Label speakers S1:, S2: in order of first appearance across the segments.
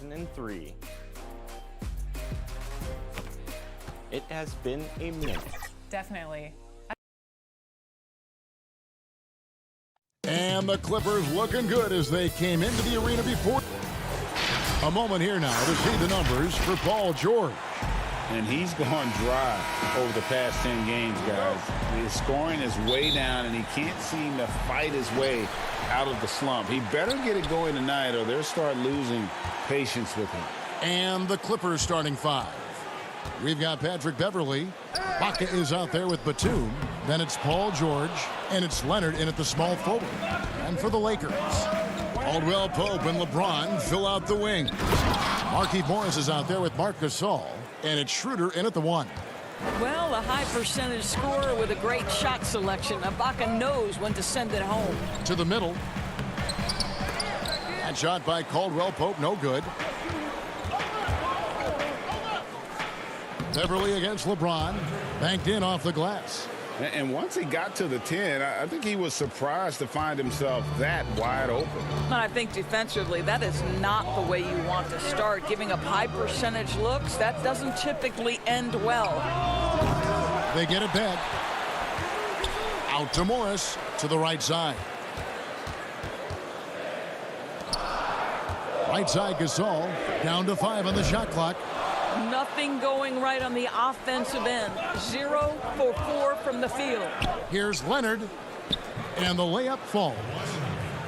S1: 2003. It has been a minute.
S2: Definitely.
S3: And the Clippers looking good as they came into the arena before. A moment here now to see the numbers for Paul George.
S4: And he's gone dry over the past 10 games, guys. His scoring is way down, and he can't seem to fight his way out of the slump. He better get it going tonight, or they'll start losing patience with him.
S3: And the Clippers starting five. We've got Patrick Beverley. Baca is out there with Batum. Then it's Paul George, and it's Leonard in at the small forward. And for the Lakers, Caldwell Pope and LeBron fill out the wings. Markieff Morris is out there with Marc Gasol, and it's Schroeder in at the one.
S5: Well, a high percentage scorer with a great shot selection. Ibaka knows when to send it home.
S3: To the middle. That shot by Caldwell Pope, no good. Beverly against LeBron. Banked in off the glass.
S4: And once he got to the 10, I think he was surprised to find himself that wide open.
S5: And I think defensively, that is not the way you want to start. Giving up high percentage looks, that doesn't typically end well.
S3: They get it back. Out to Morris to the right side. Right side Gasol. Down to 5 on the shot clock.
S5: Nothing going right on the offensive end. 0 for 4 from the field.
S3: Here's Leonard. And the layup falls.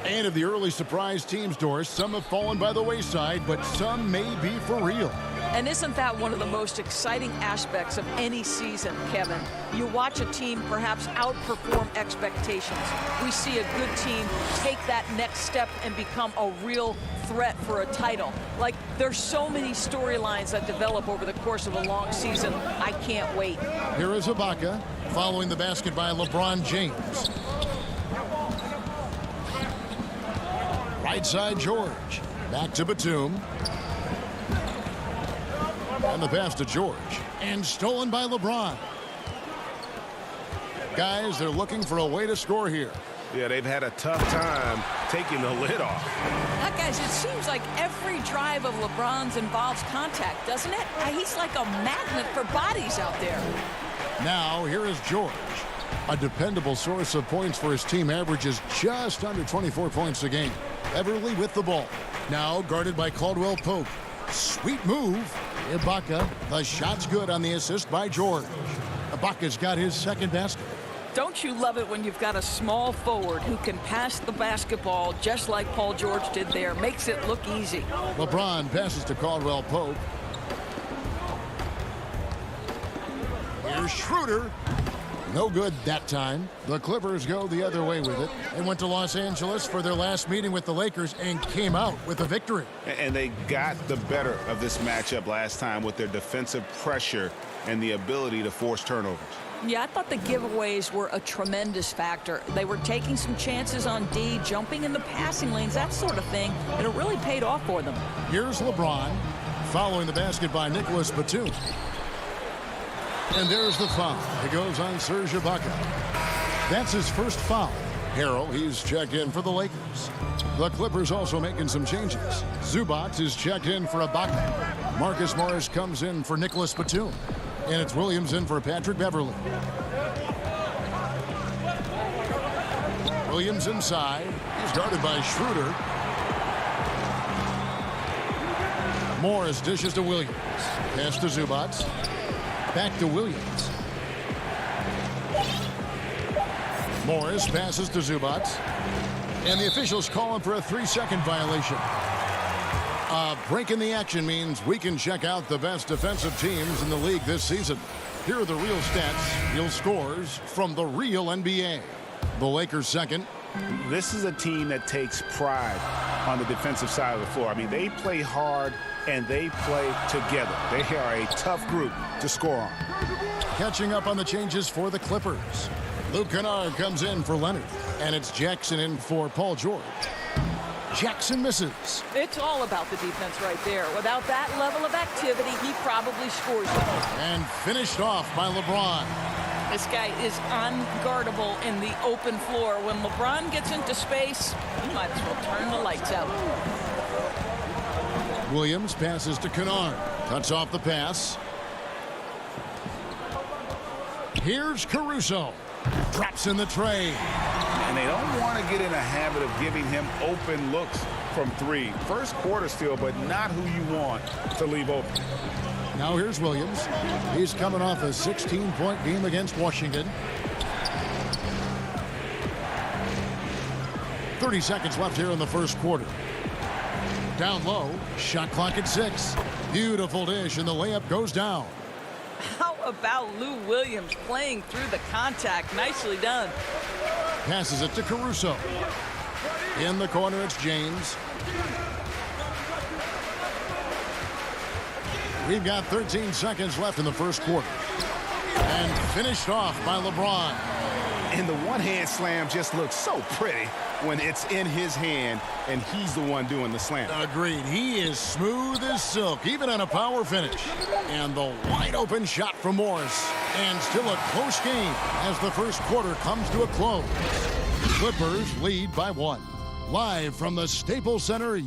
S3: And of the early surprise teams, Doris, some have fallen by the wayside, but some may be for real.
S5: And isn't that one of the most exciting aspects of any season, Kevin? You watch a team perhaps outperform expectations. We see a good team take that next step and become a real threat for a title. Like, there's so many storylines that develop over the course of a long season. I can't wait.
S3: Here is Ibaka following the basket by LeBron James. Right side George. Back to Batum. And the pass to George. And stolen by LeBron. Guys, they're looking for a way to score here.
S6: Yeah, they've had a tough time taking the lid off.
S5: Now, guys, it seems like every drive of LeBron's involves contact, doesn't it? He's like a magnet for bodies out there.
S3: Now, here is George. A dependable source of points for his team, averages just under 24 points a game. Beverly with the ball. Now guarded by Caldwell Pope. Sweet move. Ibaka. The shot's good on the assist by George. Ibaka's got his second basket.
S5: Don't you love it when you've got a small forward who can pass the basketball just like Paul George did there? Makes it look easy.
S3: LeBron passes to Caldwell Pope. Here's Schroeder. No good that time. The Clippers go the other way with it. They went to Los Angeles for their last meeting with the Lakers and came out with a victory.
S4: And they got the better of this matchup last time with their defensive pressure and the ability to force turnovers.
S5: Yeah, I thought the giveaways were a tremendous factor. They were taking some chances on D, jumping in the passing lanes, that sort of thing, and it really paid off for them.
S3: Here's LeBron following the basket by Nicholas Batum. And there's the foul. It goes on Serge Ibaka. That's his first foul. Harrell, he's checked in for the Lakers. The Clippers also making some changes. Zubac is checked in for Ibaka. Marcus Morris comes in for Nicholas Batum. And it's Williams in for Patrick Beverly. Williams inside. He's guarded by Schroeder. Morris dishes to Williams. Pass to Zubac. Back to Williams. Morris passes to Zubac. And the officials call him for a 3-second violation. A break in the action means we can check out the best defensive teams in the league this season. Here are the real stats, real scores from the real NBA. The Lakers second.
S4: This is a team that takes pride on the defensive side of the floor. I mean, they play hard and they play together. They are a tough group to score on.
S3: Catching up on the changes for the Clippers. Luke Kennard comes in for Leonard. And it's Jackson in for Paul George. Jackson misses.
S5: It's all about the defense right there. Without that level of activity, he probably scores.
S3: And finished off by LeBron.
S5: This guy is unguardable in the open floor. When LeBron gets into space, he might as well turn the lights out.
S3: Williams passes to Kennard. Cuts off the pass. Here's Caruso. Drops in the tray.
S4: And they don't want to get in a habit of giving him open looks from three. First quarter still, but not who you want to leave open.
S3: Now here's Williams. He's coming off a 16-point game against Washington. 30 seconds left here in the first quarter. Down low, shot clock at 6. Beautiful dish, and the layup goes down.
S5: How about Lou Williams playing through the contact? Nicely done.
S3: Passes it to Caruso. In the corner, it's James. We've got 13 seconds left in the first quarter. And finished off by LeBron.
S6: And the one-hand slam just looks so pretty when it's in his hand and he's the one doing the slam.
S3: Agreed. He is smooth as silk, even on a power finish. And the wide-open shot from Morris. And still a close game as the first quarter comes to a close. Clippers lead by 1. Live from the Staples Center,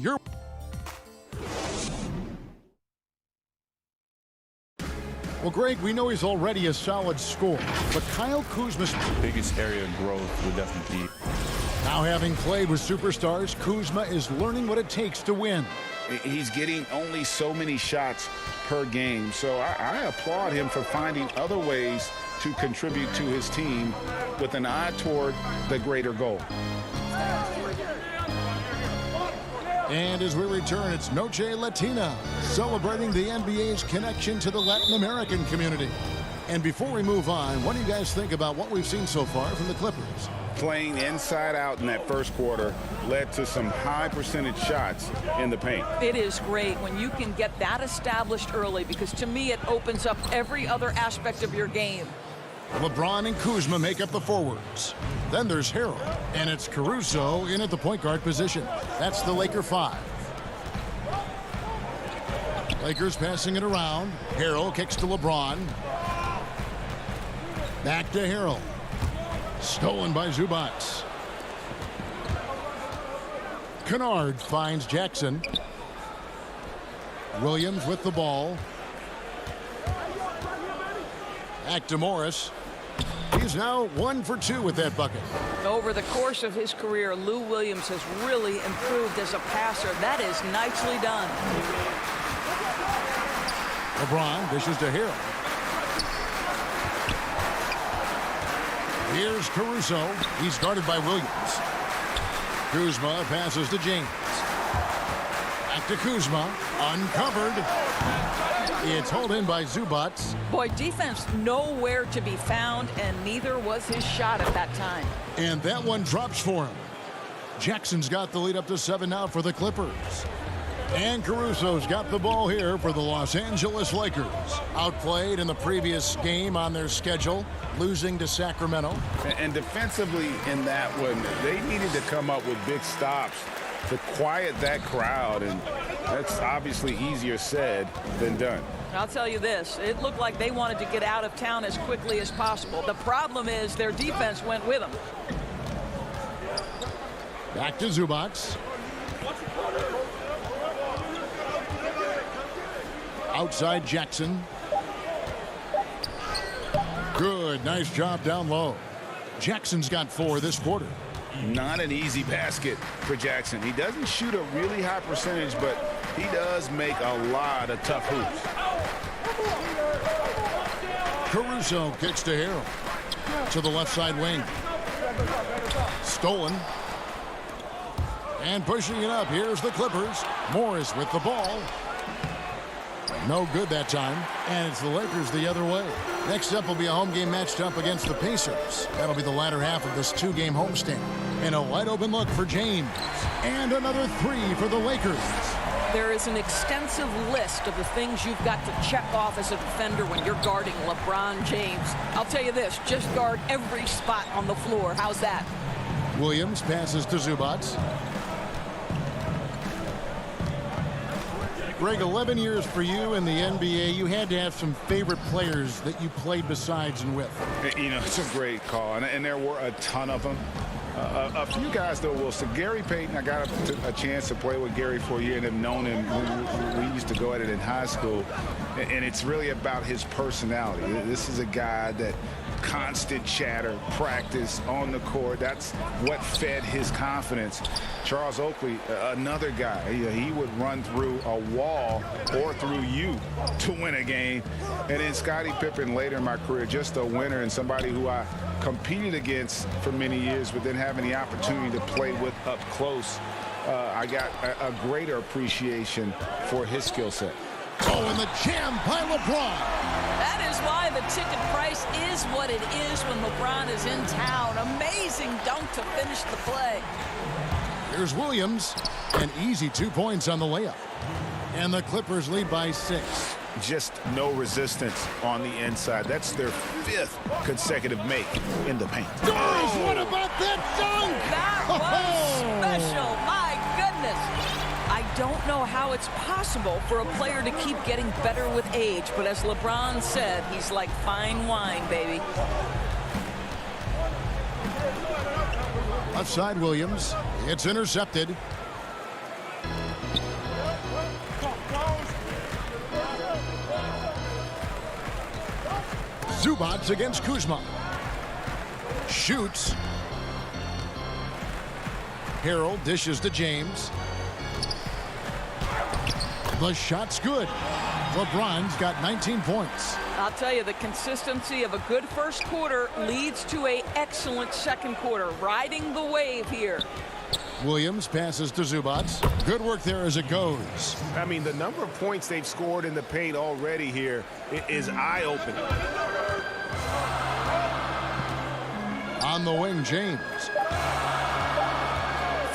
S3: Well, Greg, we know he's already a solid scorer, but Kyle Kuzma's
S2: biggest area of growth would definitely be.
S3: Now, having played with superstars, Kuzma is learning what it takes to win.
S4: He's getting only so many shots per game, so I applaud him for finding other ways to contribute to his team with an eye toward the greater goal.
S3: And as we return, it's Noche Latina, celebrating the NBA's connection to the Latin American community. And before we move on, what do you guys think about what we've seen so far from the Clippers?
S4: Playing inside out in that first quarter led to some high percentage shots in the paint.
S5: It is great when you can get that established early, because to me it opens up every other aspect of your game.
S3: LeBron and Kuzma make up the forwards. Then there's Harrell, and it's Caruso in at the point guard position. That's the Laker 5. Lakers passing it around. Harrell kicks to LeBron. Back to Harrell. Stolen by Zubac. Kennard finds Jackson. Williams with the ball. Back to Morris. He's now 1 for 2 with that bucket.
S5: Over the course of his career, Lou Williams has really improved as a passer. That is nicely done.
S3: LeBron dishes to Harrell. Here's Caruso. He's guarded by Williams. Kuzma passes to James. Back to Kuzma. Uncovered. It's hauled in by Zubac.
S5: Boy, defense nowhere to be found, and neither was his shot at that time.
S3: And that one drops for him. Jackson's got the lead up to 7 now for the Clippers. And Caruso's got the ball here for the Los Angeles Lakers. Outplayed in the previous game on their schedule, losing to Sacramento.
S4: And defensively in that one, they needed to come up with big stops to quiet that crowd, and that's obviously easier said than done.
S5: I'll tell you this, it looked like they wanted to get out of town as quickly as possible. The problem is their defense went with them.
S3: Back to Zubac. Outside Jackson. Good, nice job down low. Jackson's got 4 this quarter.
S4: Not an easy basket for Jackson. He doesn't shoot a really high percentage, but he does make a lot of tough hoops.
S3: Caruso kicks to Harrell. To the left side wing. Stolen. And pushing it up, here's the Clippers. Morris with the ball. No good that time. And it's the Lakers the other way. Next up will be a home game matched up against the Pacers. That'll be the latter half of this 2-game homestand. And a wide open look for James. And another 3 for the Lakers.
S5: There is an extensive list of the things you've got to check off as a defender when you're guarding LeBron James. I'll tell you this, just guard every spot on the floor. How's that?
S3: Williams passes to Zubac. Greg, 11 years for you in the NBA. You had to have some favorite players that you played besides and with.
S4: You know, it's a great call, and there were a ton of them. A few guys, though, Wilson. Gary Payton, I got a chance to play with Gary for a year and have known him. We used to go at it in high school, and it's really about his personality. This is a guy that constant chatter, practice on the court. That's what fed his confidence. Charles Oakley, another guy, he would run through a wall or through you to win a game. And then Scottie Pippen later in my career, just a winner and somebody who I competed against for many years, but then having the opportunity to play with up close, I got a greater appreciation for his skill set.
S3: Oh, and the jam by LeBron.
S5: That is why the ticket price is what it is when LeBron is in town. Amazing dunk to finish the play.
S3: Here's Williams. An easy 2 points on the layup. And the Clippers lead by 6.
S4: Just no resistance on the inside. That's their 5th consecutive make in the paint.
S3: Doris, what about that dunk?
S5: That was special. My goodness. I don't know how it's possible for a player to keep getting better with age, but as LeBron said, he's like fine wine, baby.
S3: Left side, Williams. It's intercepted. Zubac against Kuzma. Shoots. Harrell dishes to James. The shot's good. LeBron's got 19 points.
S5: I'll tell you, the consistency of a good first quarter leads to an excellent second quarter. Riding the wave here.
S3: Williams passes to Zubac. Good work there as it goes.
S6: I mean, the number of points they've scored in the paint already here is eye-opening.
S3: On the wing, James.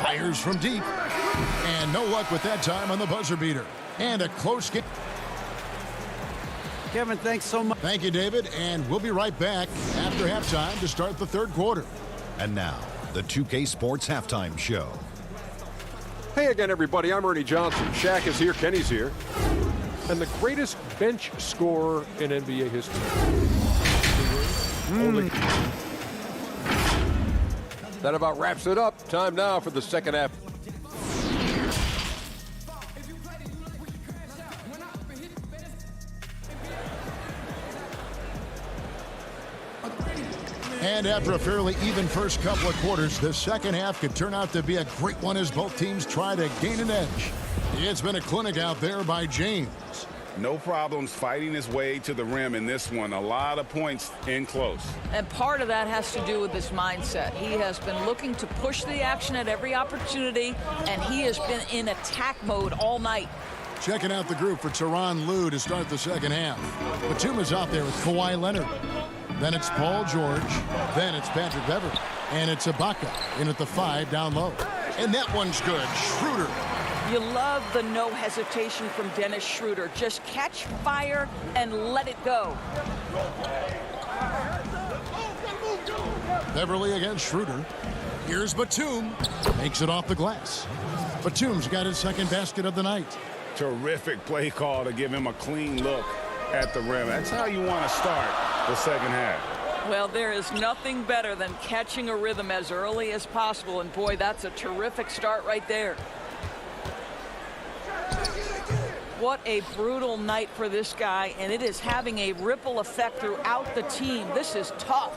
S3: Fires from deep. And no luck with that time on the buzzer beater. And a close game.
S7: Kevin, thanks so much.
S3: Thank you, David. And we'll be right back after halftime to start the third quarter.
S8: And now, the 2K Sports Halftime Show.
S9: Hey again, everybody. I'm Ernie Johnson. Shaq is here. Kenny's here. And the greatest bench scorer in NBA history. That about wraps it up. Time now for the second half.
S3: And after a fairly even first couple of quarters, the second half could turn out to be a great one as both teams try to gain an edge. It's been a clinic out there by James.
S4: No problems fighting his way to the rim in this one. A lot of points in close.
S5: And part of that has to do with his mindset. He has been looking to push the action at every opportunity, and he has been in attack mode all night.
S3: Checking out the group for Tyronn Lue to start the second half. Batum is out there with Kawhi Leonard. Then it's Paul George. Then it's Patrick Beverley. And it's Ibaka in at the 5 down low. And that one's good. Schroeder.
S5: You love the no hesitation from Dennis Schroeder. Just catch fire and let it go.
S3: Beverley against Schroeder. Here's Batum. Makes it off the glass. Batum's got his second basket of the night.
S4: Terrific play call to give him a clean look at the rim. That's how you want to start the second half.
S5: Well, there is nothing better than catching a rhythm as early as possible. And boy, that's a terrific start right there. What a brutal night for this guy, and it is having a ripple effect throughout the team. This is tough.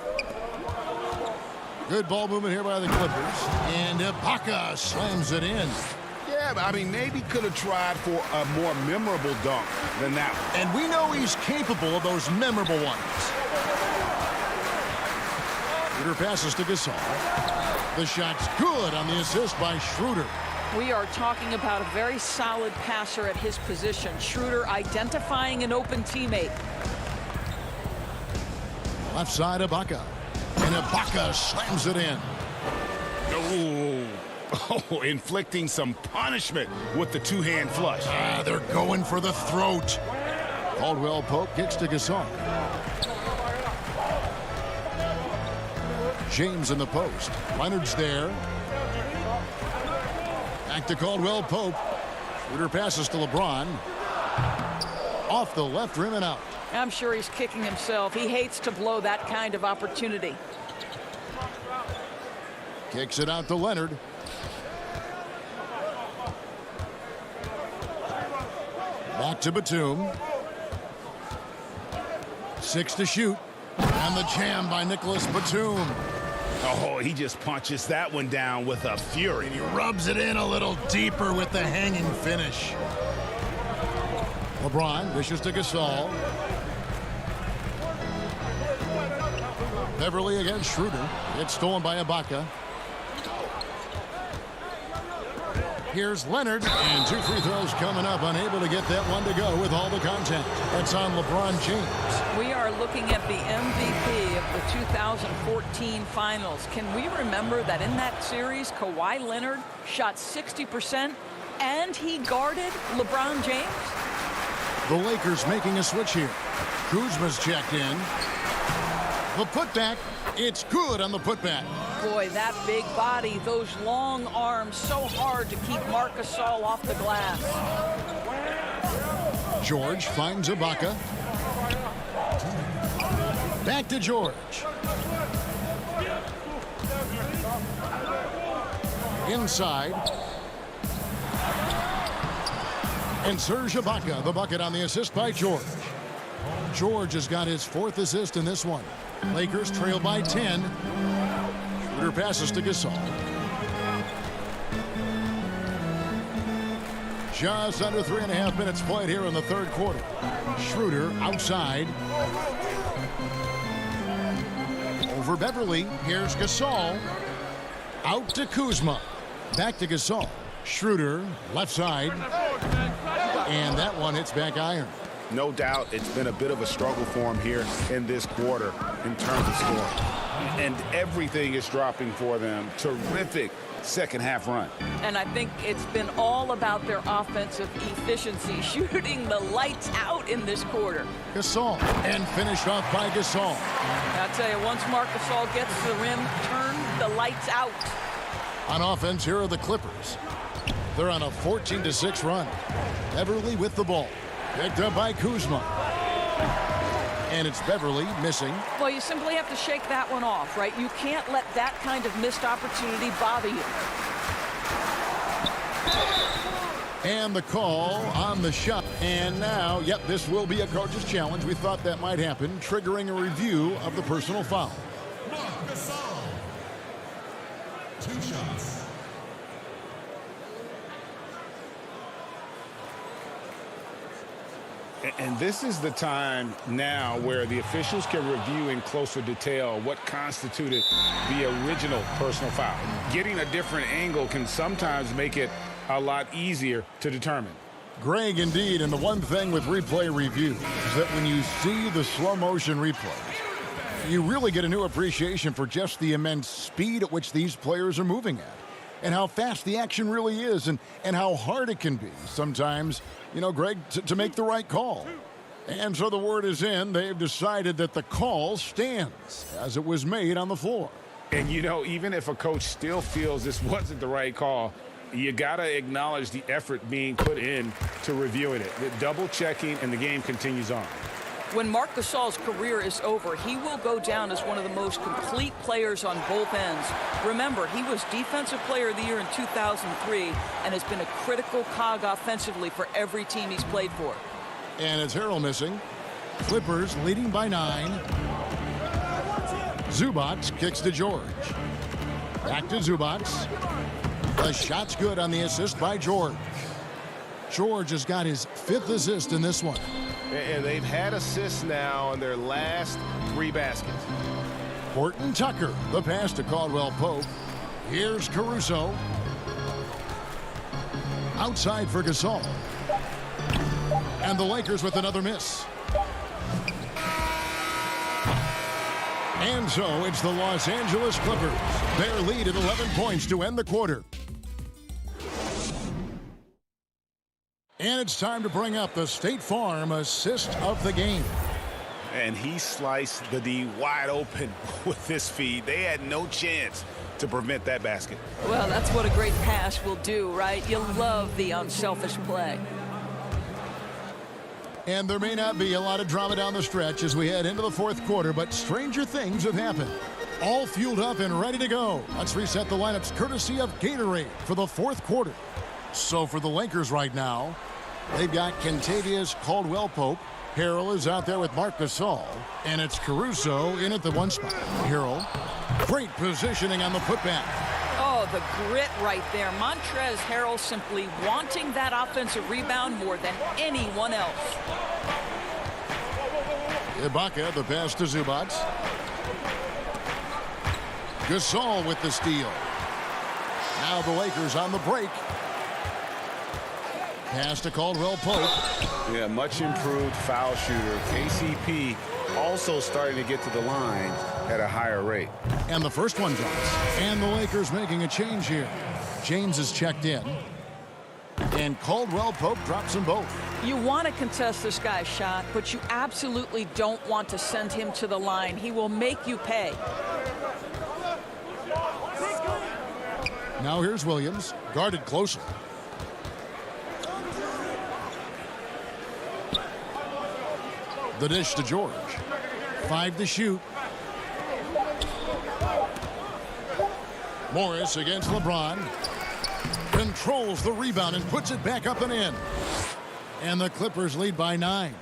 S3: Good ball movement here by the Clippers. And Ibaka slams it in.
S4: Yeah, but I mean, maybe could have tried for a more memorable dunk than that one.
S3: And we know he's capable of those memorable ones. Schroeder passes to Gasol. The shot's good on the assist by Schroeder.
S5: We are talking about a very solid passer at his position. Schroeder identifying an open teammate.
S3: Left side, Ibaka. And Ibaka slams it in.
S4: Oh, inflicting some punishment with the two-hand flush.
S3: They're going for the throat. Caldwell Pope kicks to Gasol. James in the post. Leonard's there. Back to Caldwell Pope. Schroeder passes to LeBron. Off the left rim and out.
S5: I'm sure he's kicking himself. He hates to blow that kind of opportunity.
S3: Kicks it out to Leonard. Back to Batum. 6 to shoot. And the jam by Nicholas Batum.
S6: Oh, he just punches that one down with a fury.
S3: And he rubs it in a little deeper with the hanging finish. LeBron dishes to Gasol. Beverly against Schroeder. It's stolen by Ibaka. Here's Leonard, and 2 free throws coming up. Unable to get that one to go with all the contact. That's on LeBron James.
S5: We are looking at the MVP of the 2014 Finals. Can we remember that in that series, Kawhi Leonard shot 60% and he guarded LeBron James?
S3: The Lakers making a switch here. Kuzma's checked in. The putback. It's good on the putback.
S5: Boy, that big body, those long arms, so hard to keep Marc Gasol off the glass.
S3: George finds Ibaka. Back to George. Inside. And Serge Ibaka, the bucket on the assist by George. George has got his 4th assist in this one. Lakers trail by 10. Schroeder passes to Gasol. Just under 3.5 minutes played here in the 3rd quarter. Schroeder outside. Over Beverly. Here's Gasol. Out to Kuzma. Back to Gasol. Schroeder left side. And that one hits back iron.
S6: No doubt it's been a bit of a struggle for him here in this quarter in terms of scoring. And everything is dropping for them. Terrific second half run.
S5: And I think it's been all about their offensive efficiency, shooting the lights out in this quarter.
S3: Gasol, and finished off by Gasol.
S5: I'll tell you, once Marc Gasol gets to the rim, turn the lights out.
S3: On offense, here are the Clippers. They're on a 14-6 run. Beverly with the ball. Picked up by Kuzma. And it's Beverly missing.
S5: Well, you simply have to shake that one off, right? You can't let that kind of missed opportunity bother you.
S3: And the call on the shot. And now, yep, this will be a coach's challenge. We thought that might happen, triggering a review of the personal foul.
S7: Marc Gasol. 2 shots.
S4: And this is the time now where the officials can review in closer detail what constituted the original personal foul. Getting a different angle can sometimes make it a lot easier to determine.
S3: Greg, indeed, and the one thing with replay review is that when you see the slow motion replays, you really get a new appreciation for just the immense speed at which these players are moving at. And how fast the action really is, and how hard it can be sometimes, you know, Greg, to make the right call. And so the word is in. They've decided that the call stands as it was made on the floor.
S4: And, you know, even if a coach still feels this wasn't the right call, you got to acknowledge the effort being put in to reviewing it. The double checking, and the game continues on.
S5: When Marc Gasol's career is over, he will go down as one of the most complete players on both ends. Remember, he was Defensive Player of the Year in 2003 and has been a critical cog offensively for every team he's played for.
S3: And it's Harrell missing. Clippers leading by 9. Zubac kicks to George. Back to Zubac. The shot's good on the assist by George. George has got his 5th assist in this one.
S6: And they've had assists now in their last 3 baskets.
S3: Horton Tucker, the pass to Caldwell Pope. Here's Caruso. Outside for Gasol. And the Lakers with another miss. And so it's the Los Angeles Clippers. Their lead at 11 points to end the quarter. And it's time to bring up the State Farm assist of the game.
S6: And he sliced the D wide open with this feed. They had no chance to prevent that basket.
S5: Well, that's what a great pass will do, right? You love the unselfish play.
S3: And there may not be a lot of drama down the stretch as we head into the 4th quarter, but stranger things have happened. All fueled up and ready to go. Let's reset the lineups courtesy of Gatorade for the fourth quarter. So for the Lakers right now, they've got Kentavious Caldwell-Pope. Harrell is out there with Marc Gasol. And it's Caruso in at the one spot. Harrell, great positioning on the putback.
S5: Oh, the grit right there. Montrezl Harrell simply wanting that offensive rebound more than anyone else.
S3: Ibaka, the pass to Zubac. Gasol with the steal. Now the Lakers on the break. Pass to Caldwell-Pope.
S6: Yeah, much improved foul shooter. KCP also starting to get to the line at a higher rate.
S3: And the first one drops. And the Lakers making a change here. James is checked in. And Caldwell-Pope drops them both.
S5: You want to contest this guy's shot, but you absolutely don't want to send him to the line. He will make you pay.
S3: Now here's Williams, guarded closely. The dish to George. 5 to shoot. Morris against LeBron. Controls the rebound and puts it back up and in. And the Clippers lead by 9.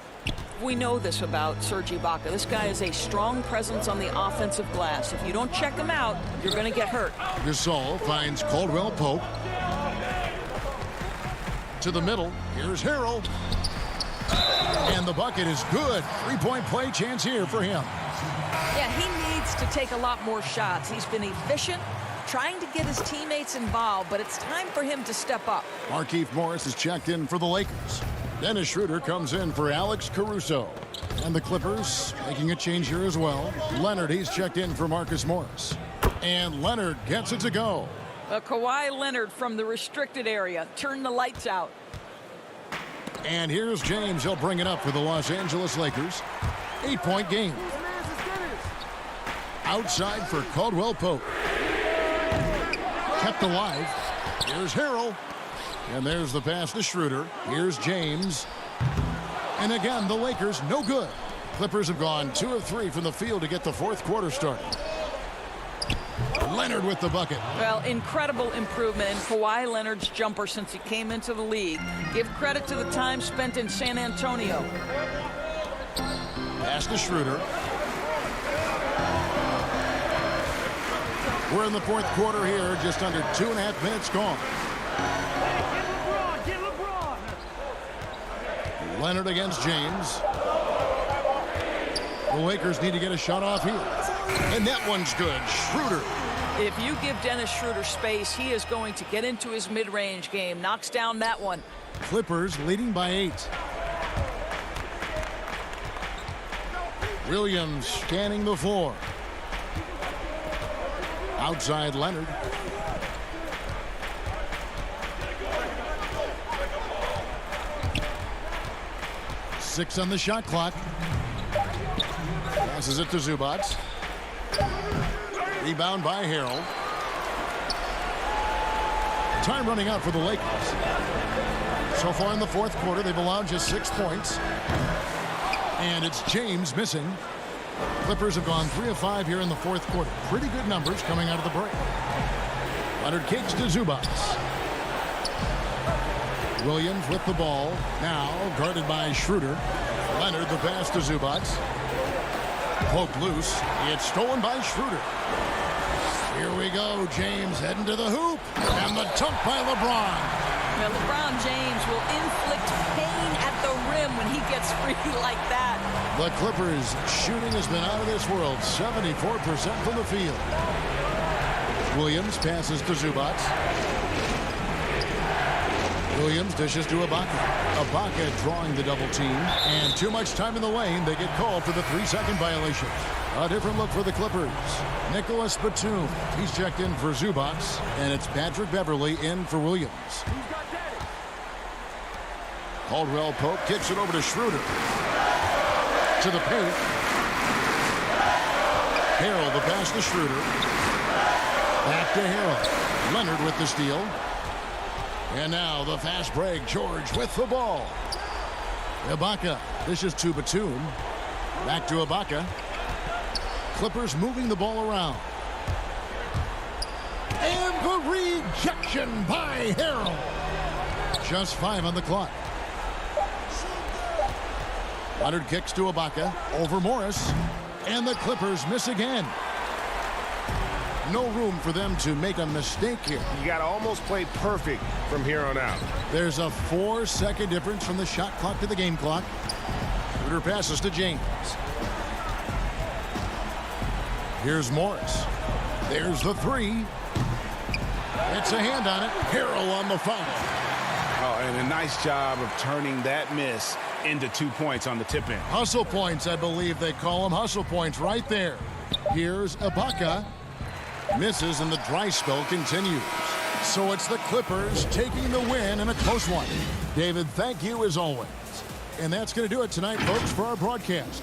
S5: We know this about Serge Ibaka. This guy is a strong presence on the offensive glass. If you don't check him out, you're going to get hurt.
S3: Gasol finds Caldwell-Pope. To the middle. Here's Harrell. And the bucket is good. 3-point play chance here for him.
S5: Yeah, he needs to take a lot more shots. He's been efficient, trying to get his teammates involved, but it's time for him to step up.
S3: Markieff Morris is checked in for the Lakers. Dennis Schroeder comes in for Alex Caruso. And the Clippers making a change here as well. Leonard, he's checked in for Marcus Morris. And Leonard gets it to go.
S5: Kawhi Leonard from the restricted area. Turn the lights out.
S3: And here's James. He'll bring it up for the Los Angeles Lakers. 8-point game. Outside for Caldwell-Pope. Kept alive. Here's Harrell. And there's the pass to Schroeder. Here's James. And again, the Lakers no good. Clippers have gone 2 of 3 from the field to get the fourth quarter started. Leonard with the bucket.
S5: Well, incredible improvement in Kawhi Leonard's jumper since he came into the league. Give credit to the time spent in San Antonio.
S3: Pass to Schroeder. We're in the fourth quarter here, just under 2.5 minutes gone. Leonard against James. The Lakers need to get a shot off here. And that one's good. Schroeder.
S5: If you give Dennis Schroeder space, he is going to get into his mid-range game. Knocks down that one.
S3: Clippers leading by 8. Williams scanning the floor. Outside Leonard. Six on the shot clock. Passes it to Zubac. Rebound by Harrell. Time running out for the Lakers. So far in the fourth quarter, they've allowed just 6 points. And it's James missing. Clippers have gone 3 of 5 here in the fourth quarter. Pretty good numbers coming out of the break. Leonard kicks to Zubac. Williams with the ball. Now guarded by Schroeder. Leonard the pass to Zubac. Poked loose. It's stolen by Schroeder. Here we go. James heading to the hoop. And the dunk by LeBron.
S5: Now, LeBron James will inflict pain at the rim when he gets free like that.
S3: The Clippers shooting has been out of this world. 74% from the field. Williams passes to Zubac. Williams dishes to Ibaka. Ibaka drawing the double team. And too much time in the lane. They get called for the 3-second violation. A different look for the Clippers. Nicholas Batum. He's checked in for Zubac. And it's Patrick Beverley in for Williams. Caldwell-Pope kicks it over to Schroeder. To the paint. Harrell the pass to Schroeder. Back to Harrell. Leonard with the steal. And now the fast break. George with the ball. Ibaka. This is to Batum. Back to Ibaka. Clippers moving the ball around. And the rejection by Harrell. Just 5 on the clock. Leonard kicks to Ibaka. Over Morris. And the Clippers miss again. No room for them to make a mistake here.
S6: You got to almost play perfect from here on out.
S3: There's a 4-second difference from the shot clock to the game clock. Schroeder passes to James. Here's Morris. There's the 3. It's a hand on it. Harrell on the foul.
S6: Oh, and a nice job of turning that miss into 2 points on the tip-in.
S3: Hustle points, I believe they call them. Hustle points right there. Here's Ibaka. Misses and the dry spell continues. So it's the Clippers taking the win in a close one. David, thank you as always. And that's going to do it tonight, folks, for our broadcast.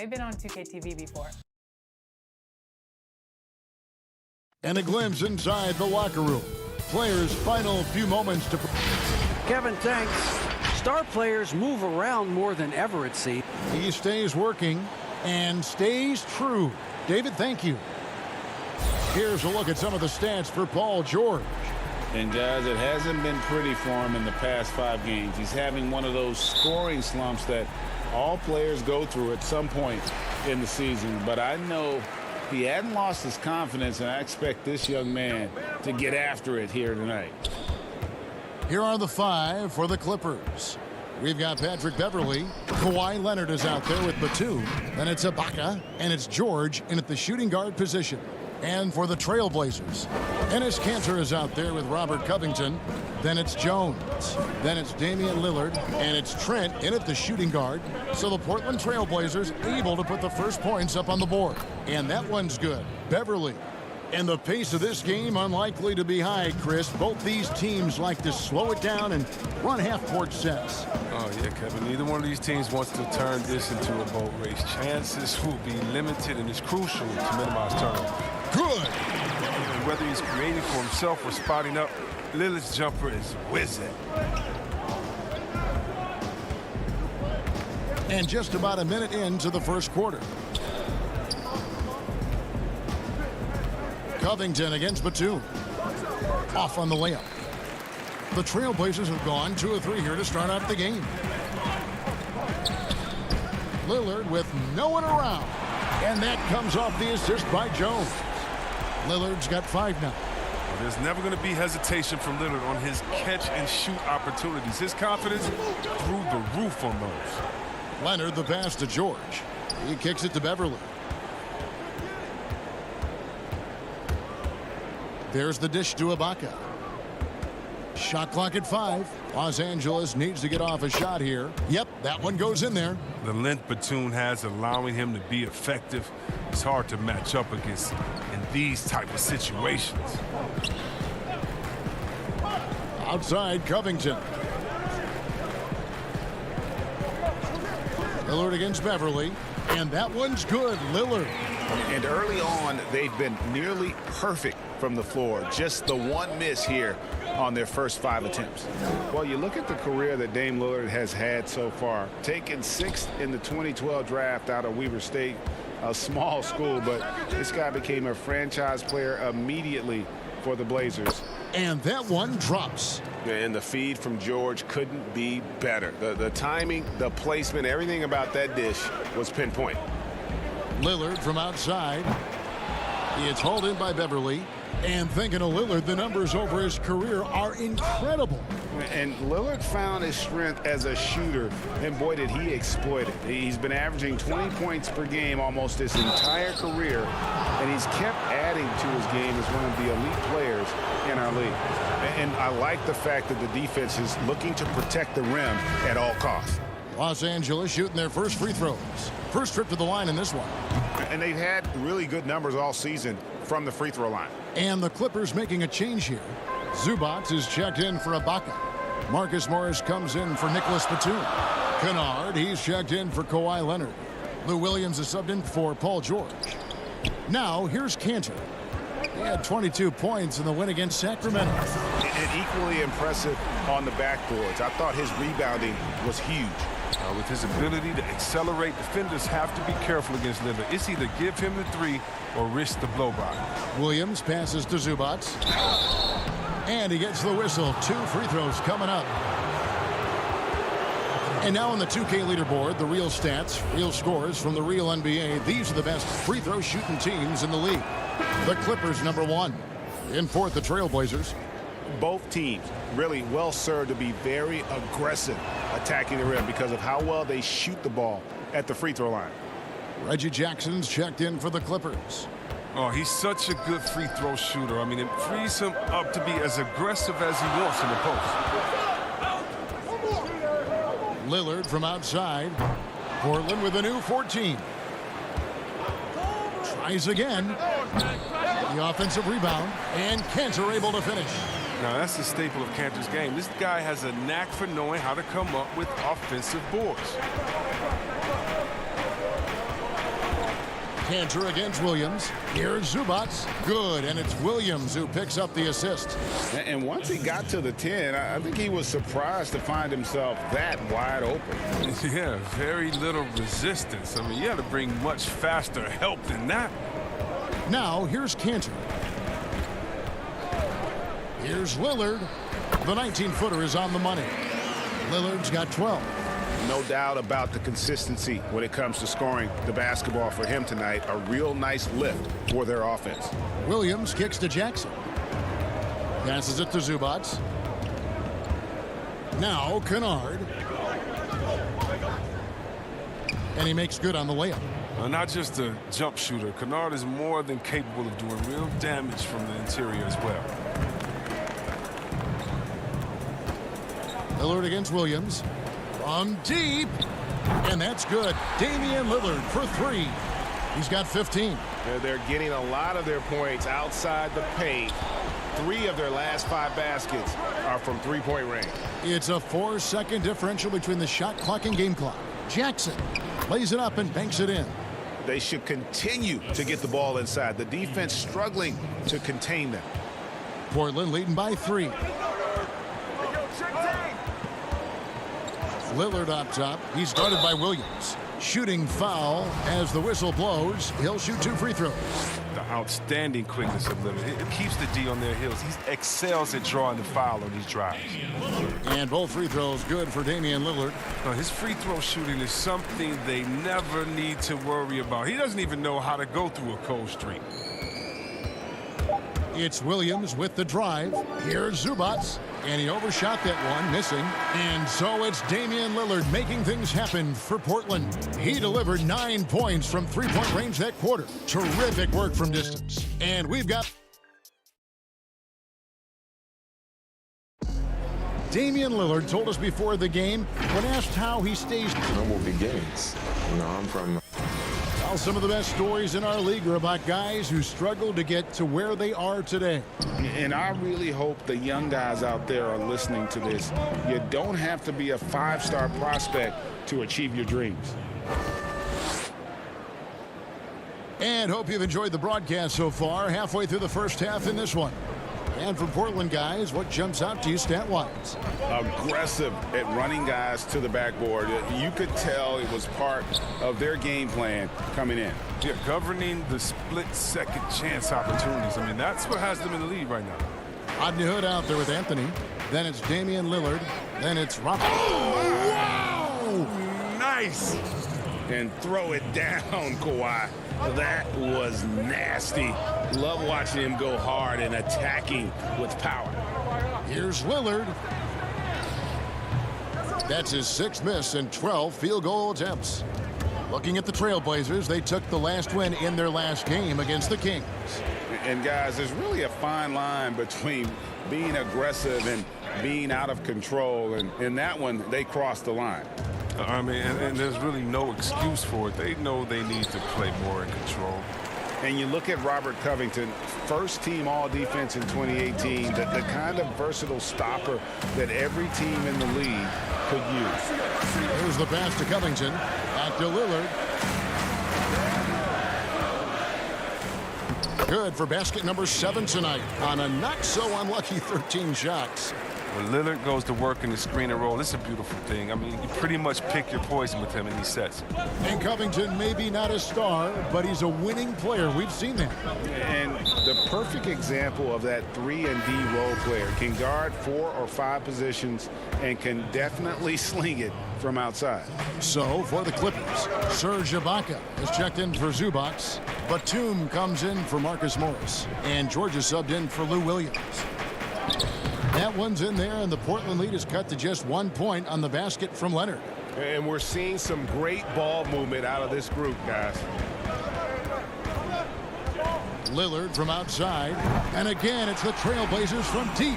S10: They've been on 2K TV before.
S3: And a glimpse inside the locker room. Players' final few moments to...
S11: Kevin, thanks. Star players move around more than ever, it seems.
S3: He stays working and stays true. David, thank you. Here's a look at some of the stats for Paul George.
S4: And guys, it hasn't been pretty for him in the past 5 games. He's having one of those scoring slumps that all players go through at some point in the season. But I know he hadn't lost his confidence, and I expect this young man to get after it here tonight.
S3: Here are the 5 for the Clippers. We've got Patrick Beverley. Kawhi Leonard is out there with Batum. Then it's Ibaka, and it's George in at the shooting guard position. And for the Trailblazers, Enes Kanter is out there with Robert Covington. Then it's Jones. Then it's Damian Lillard. And it's Trent in at the shooting guard. So the Portland Trailblazers able to put the first points up on the board. And that one's good. Beverley. And the pace of this game unlikely to be high, Chris. Both these teams like to slow it down and run half-court sets.
S2: Oh, yeah, Kevin. Neither one of these teams wants to turn this into a boat race. Chances will be limited, and it's crucial to minimize turnovers.
S3: Good.
S2: And whether he's creating for himself or spotting up, Lillard's jumper is whizzing.
S3: And just about a minute into the first quarter. Covington against Batum. Off on the layup. The Trailblazers have gone 2 of 3 here to start out the game. Lillard with no one around. And that comes off the assist by Jones. Lillard's got 5 now.
S2: There's never going to be hesitation from Lillard on his catch-and-shoot opportunities. His confidence through the roof on those.
S3: Leonard the pass to George. He kicks it to Beverly. There's the dish to Ibaka. Shot clock at 5. Los Angeles needs to get off a shot here. Yep, that one goes in there.
S2: The length Batum has allowing him to be effective is hard to match up against in these type of situations.
S3: Outside Covington. Lillard against Beverly. And that one's good. Lillard.
S6: And early on, they've been nearly perfect from the floor. Just the one miss here on their first 5 attempts. Well, you look at the career that Dame Lillard has had so far. Taken 6th in the 2012 draft out of Weber State, a small school, but this guy became a franchise player immediately for the Blazers.
S3: And that one drops.
S12: And the feed from George couldn't be better. The timing, the placement, everything about that dish was pinpoint.
S3: Lillard from outside. It's hauled in by Beverly. And thinking of Lillard, the numbers over his career are incredible.
S6: And Lillard found his strength as a shooter, and boy, did he exploit it. He's been averaging 20 points per game almost his entire career, and he's kept adding to his game as one of the elite players in our league. And I like the fact that the defense is looking to protect the rim at all costs.
S3: Los Angeles shooting their first free throws. First trip to the line in this one.
S6: And they've had really good numbers all season from the free throw line.
S3: And the Clippers making a change here. Zubac is checked in for Ibaka. Marcus Morris comes in for Nicholas Batum. Kennard, he's checked in for Kawhi Leonard. Lou Williams is subbed in for Paul George. Now, here's Cantor. He had 22 points in the win against Sacramento.
S6: And equally impressive on the backboards. I thought his rebounding was huge.
S2: With his ability to accelerate, defenders have to be careful against Lillard. It's either give him the 3 or risk the blow-by.
S3: Williams passes to Zubac. And he gets the whistle. 2 free throws coming up. And now on the 2K leaderboard, the real stats, real scores from the real NBA. These are the best free throw shooting teams in the league. The Clippers, number 1. In 4th, the Trailblazers.
S6: Both teams really well served to be very aggressive attacking the rim because of how well they shoot the ball at the free throw line.
S3: Reggie Jackson's checked in for the Clippers.
S2: Oh, he's such a good free throw shooter. I mean, it frees him up to be as aggressive as he wants in the post.
S3: Lillard from outside. Portland with a new 14. Tries again. The offensive rebound. And Cantor able to finish.
S2: Now, that's the staple of Cantor's game. This guy has a knack for knowing how to come up with offensive boards.
S3: Cantor against Williams. Here's Zubac. Good, and it's Williams who picks up the assist.
S6: And once he got to the 10, I think he was surprised to find himself that wide open.
S2: Yeah, very little resistance. I mean, you had to bring much faster help than that.
S3: Now, here's Cantor. Here's Lillard. The 19-footer is on the money. Lillard's got 12.
S6: No doubt about the consistency when it comes to scoring the basketball for him tonight. A real nice lift for their offense.
S3: Williams kicks to Jackson. Passes it to Zubac. Now Kennard. And he makes good on the layup.
S2: Not just a jump shooter. Kennard is more than capable of doing real damage from the interior as well.
S3: Lillard against Williams. From deep. And that's good. Damian Lillard for 3. He's got 15.
S12: They're getting a lot of their points outside the paint. 3 of their last 5 baskets are from three-point range.
S3: It's a 4-second differential between the shot clock and game clock. Jackson lays it up and banks it in.
S6: They should continue to get the ball inside. The defense struggling to contain them.
S3: Portland leading by 3. Lillard up top. He's guarded by Williams. Shooting foul as the whistle blows. He'll shoot 2 free throws.
S2: The outstanding quickness of Lillard. It keeps the D on their heels. He excels at drawing the foul on these drives.
S3: And both free throws good for Damian Lillard.
S2: His free throw shooting is something they never need to worry about. He doesn't even know how to go through a cold streak.
S3: It's Williams with the drive. Here's Zubats. And he overshot that one, missing. And so it's Damian Lillard making things happen for Portland. He delivered 9 points from three-point range that quarter. Terrific work from distance. And we've got Damian Lillard told us before the game when asked how he stays
S13: normal beginnings. You know, I'm from
S3: some of the best stories in our league are about guys who struggled to get to where they are today.
S4: And I really hope the young guys out there are listening to this. You don't have to be a 5-star prospect to achieve your dreams.
S3: And hope you've enjoyed the broadcast so far. Halfway through the first half in this one. And for Portland guys, what jumps out to you stat-wise?
S4: Aggressive at running guys to the backboard. You could tell it was part of their game plan coming in.
S2: Yeah, governing the split-second chance opportunities. I mean, that's what has them in the lead right now.
S3: Rodney Hood out there with Anthony. Then it's Damian Lillard. Then it's Robert.
S2: Oh, wow! Nice!
S4: And throw it down, Kawhi. That was nasty. Love watching him go hard and attacking with power.
S3: Here's Lillard. That's his 6th miss and 12 field goal attempts. Looking at the Trailblazers, they took the last win in their last game against the Kings.
S4: And guys, there's really a fine line between being aggressive and being out of control. And in that one, they crossed the line.
S2: I mean, and there's really no excuse for it. They know they need to play more in control.
S4: And you look at Robert Covington, first-team all-defense in 2018, the kind of versatile stopper that every team in the league could use.
S3: Here's the pass to Covington. Back to Lillard. Good for basket number 7 tonight on a not-so-unlucky 13 shots.
S2: When Lillard goes to work in the screen and roll, it's a beautiful thing. I mean, you pretty much pick your poison with him in these sets.
S3: And Covington maybe not a star, but he's a winning player. We've seen that.
S4: And the perfect example of that 3-and-D role player. Can guard 4 or 5 positions and can definitely sling it from outside.
S3: So for the Clippers, Serge Ibaka is checked in for Zubats. Batum comes in for Marcus Morris. And Georgia subbed in for Lou Williams. That one's in there, and the Portland lead is cut to just 1 point on the basket from Leonard.
S12: And we're seeing some great ball movement out of this group, guys.
S3: Lillard from outside. And again, it's the Trailblazers from deep.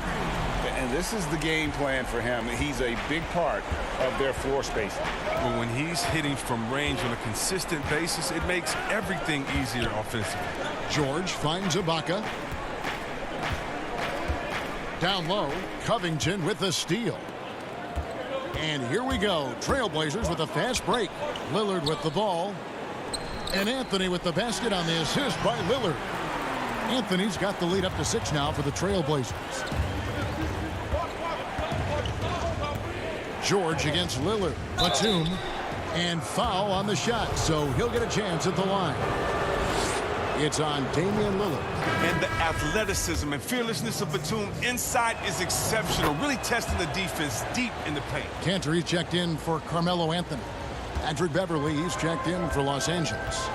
S4: And this is the game plan for him. He's a big part of their floor spacing.
S2: But when he's hitting from range on a consistent basis, it makes everything easier offensively.
S3: George finds Ibaka. Down low, Covington with the steal. And here we go. Trailblazers with a fast break. Lillard with the ball. And Anthony with the basket on the assist by Lillard. Anthony's got the lead up to 6 now for the Trailblazers. George against Lillard. Batum. And foul on the shot, so he'll get a chance at the line. It's on Damian Lillard.
S2: And the athleticism and fearlessness of Batum inside is exceptional, really testing the defense deep in the paint.
S3: Cantor, he's checked in for Carmelo Anthony. Patrick Beverly, he's checked in for Los Angeles.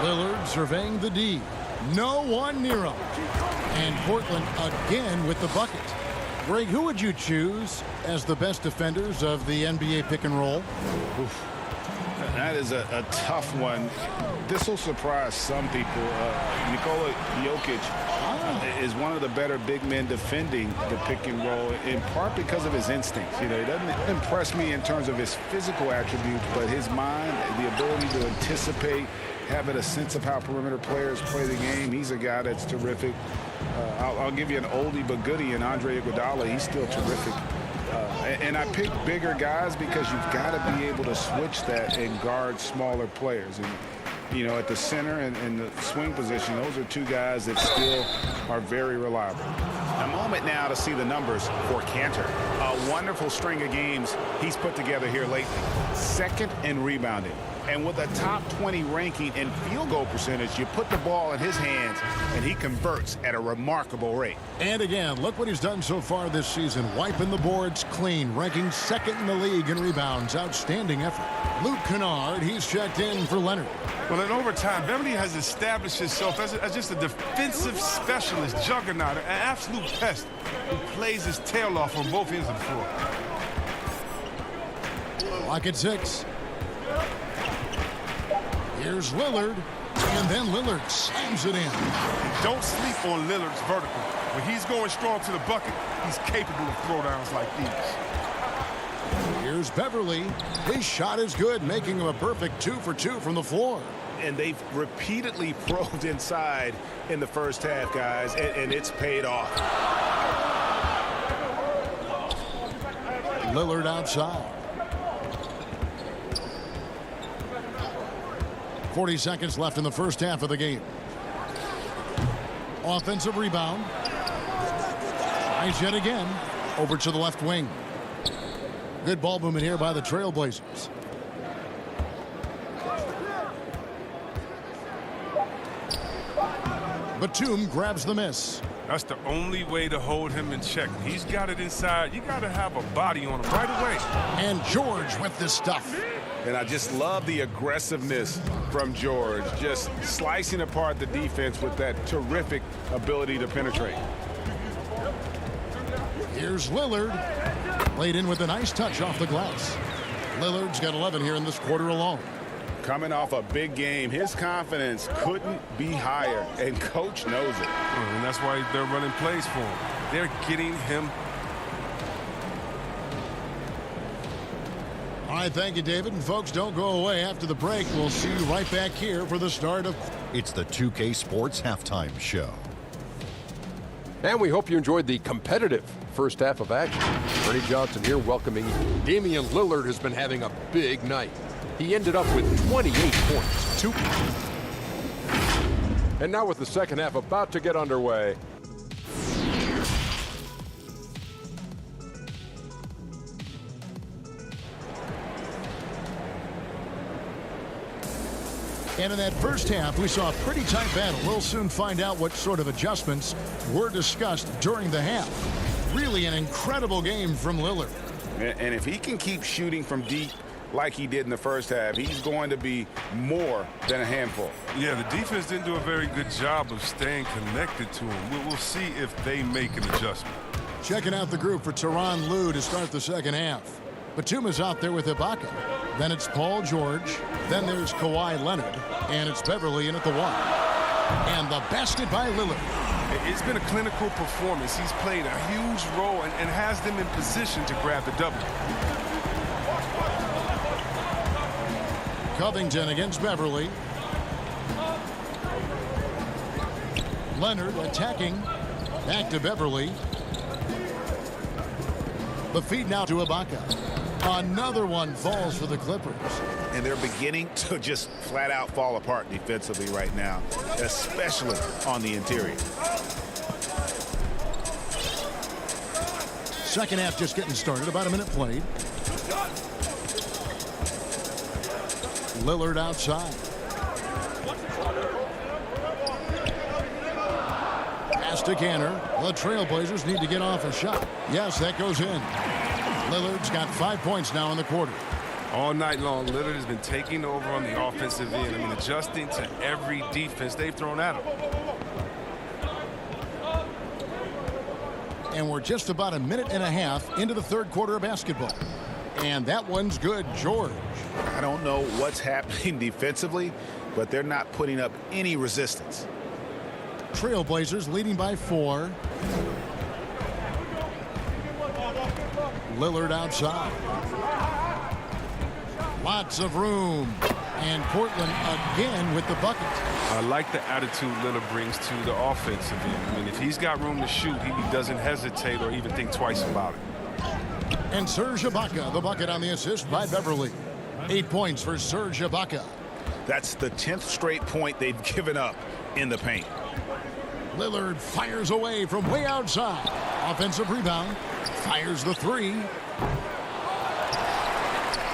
S3: Lillard surveying the D. No one near him. And Portland again with the bucket. Greg, who would you choose as the best defenders of the NBA pick and roll?
S4: Oof. That is a tough one. This will surprise some people. Nikola Jokic is one of the better big men defending the pick and roll, in part because of his instincts. You know, he doesn't impress me in terms of his physical attributes, but his mind, the ability to anticipate, having a sense of how perimeter players play the game. He's a guy that's terrific. I'll give you an oldie but goodie in Andre Iguodala. He's still terrific. And I pick bigger guys because you've got to be able to switch that and guard smaller players. And, you know, at the center and the swing position, those are 2 guys that still are very reliable.
S6: A moment now to see the numbers for Cantor. A wonderful string of games he's put together here lately. 2nd in rebounding, And with a top 20 ranking in field goal percentage, you put the ball in his hands, and he converts at a remarkable rate.
S3: And again, look what he's done so far this season. Wiping the boards clean, ranking second in the league in rebounds. Outstanding effort. Luke Kennard, he's checked in for Leonard.
S2: Well, in overtime, Beverly has established himself as just a defensive specialist, juggernaut, an absolute pest who plays his tail off on both ends of the floor.
S3: Lock at 6. Here's Lillard, and then Lillard slams it in.
S2: Don't sleep on Lillard's vertical. When he's going strong to the bucket, he's capable of throwdowns like these.
S3: Here's Beverly. His shot is good, making him a perfect 2 for 2 from the floor.
S6: And they've repeatedly probed inside in the first half, guys, and it's paid off.
S3: Lillard outside. 40 seconds left in the first half of the game. Offensive rebound. Tries yet again. Over to the left wing. Good ball movement here by the Trailblazers. Batum grabs the miss.
S2: That's the only way to hold him in check. He's got it inside. You got to have a body on him right away.
S3: And George with this stuff.
S6: And I just love the aggressiveness from George, just slicing apart the defense with that terrific ability to penetrate.
S3: Here's Lillard. Laid in with a nice touch off the glass. Lillard's got 11 here in this quarter alone.
S6: Coming off a big game, his confidence couldn't be higher, and coach knows it.
S2: And that's why they're running plays for him. They're getting him.
S3: All right, thank you, David. And folks, don't go away after the break. We'll see you right back here for the start of...
S8: It's the 2K Sports Halftime Show.
S9: And we hope you enjoyed the competitive first half of action. Ernie Johnson here welcoming Damian Lillard has been having a big night. He ended up with 28 points. And now with the second half about to get underway.
S3: And in that first half, we saw a pretty tight battle. We'll soon find out what sort of adjustments were discussed during the half. Really an incredible game from Lillard.
S6: And if he can keep shooting from deep like he did in the first half, he's going to be more than a handful.
S2: Yeah, the defense didn't do a very good job of staying connected to him. We'll see if they make an adjustment.
S3: Checking out the group for Tyronn Lue to start the second half. Batum is out there with Ibaka. Then it's Paul George. Then there's Kawhi Leonard. And it's Beverly in at the 1. And the basket by Lillard.
S2: It's been a clinical performance. He's played a huge role and has them in position to grab the double.
S3: Covington against Beverly. Leonard attacking. Back to Beverly. The feed now to Ibaka. Another one falls for the Clippers.
S6: And they're beginning to just flat out fall apart defensively right now, especially on the interior.
S3: Second half just getting started. About a minute played. Lillard outside. Pass to Canner. The Trailblazers need to get off a shot. Yes, that goes in. Lillard's got 5 points now in the quarter.
S2: All night long, Lillard has been taking over on the offensive end. I mean, adjusting to every defense they've thrown at him.
S3: And we're just about a minute and a half into the third quarter of basketball. And that one's good, George.
S6: I don't know what's happening defensively, but they're not putting up any resistance.
S3: Trailblazers leading by 4. Lillard outside. Lots of room. And Portland again with the bucket.
S2: I like the attitude Lillard brings to the offensive end. I mean, if he's got room to shoot, he doesn't hesitate or even think twice about it.
S3: And Serge Ibaka, the bucket on the assist by Beverly. 8 points for Serge Ibaka.
S6: That's the 10th straight point they've given up in the paint.
S3: Lillard fires away from way outside. Offensive rebound. Fires the 3.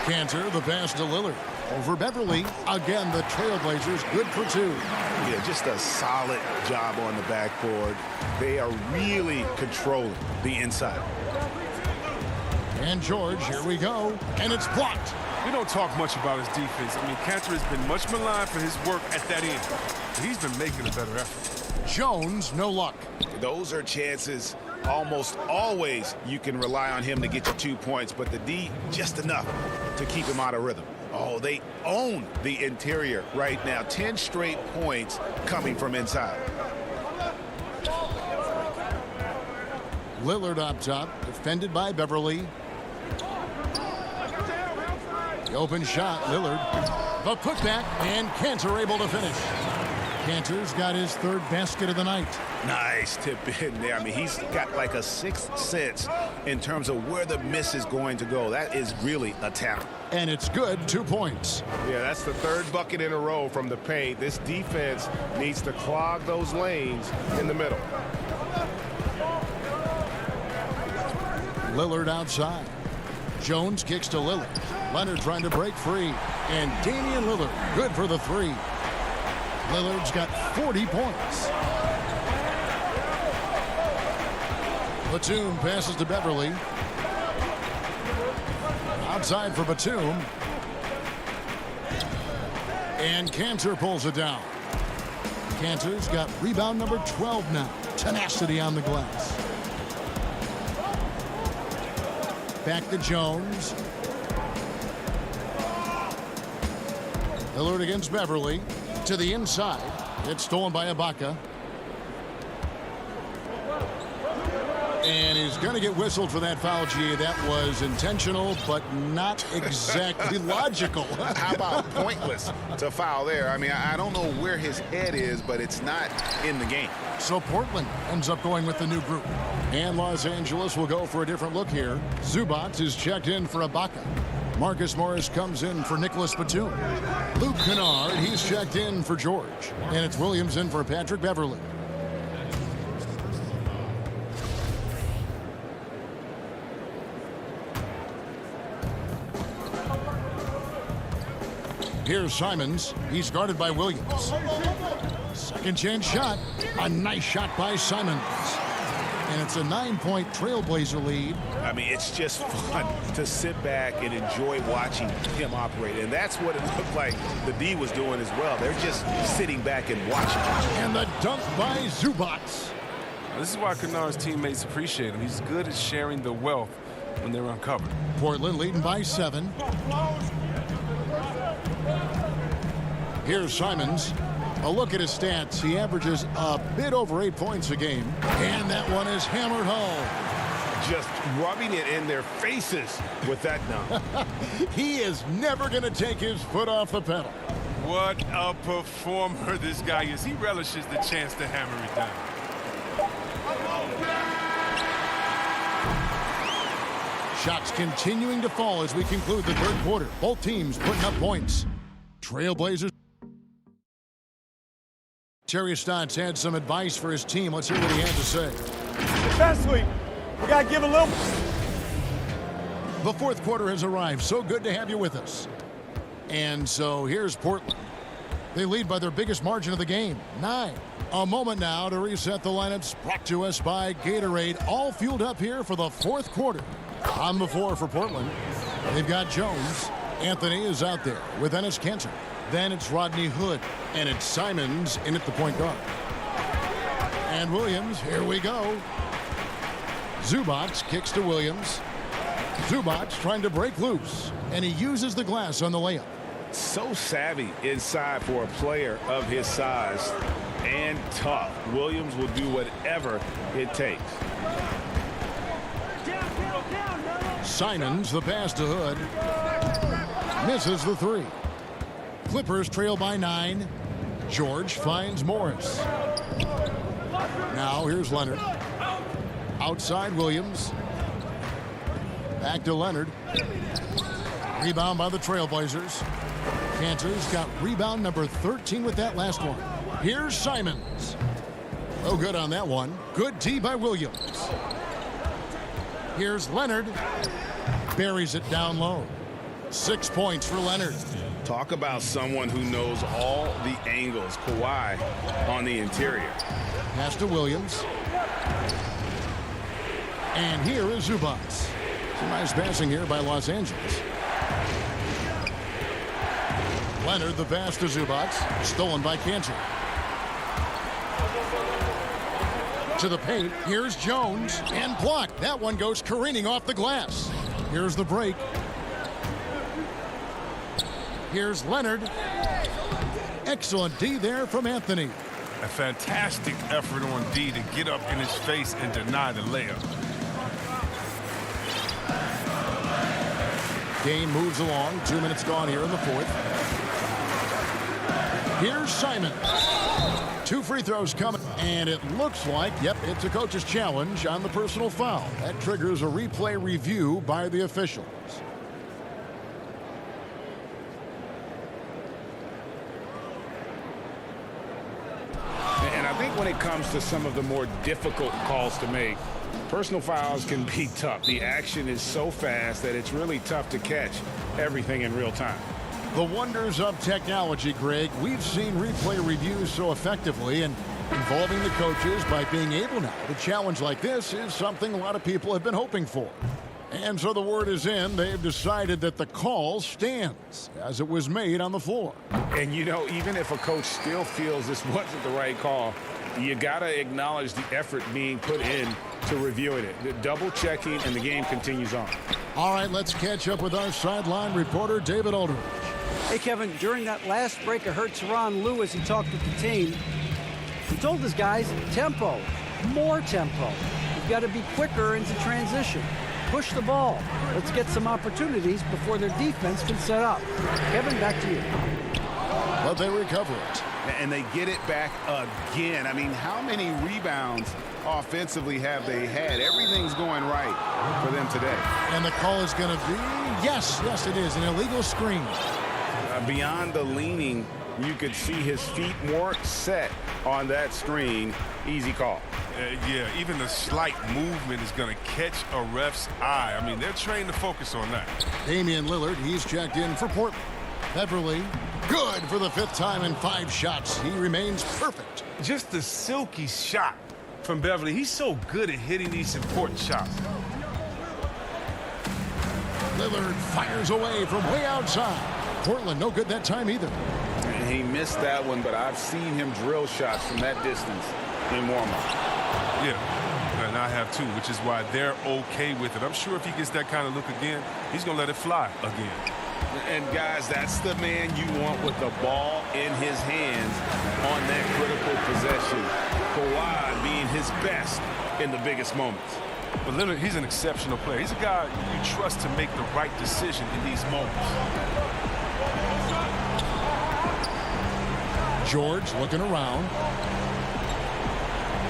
S3: Cantor, the pass to Lillard. over Beverly. Again, the Trailblazers good for two.
S6: Yeah, just a solid job on the backboard. They are really controlling the inside.
S3: And George, here we go. And it's blocked.
S2: We don't talk much about his defense. I mean, Cantor has been much maligned for his work at that end. But he's been making a better effort.
S3: Jones, no luck.
S6: Those are chances. Almost always you can rely on him to get you 2 points, but the D just enough to keep him out of rhythm. Oh, they own the interior right now. 10 straight points coming from inside.
S3: Lillard up top, defended by Beverly. The open shot, Lillard. The putback, and Cantor able to finish. Cantor's got his third basket of the night.
S6: Nice tip in there. I mean, he's got like a sixth sense in terms of where the miss is going to go. That is really a talent.
S3: And it's good, 2 points.
S12: Yeah, that's the third bucket in a row from the paint. This defense needs to clog those lanes in the middle.
S3: Lillard outside. Jones kicks to Lillard. Leonard trying to break free. And Damian Lillard, good for the three. Lillard's got 40 points. Batum passes to Beverly. Outside for Batum. And Cantor pulls it down. Cantor's got rebound number 12 now. Tenacity on the glass. Back to Jones. Lillard against Beverly. To the inside. It's stolen by Ibaka. And he's going to get whistled for that foul, G. That was intentional, but not exactly logical.
S6: How about pointless to foul there? I mean, I don't know where his head is, but it's not in the game.
S3: So Portland ends up going with the new group. And Los Angeles will go for a different look here. Zubac is checked in for Ibaka. Marcus Morris comes in for Nicholas Batum. Luke Kennard, he's checked in for George. And it's Williams in for Patrick Beverly. Here's Simons. He's guarded by Williams. Second chance shot. A nice shot by Simons. And it's a 9-point Trailblazer lead.
S6: I mean, it's just fun to sit back and enjoy watching him operate. And that's what it looked like the D was doing as well. They're just sitting back and watching.
S3: And the dunk by Zubac.
S2: This is why Kennard's teammates appreciate him. He's good at sharing the wealth when they're uncovered.
S3: Portland leading by 7. Here's Simons. A look at his stats. He averages a bit over 8 points a game. And that one is hammered home.
S12: Just rubbing it in their faces with that dunk.
S3: He is never going to take his foot off the pedal.
S2: What a performer this guy is. He relishes the chance to hammer it down.
S3: Shots continuing to fall as we conclude the third quarter. Both teams putting up points. Trailblazers. Terry Stotts had some advice for his team. Let's hear what he had to say.
S14: Defensively, we got to give a little.
S3: The fourth quarter has arrived. So good to have you with us. And so here's Portland. They lead by their biggest margin of the game, 9. A moment now to reset the lineups, brought to us by Gatorade. All fueled up here for the fourth quarter. On the floor for Portland, they've got Jones. Anthony is out there with Enes Kanter. Then it's Rodney Hood, and it's Simons in at the point guard. And Williams, here we go. Zubac kicks to Williams. Zubac trying to break loose, and he uses the glass on the layup.
S6: So savvy inside for a player of his size, and tough. Williams will do whatever it takes.
S3: Simons, the pass to Hood. Misses the 3. Clippers trail by 9. George finds Morris. Now here's Leonard. Outside Williams. Back to Leonard. Rebound by the Trailblazers. Cantor's got rebound number 13 with that last one. Here's Simons. Oh, good on that one. Good D by Williams. Here's Leonard. Buries it down low. 6 points for Leonard.
S6: Talk about someone who knows all the angles. Kawhi on the interior.
S3: Pass to Williams. And here is Zubac. Some nice passing here by Los Angeles. Leonard, the pass to Zubac. Stolen by Cantor. To the paint. Here's Jones. And blocked. That one goes careening off the glass. Here's the break. Here's Leonard. Excellent D there from Anthony.
S2: A fantastic effort on D to get up in his face and deny the layup.
S3: Game moves along. 2 minutes gone here in the fourth. Here's Simon. 2 free throws coming. And it looks like, yep, it's a coach's challenge on the personal foul. That triggers a replay review by the officials.
S6: And I think when it comes to some of the more difficult calls to make, personal fouls can be tough. The action is so fast that it's really tough to catch everything in real time.
S3: The wonders of technology, Greg. We've seen replay reviews so effectively, and involving the coaches by being able now to challenge like this is something a lot of people have been hoping for. And so the word is in. They've decided that the call stands as it was made on the floor.
S6: And, you know, even if a coach still feels this wasn't the right call, you got to acknowledge the effort being put in to reviewing it. The double checking, and the game continues on.
S3: All right, let's catch up with our sideline reporter, David Aldridge.
S11: Hey, Kevin, during that last break, I heard Teron Lewis. He talked with the team. He told his guys, tempo, more tempo. You've got to be quicker into transition. Push the ball. Let's get some opportunities before their defense can set up. Kevin, back to you.
S3: But they recover it.
S6: And they get it back again. I mean, how many rebounds offensively have they had? Everything's going right for them today.
S3: And the call is going to be, yes, it is, an illegal screen.
S6: Beyond the leaning, you could see his feet more set on that screen. Easy call.
S2: Yeah, even the slight movement is going to catch a ref's eye. I mean, they're trained to focus on that.
S3: Damian Lillard, he's checked in for Portland. Beverly, good for the 5th time in 5 shots. He remains perfect.
S2: Just the silky shot from Beverly. He's so good at hitting these important shots.
S3: Lillard fires away from way outside. Portland, no good that time either.
S6: And he missed that one, but I've seen him drill shots from that distance in warm-up.
S2: Yeah, and I have too, which is why they're okay with it. I'm sure if he gets that kind of look again, he's going to let it fly again.
S6: And, guys, that's the man you want with the ball in his hands on that critical possession. Kawhi being his best in the biggest moments.
S2: But Lillard, he's an exceptional player. He's a guy you trust to make the right decision in these moments.
S3: George looking around.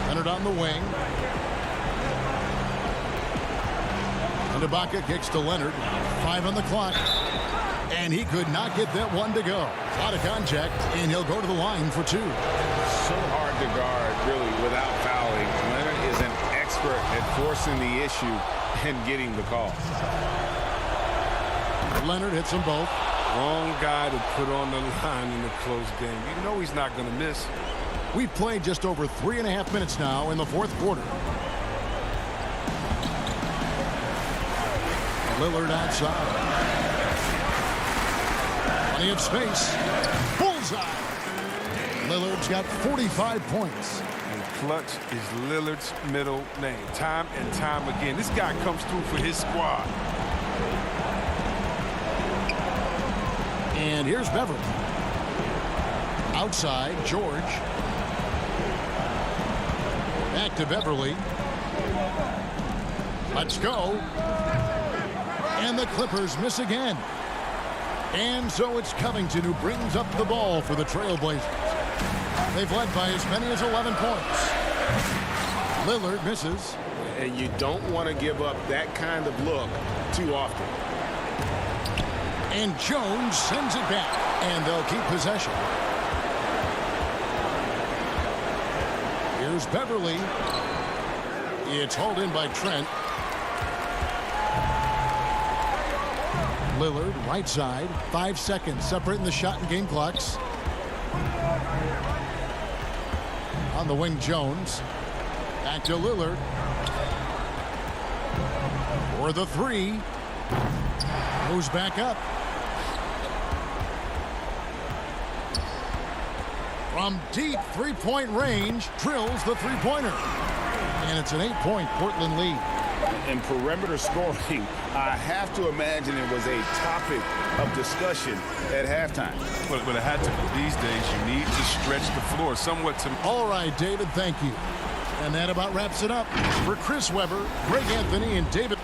S3: Leonard on the wing. And Ibaka kicks to Leonard. 5 on the clock. And he could not get that one to go. A lot of contact, and he'll go to the line for 2.
S6: So hard to guard, really, without fouling. Leonard is an expert at forcing the issue and getting the call.
S3: Leonard hits them both.
S2: Wrong guy to put on the line in a close game. You know he's not going to miss.
S3: We've played just over 3.5 minutes now in the 4th quarter. Lillard outside. Plenty of space. Bullseye. Lillard's got 45 points.
S2: And clutch is Lillard's middle name. Time and time again. This guy comes through for his squad.
S3: And here's Beverly. Outside, George. Back to Beverly. Let's go. And the Clippers miss again. And so it's Covington who brings up the ball for the Trailblazers. They've led by as many as 11 points. Lillard misses.
S6: And you don't want to give up that kind of look too often.
S3: And Jones sends it back, and they'll keep possession. Here's Beverly. It's hauled in by Trent. Lillard, right side. 5 seconds separating the shot and game clocks. On the wing, Jones. Back to Lillard. For the three. Goes back up. From deep three-point range, drills the three-pointer. And it's an 8-point Portland lead.
S6: In perimeter scoring, I have to imagine it was a topic of discussion at halftime.
S2: But it had to be. These days, you need to stretch the floor somewhat.
S3: All right, David, thank you. And that about wraps it up. For Chris Webber, Greg Anthony, and David.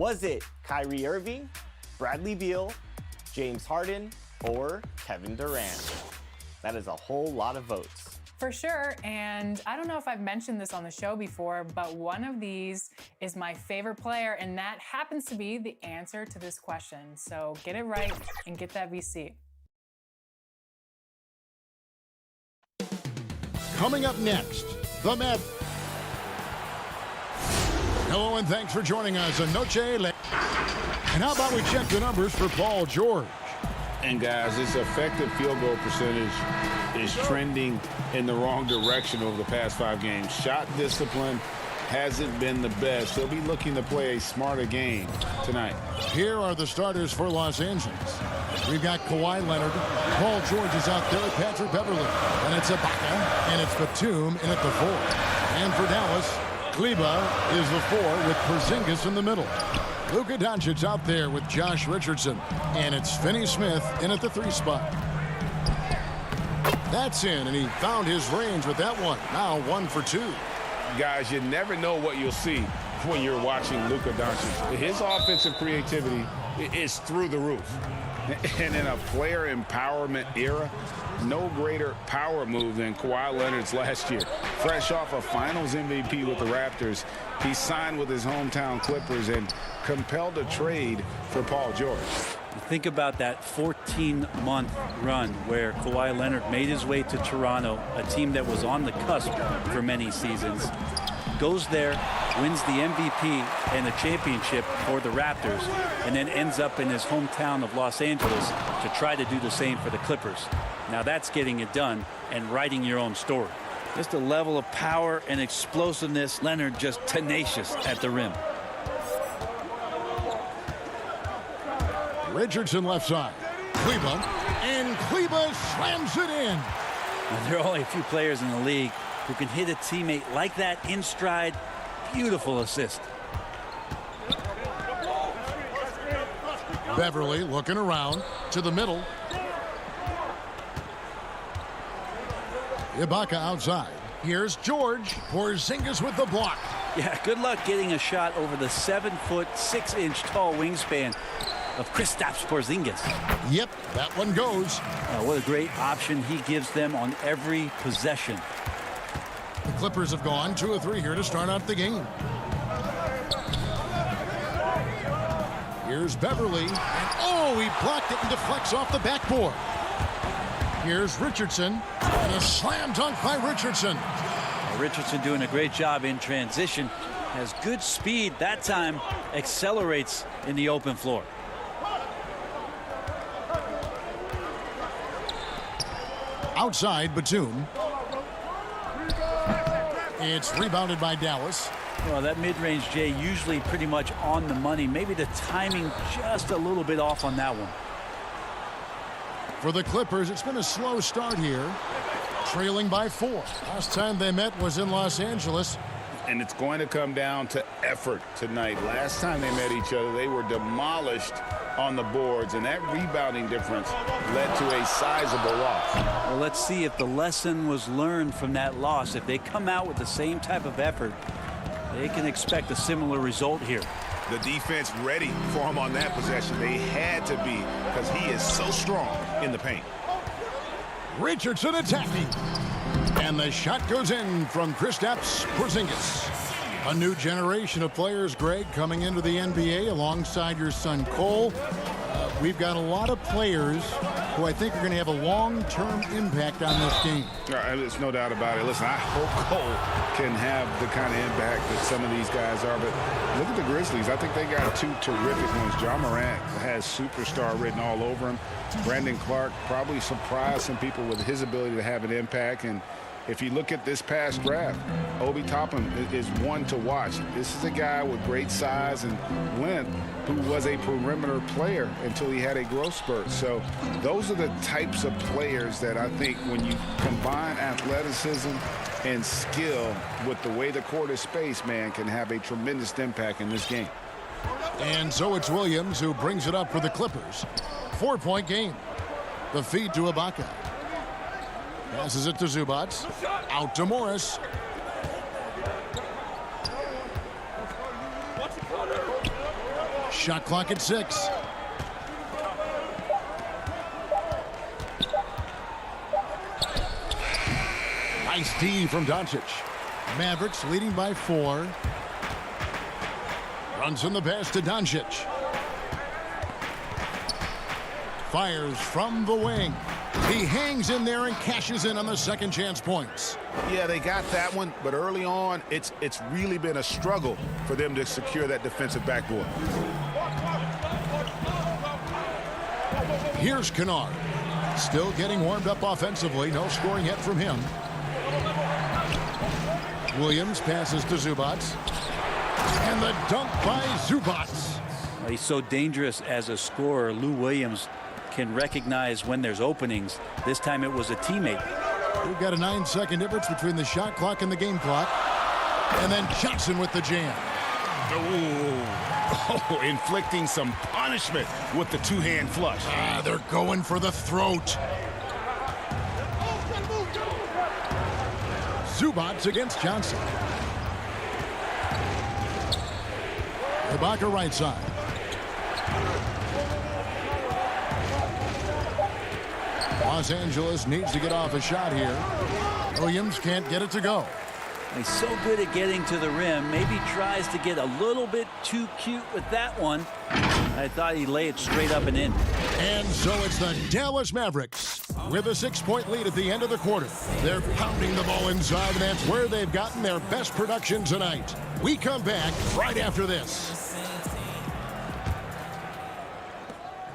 S1: Was it Kyrie Irving, Bradley Beal, James Harden, or Kevin Durant? That is a whole lot of votes.
S10: For sure, and I don't know if I've mentioned this on the show before, but one of these is my favorite player, and that happens to be the answer to this question. So get it right and get that VC.
S3: Coming up next, the Mavericks. Hello and thanks for joining us on Noche Le. And how about we check the numbers for Paul George?
S4: And guys, his effective field goal percentage is trending in the wrong direction over the past 5 games. Shot discipline hasn't been the best. He'll be looking to play a smarter game tonight.
S3: Here are the starters for Los Angeles. We've got Kawhi Leonard. Paul George is out there with Patrick Beverly. And it's Ibaka, and it's Batum in at the 4. And for Dallas, Kleber is the 4 with Porzingis in the middle. Luka Doncic out there with Josh Richardson. And it's Finney-Smith in at the 3 spot. That's in, and he found his range with that one. Now 1 for 2.
S4: Guys, you never know what you'll see when you're watching Luka Doncic. His offensive creativity is through the roof. And in a player empowerment era, no greater power move than Kawhi Leonard's last year. Fresh off a Finals MVP with the Raptors, he signed with his hometown Clippers and compelled a trade for Paul George.
S15: Think about that 14-month run where Kawhi Leonard made his way to Toronto, a team that was on the cusp for many seasons. Goes there, wins the MVP and the championship for the Raptors, and then ends up in his hometown of Los Angeles to try to do the same for the Clippers. Now that's getting it done and writing your own story. Just a level of power and explosiveness. Leonard just tenacious at the rim.
S3: Richardson left side. Kleber, and Kleber slams it in.
S15: Now, there are only a few players in the league who can hit a teammate like that in stride. Beautiful assist.
S3: Beverly looking around to the middle. Ibaka outside. Here's George. Porzingis with the block.
S15: Yeah, good luck getting a shot over the 7-foot, 6-inch tall wingspan of Kristaps Porzingis.
S3: Yep, that one goes.
S15: What a great option he gives them on every possession.
S3: The Clippers have gone 2 of 3 here to start out the game. Here's Beverly. And oh, he blocked it and deflects off the backboard. Here's Richardson. And a slam dunk by Richardson.
S15: Richardson doing a great job in transition. Has good speed. That time accelerates in the open floor.
S3: Outside, Batum. It's rebounded by Dallas.
S15: Well, that mid-range, Jay, usually pretty much on the money. Maybe the timing just a little bit off on that one.
S3: For the Clippers, it's been a slow start here. Trailing by 4. Last time they met was in Los Angeles.
S4: And it's going to come down to effort tonight. Last time they met each other, they were demolished on the boards, and that rebounding difference led to a sizable loss.
S15: Well, let's see if the lesson was learned from that loss. If they come out with the same type of effort, they can expect a similar result here.
S6: The defense ready for him on that possession. They had to be, because he is so strong in the paint.
S3: Richardson attacking. And the shot goes in from Kristaps Porzingis. A new generation of players, Greg, coming into the NBA alongside your son Cole. We've got a lot of players who I think are going to have a long-term impact on this game.
S4: There's no doubt about it. Listen, I hope Cole can have the kind of impact that some of these guys are. But look at the Grizzlies. I think they got 2 terrific ones. Ja Morant has superstar written all over him. Brandon Clark probably surprised some people with his ability to have an impact. And if you look at this past draft, Obi Toppin is one to watch. This is a guy with great size and length who was a perimeter player until he had a growth spurt. So those are the types of players that I think when you combine athleticism and skill with the way the court is spaced, man, can have a tremendous impact in this game.
S3: And so it's Williams who brings it up for the Clippers. 4-point game. The feed to Ibaka. Passes it to Zubats. Out to Morris. Shot clock at 6. Nice D from Doncic. Mavericks leading by 4. Runs in the pass to Doncic. Fires from the wing. He hangs in there and cashes in on the second chance points.
S6: Yeah, they got that one, but early on, it's really been a struggle for them to secure that defensive backboard.
S3: Here's Kennard. Still getting warmed up offensively. No scoring yet from him. Williams passes to Zubats. And the dunk by Zubats.
S15: He's so dangerous as a scorer. Lou Williams can recognize when there's openings. This time it was a teammate.
S3: We've got a 9-second difference between the shot clock and the game clock. And then Johnson with the jam.
S6: Oh, inflicting some punishment with the two-hand flush.
S3: They're going for the throat. Zubats against Johnson. Ibaka right side. Los Angeles needs to get off a shot here. Williams can't get it to go.
S15: He's so good at getting to the rim. Maybe tries to get a little bit too cute with that one. I thought he'd lay it straight up and in.
S3: And so it's the Dallas Mavericks with a 6-point lead at the end of the quarter. They're pounding the ball inside, and that's where they've gotten their best production tonight. We come back right after this.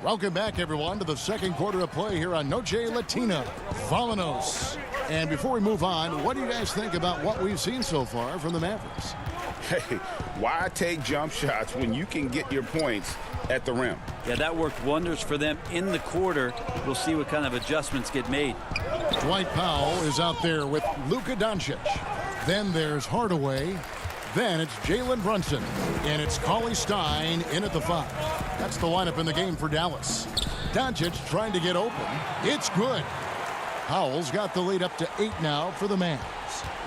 S3: Welcome back, everyone, to the second quarter of play here on Noche Latina, Volanos. And before we move on, what do you guys think about what we've seen so far from the Mavericks?
S6: Hey, why take jump shots when you can get your points at the rim?
S15: Yeah, that worked wonders for them in the quarter. We'll see what kind of adjustments get made.
S3: Dwight Powell is out there with Luka Doncic. Then there's Hardaway. Then it's Jalen Brunson. And it's Cauley Stein in at the 5. That's the lineup in the game for Dallas. Doncic trying to get open. It's good. Powell's got the lead up to 8 now for the Mavs.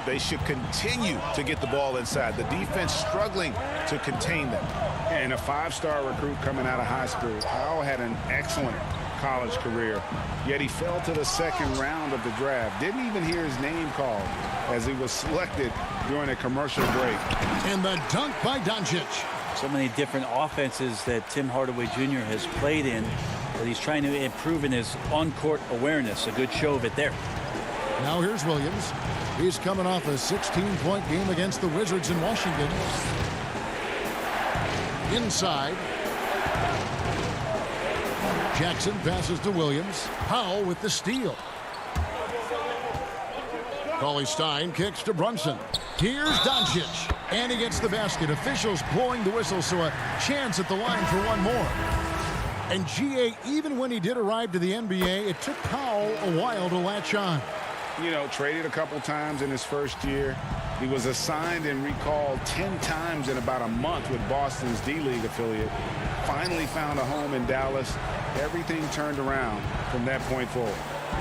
S6: They should continue to get the ball inside. The defense struggling to contain them. And a 5-star recruit coming out of high school. Powell had an excellent college career, yet he fell to the second round of the draft. Didn't even hear his name called as he was selected during a commercial break.
S3: And the dunk by Doncic.
S15: So many different offenses that Tim Hardaway Jr. has played in, but he's trying to improve in his on-court awareness. A good show of it there.
S3: Now here's Williams. He's coming off a 16-point game against the Wizards in Washington. Inside. Jackson passes to Williams. Powell with the steal. Cauley Stein kicks to Brunson. Here's Doncic. And he gets the basket. Officials blowing the whistle, so a chance at the line for one more. And G.A., even when he did arrive to the NBA, it took Powell a while to latch on.
S6: You know, traded a couple times in his first year. He was assigned and recalled 10 times in about a month with Boston's D-League affiliate. Finally found a home in Dallas. Everything turned around from that point forward.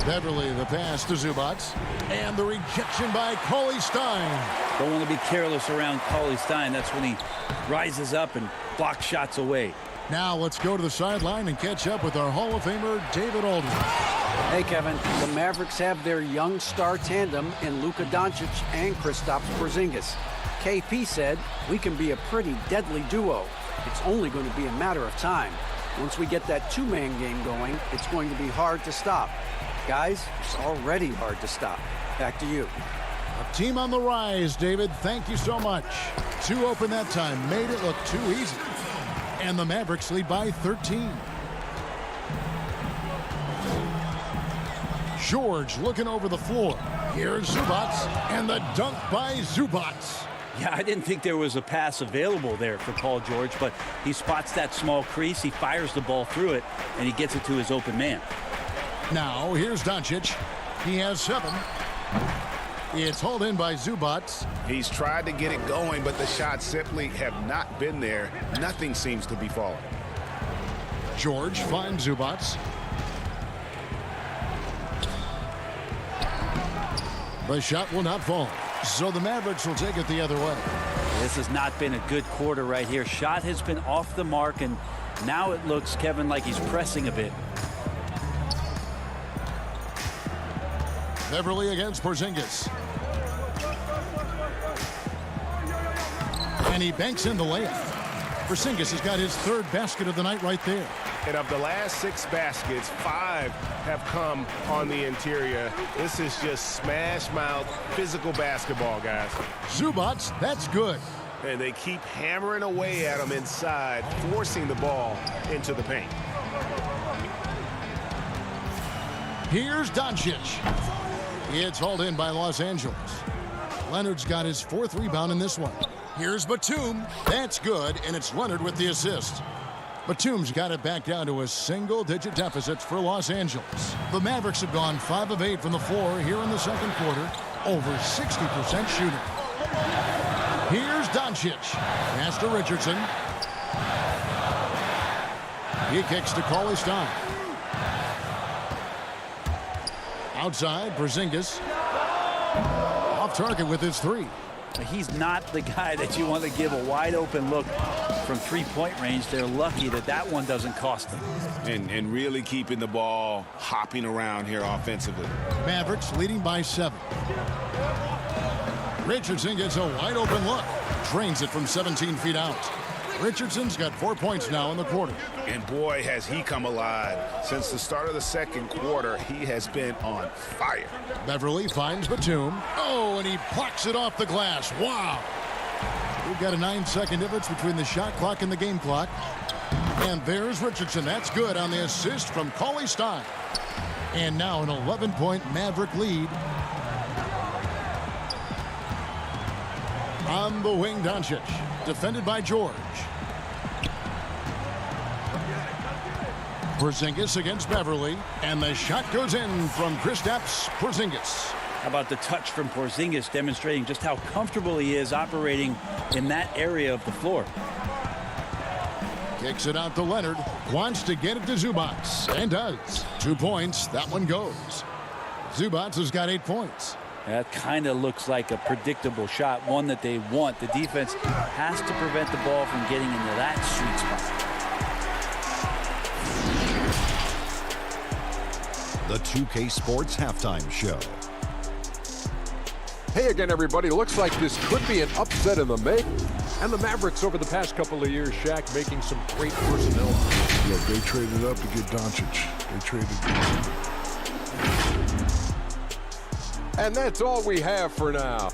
S3: Beverly, the pass to Zubats. And the rejection by Cauley Stein.
S15: Don't want to be careless around Cauley Stein. That's when he rises up and blocks shots away.
S3: Now let's go to the sideline and catch up with our Hall of Famer, David Aldridge.
S11: Hey, Kevin, the Mavericks have their young star tandem in Luka Doncic and Kristaps Porzingis. KP said, we can be a pretty deadly duo. It's only going to be a matter of time. Once we get that two-man game going, it's going to be hard to stop. Guys, it's already hard to stop. Back to you.
S3: A team on the rise, David. Thank you so much. 2 open that time. Made it look too easy. And the Mavericks lead by 13. George looking over the floor. Here's Zubats, and the dunk by Zubats.
S15: Yeah, I didn't think there was a pass available there for Paul George, but he spots that small crease, he fires the ball through it, and he gets it to his open man.
S3: Now, here's Doncic. He has 7. It's hauled in by Zubats.
S6: He's tried to get it going, but the shots simply have not been there. Nothing seems to be falling.
S3: George finds Zubats. The shot will not fall. So the Mavericks will take it the other way.
S15: This has not been a good quarter right here. Shot has been off the mark, and now it looks, Kevin, like he's pressing a bit.
S3: Beverly against Porzingis. And he banks in the layup. Porzingis has got his 3rd basket of the night right there.
S12: And of the last 6 baskets, 5 have come on the interior. This is just smash mouth, physical basketball, guys.
S3: Zubats, that's good.
S12: And they keep hammering away at him inside, forcing the ball into the paint.
S3: Here's Doncic. It's hauled in by Los Angeles. Leonard's got his 4th rebound in this one. Here's Batum. That's good, and it's Leonard with the assist. Batum's got it back down to a single-digit deficit for Los Angeles. The Mavericks have gone 5 of 8 from the floor here in the second quarter, over 60% shooting. Here's Doncic. Pass to Richardson. He kicks to Cauley Stein. Outside, Porzingis. Off target with his 3.
S15: He's not the guy that you want to give a wide open look from 3-point range. They're lucky that that one doesn't cost them.
S6: And really keeping the ball hopping around here offensively.
S3: Mavericks leading by 7. Richardson gets a wide open look. Drains it from 17 feet out. Richardson's got 4 points now in the quarter.
S6: And boy, has he come alive. Since the start of the second quarter, he has been on fire.
S3: Beverly finds Batum. Oh, and he plucks it off the glass. Wow. We've got a 9-second difference between the shot clock and the game clock. And there's Richardson. That's good on the assist from Cauley Stein. And now an 11-point Maverick lead. On the wing, Doncic. Defended by George. Porzingis against Beverly, and the shot goes in from Kristaps Porzingis.
S15: How about the touch from Porzingis, demonstrating just how comfortable he is operating in that area of the floor.
S3: Kicks it out to Leonard, wants to get it to Zubats, and does. 2 points, that one goes. Zubats has got 8 points.
S15: That kind of looks like a predictable shot, one that they want. The defense has to prevent the ball from getting into that sweet spot.
S8: The 2K Sports Halftime Show.
S9: Hey again, everybody. Looks like this could be an upset in the make. And the Mavericks over the past couple of years, Shaq, making some great personnel.
S2: Yeah, they traded up to get Doncic. They traded.
S9: And that's all we have for now.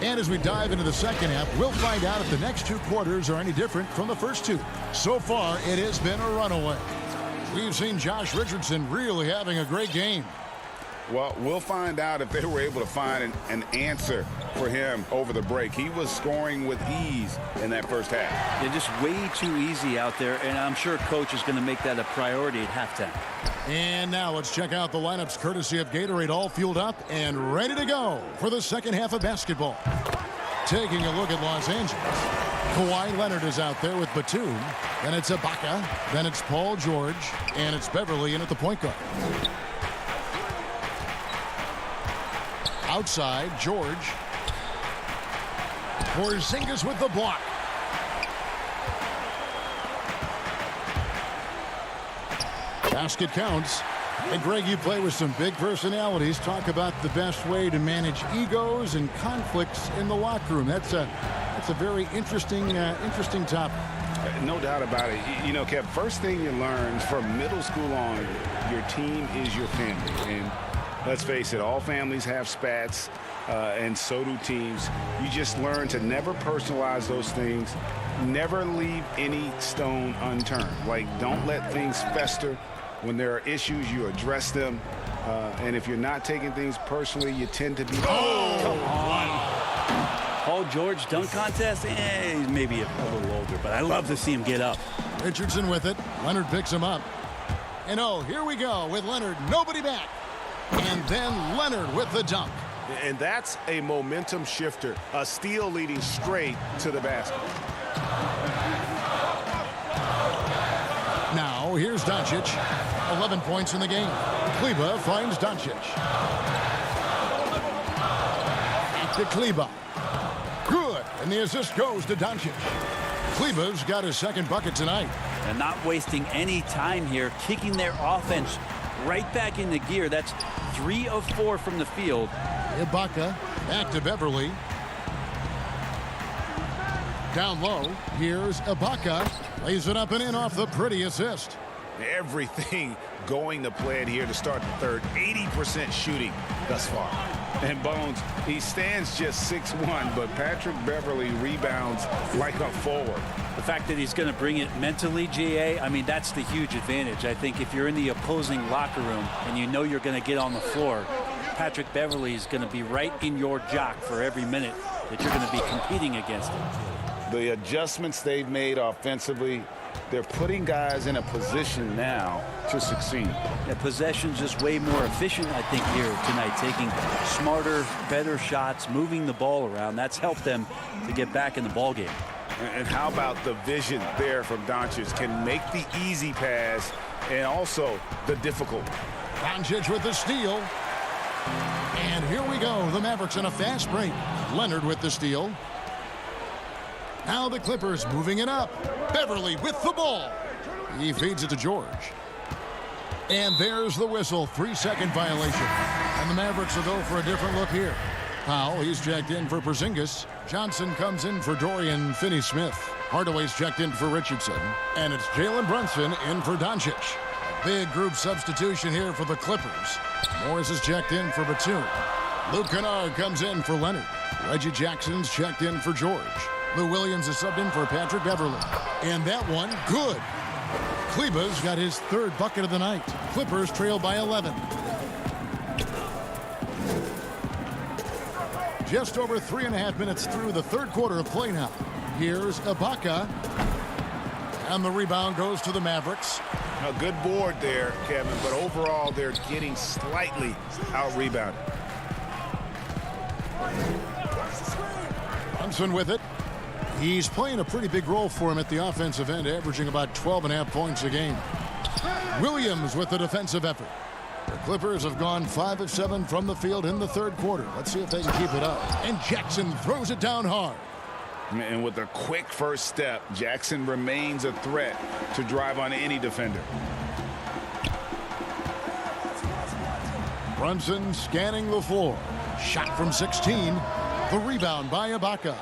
S3: And as we dive into the second half, we'll find out if the next 2 quarters are any different from the first 2. So far, it has been a runaway. We've seen Josh Richardson really having a great game.
S6: Well, we'll find out if they were able to find an answer for him over the break. He was scoring with ease in that first half.
S15: They're just way too easy out there, and I'm sure coach is going to make that a priority at halftime.
S3: And now let's check out the lineups courtesy of Gatorade, all fueled up and ready to go for the second half of basketball. Taking a look at Los Angeles. Kawhi Leonard is out there with Batum. Then it's Ibaka. Then it's Paul George. And it's Beverly in at the point guard. Outside, George. Porzingis with the block. Basket counts. And Greg, you play with some big personalities. Talk about the best way to manage egos and conflicts in the locker room. That's a very interesting topic.
S6: No doubt about it. You know, Kev, first thing you learn from middle school on, your team is your family. And let's face it, all families have spats, and so do teams. You just learn to never personalize those things. Never leave any stone unturned. Like, don't let things fester. When there are issues, you address them. And if you're not taking things personally, you tend to be...
S15: Oh, come on. Paul George dunk contest? He's maybe a little older, but I love to see him get up.
S3: Richardson with it. Leonard picks him up. And oh, here we go with Leonard. Nobody back. And then Leonard with the dunk.
S12: And that's a momentum shifter. A steal leading straight to the basket.
S3: Now, here's Doncic. 11 points in the game. Kleba finds Doncic. Back to Kleba. Good. And the assist goes to Doncic. Kleba's got his second bucket tonight.
S15: And not wasting any time here, kicking their offense right back into gear. That's 3 of 4 from the field.
S3: Ibaka back to Beverly. Down low, here's Ibaka. Lays it up and in off the pretty assist.
S6: Everything going to plan here to start the third. 80% shooting thus far. And Bones, he stands just 6'1", but Patrick Beverly rebounds like a forward.
S15: The fact that he's going to bring it mentally, GA, I mean, that's the huge advantage. I think if you're in the opposing locker room and you know you're going to get on the floor, Patrick Beverly is going to be right in your jock for every minute that you're going to be competing against him.
S6: The adjustments they've made offensively, they're putting guys in a position now to succeed.
S15: Yeah, possession's just way more efficient, I think, here tonight, taking smarter, better shots, moving the ball around. That's helped them to get back in the ball game.
S6: And how about the vision there from Doncic? Can make the easy pass and also the difficult.
S3: Doncic with the steal. And here we go. The Mavericks in a fast break. Leonard with the steal. Now the Clippers moving it up. Beverly with the ball. He feeds it to George. And there's the whistle. 3-second violation. And the Mavericks will go for a different look here. Powell, he's checked in for Porzingis. Johnson comes in for Dorian Finney-Smith. Hardaway's checked in for Richardson. And it's Jalen Brunson in for Doncic. Big group substitution here for the Clippers. Morris is checked in for Batum. Luke Kennard comes in for Leonard. Reggie Jackson's checked in for George. Lou Williams is subbed in for Patrick Beverly. And that one, good. Kleba's got his 3rd bucket of the night. Clippers trail by 11. Just over 3.5 minutes through the 3rd quarter of play now. Here's Ibaka. And the rebound goes to the Mavericks.
S6: A good board there, Kevin, but overall they're getting slightly out-rebounded.
S3: Brunson with it. He's playing a pretty big role for him at the offensive end, averaging about 12.5 points a game. Williams with the defensive effort. The Clippers have gone 5 of 7 from the field in the 3rd quarter. Let's see if they can keep it up. And Jackson throws it down hard.
S6: And with a quick first step, Jackson remains a threat to drive on any defender.
S3: Brunson scanning the floor. Shot from 16. The rebound by Ibaka.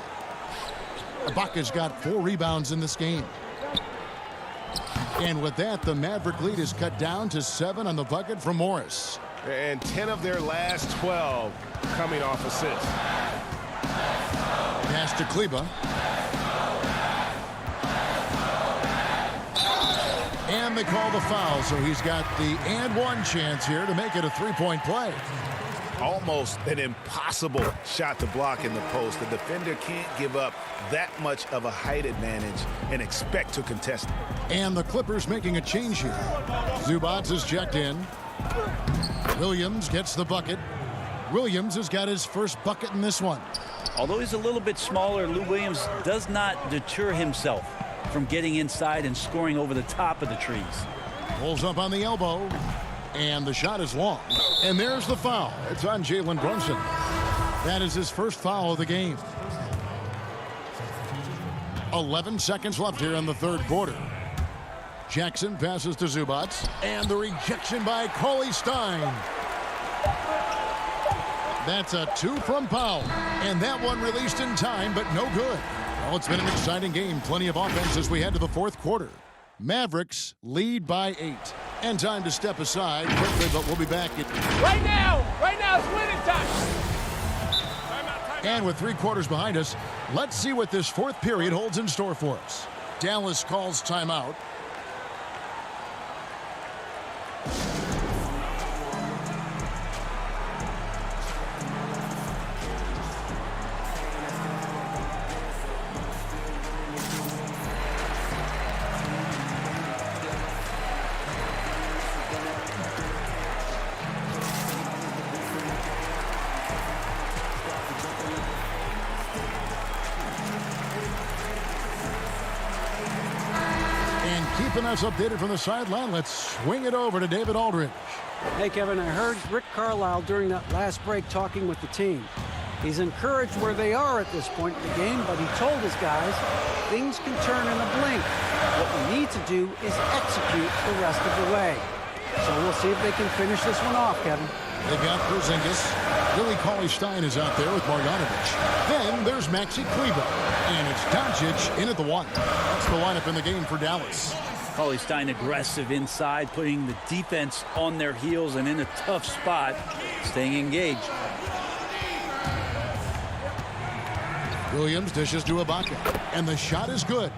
S3: Ibaka's got 4 rebounds in this game. And with that, the Maverick lead is cut down to 7 on the bucket from Morris.
S12: And 10 of their last 12 coming off assists.
S3: Pass to Kleba. And they call the foul, so he's got the and one chance here to make it a 3-point play.
S6: Almost an impossible shot to block in the post. The defender can't give up that much of a height advantage and expect to contest it.
S3: And the Clippers making a change here. Zubac is checked in. Williams gets the bucket. Williams has got his first bucket in this one.
S15: Although he's a little bit smaller, Lou Williams does not deter himself from getting inside and scoring over the top of the trees.
S3: Pulls up on the elbow. And the shot is long. And there's the foul. It's on Jalen Brunson. That is his first foul of the game. 11 seconds left here in the 3rd quarter. Jackson passes to Zubac. And the rejection by Cauley Stein. That's a 2 from Powell. And that one released in time, but no good. Well, it's been an exciting game. Plenty of offense as we head to the 4th quarter. Mavericks lead by 8. And time to step aside quickly, but we'll be back.
S14: Right now it's winning time.
S3: And with 3 quarters behind us, let's see what this 4th period holds in store for us. Dallas calls timeout. Keeping us updated from the sideline, let's swing it over to David Aldridge.
S11: Hey, Kevin, I heard Rick Carlisle during that last break talking with the team. He's encouraged where they are at this point in the game, but he told his guys things can turn in a blink. What we need to do is execute the rest of the way. So we'll see if they can finish this one off, Kevin.
S3: They've got Porzingis. Billy Cauley-Stein is out there with Marjanovic. Then there's Maxi Kleber. And it's Doncic in at the 1. That's the lineup in the game for Dallas.
S15: Cauley-Stein aggressive inside, putting the defense on their heels and in a tough spot, staying engaged.
S3: Williams dishes to Ibaka. And the shot is good.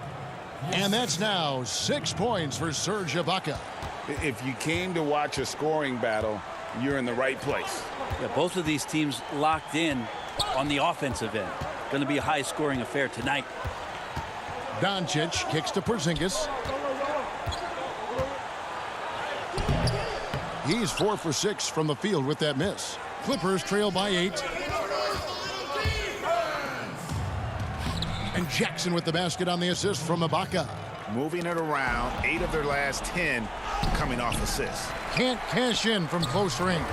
S3: And that's now 6 points for Serge Ibaka.
S6: If you came to watch a scoring battle, you're in the right place.
S15: Yeah, both of these teams locked in on the offensive end. Going to be a high-scoring affair tonight.
S3: Doncic kicks to Porzingis. He's 4 for 6 from the field with that miss. Clippers trail by 8. And Jackson with the basket on the assist from Ibaka.
S6: Moving it around, 8 of their last 10 coming off assists.
S3: Can't cash in from close range.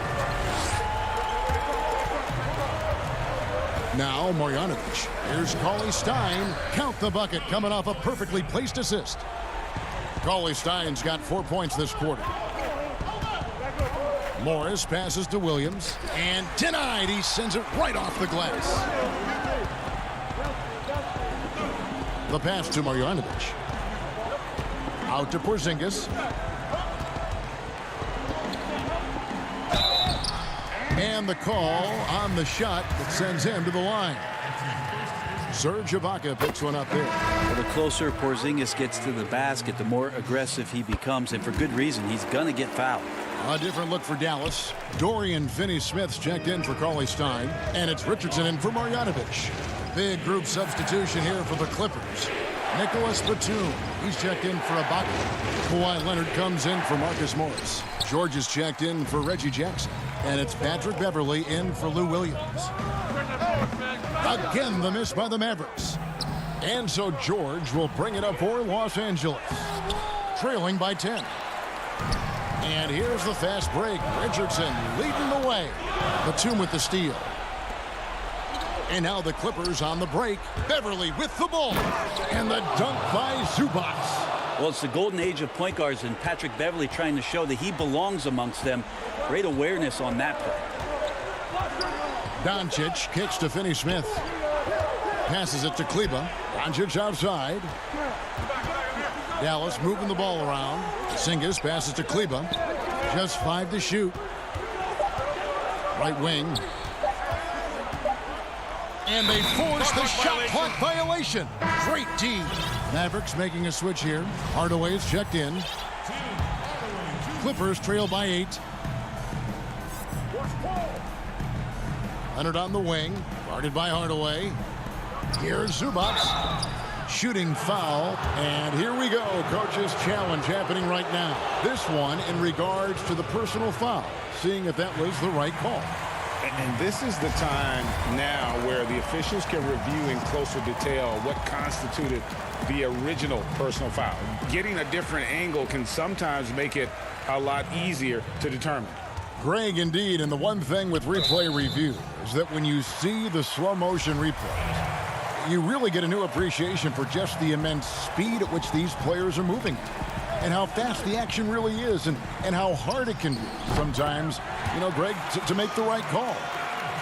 S3: Now Marjanovic. Here's Cauley-Stein. Count the bucket coming off a perfectly placed assist. Cauley-Stein's got 4 points this quarter. Morris passes to Williams. And denied. He sends it right off the glass. The pass to Marjanovic. Out to Porzingis. And the call on the shot that sends him to the line. Serge Ibaka picks one up there.
S15: Well, the closer Porzingis gets to the basket, the more aggressive he becomes, and for good reason. He's going to get fouled.
S3: A different look for Dallas. Dorian Finney-Smith's checked in for Cauley-Stein, and it's Richardson in for Marjanovic. Big group substitution here for the Clippers. Nicholas Batum, he's checked in for Ibaka. Kawhi Leonard comes in for Marcus Morris. George is checked in for Reggie Jackson. And it's Patrick Beverley in for Lou Williams. Again, the miss by the Mavericks. And so George will bring it up for Los Angeles. Trailing by 10. And here's the fast break. Richardson leading the way. Batum with the steal. And now the Clippers on the break. Beverley with the ball. And the dunk by Zubac.
S15: Well, it's the golden age of point guards, and Patrick Beverley trying to show that he belongs amongst them. Great awareness on that play.
S3: Doncic kicks to Finney-Smith. Passes it to Kleber. Doncic outside. Dallas moving the ball around. Porzingis passes to Kleber. Just 5 to shoot. Right wing. And they force the shot clock violation. Great D. Mavericks making a switch here. Hardaway's checked in. Clippers trail by 8. Leonard on the wing. Guarded by Hardaway. Here's Zubac. Shooting foul. And here we go. Coach's challenge happening right now. This one in regards to the personal foul. Seeing if that was the right call.
S6: And this is the time now where the officials can review in closer detail what constituted the original personal foul. Getting a different angle can sometimes make it a lot easier to determine.
S3: Greg, indeed, and the one thing with replay review is that when you see the slow motion replays, you really get a new appreciation for just the immense speed at which these players are moving and how fast the action really is and how hard it can be sometimes, you know, Greg, to make the right call.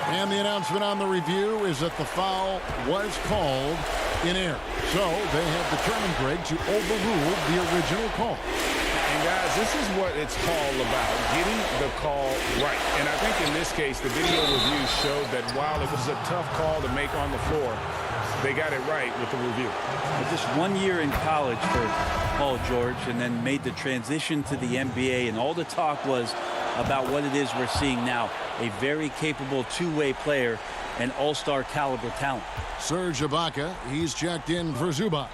S3: And the announcement on the review is that the foul was called in error. So they have determined, Greg, to overrule the original call.
S6: And guys, this is what it's all about, getting the call right. And I think in this case, the video review showed that while it was a tough call to make on the floor, they got it right with the review.
S15: But just 1 year in college for Paul George, and then made the transition to the NBA, and all the talk was about what it is we're seeing now. A very capable two-way player and all-star caliber talent.
S3: Serge Ibaka, he's checked in for Zubac.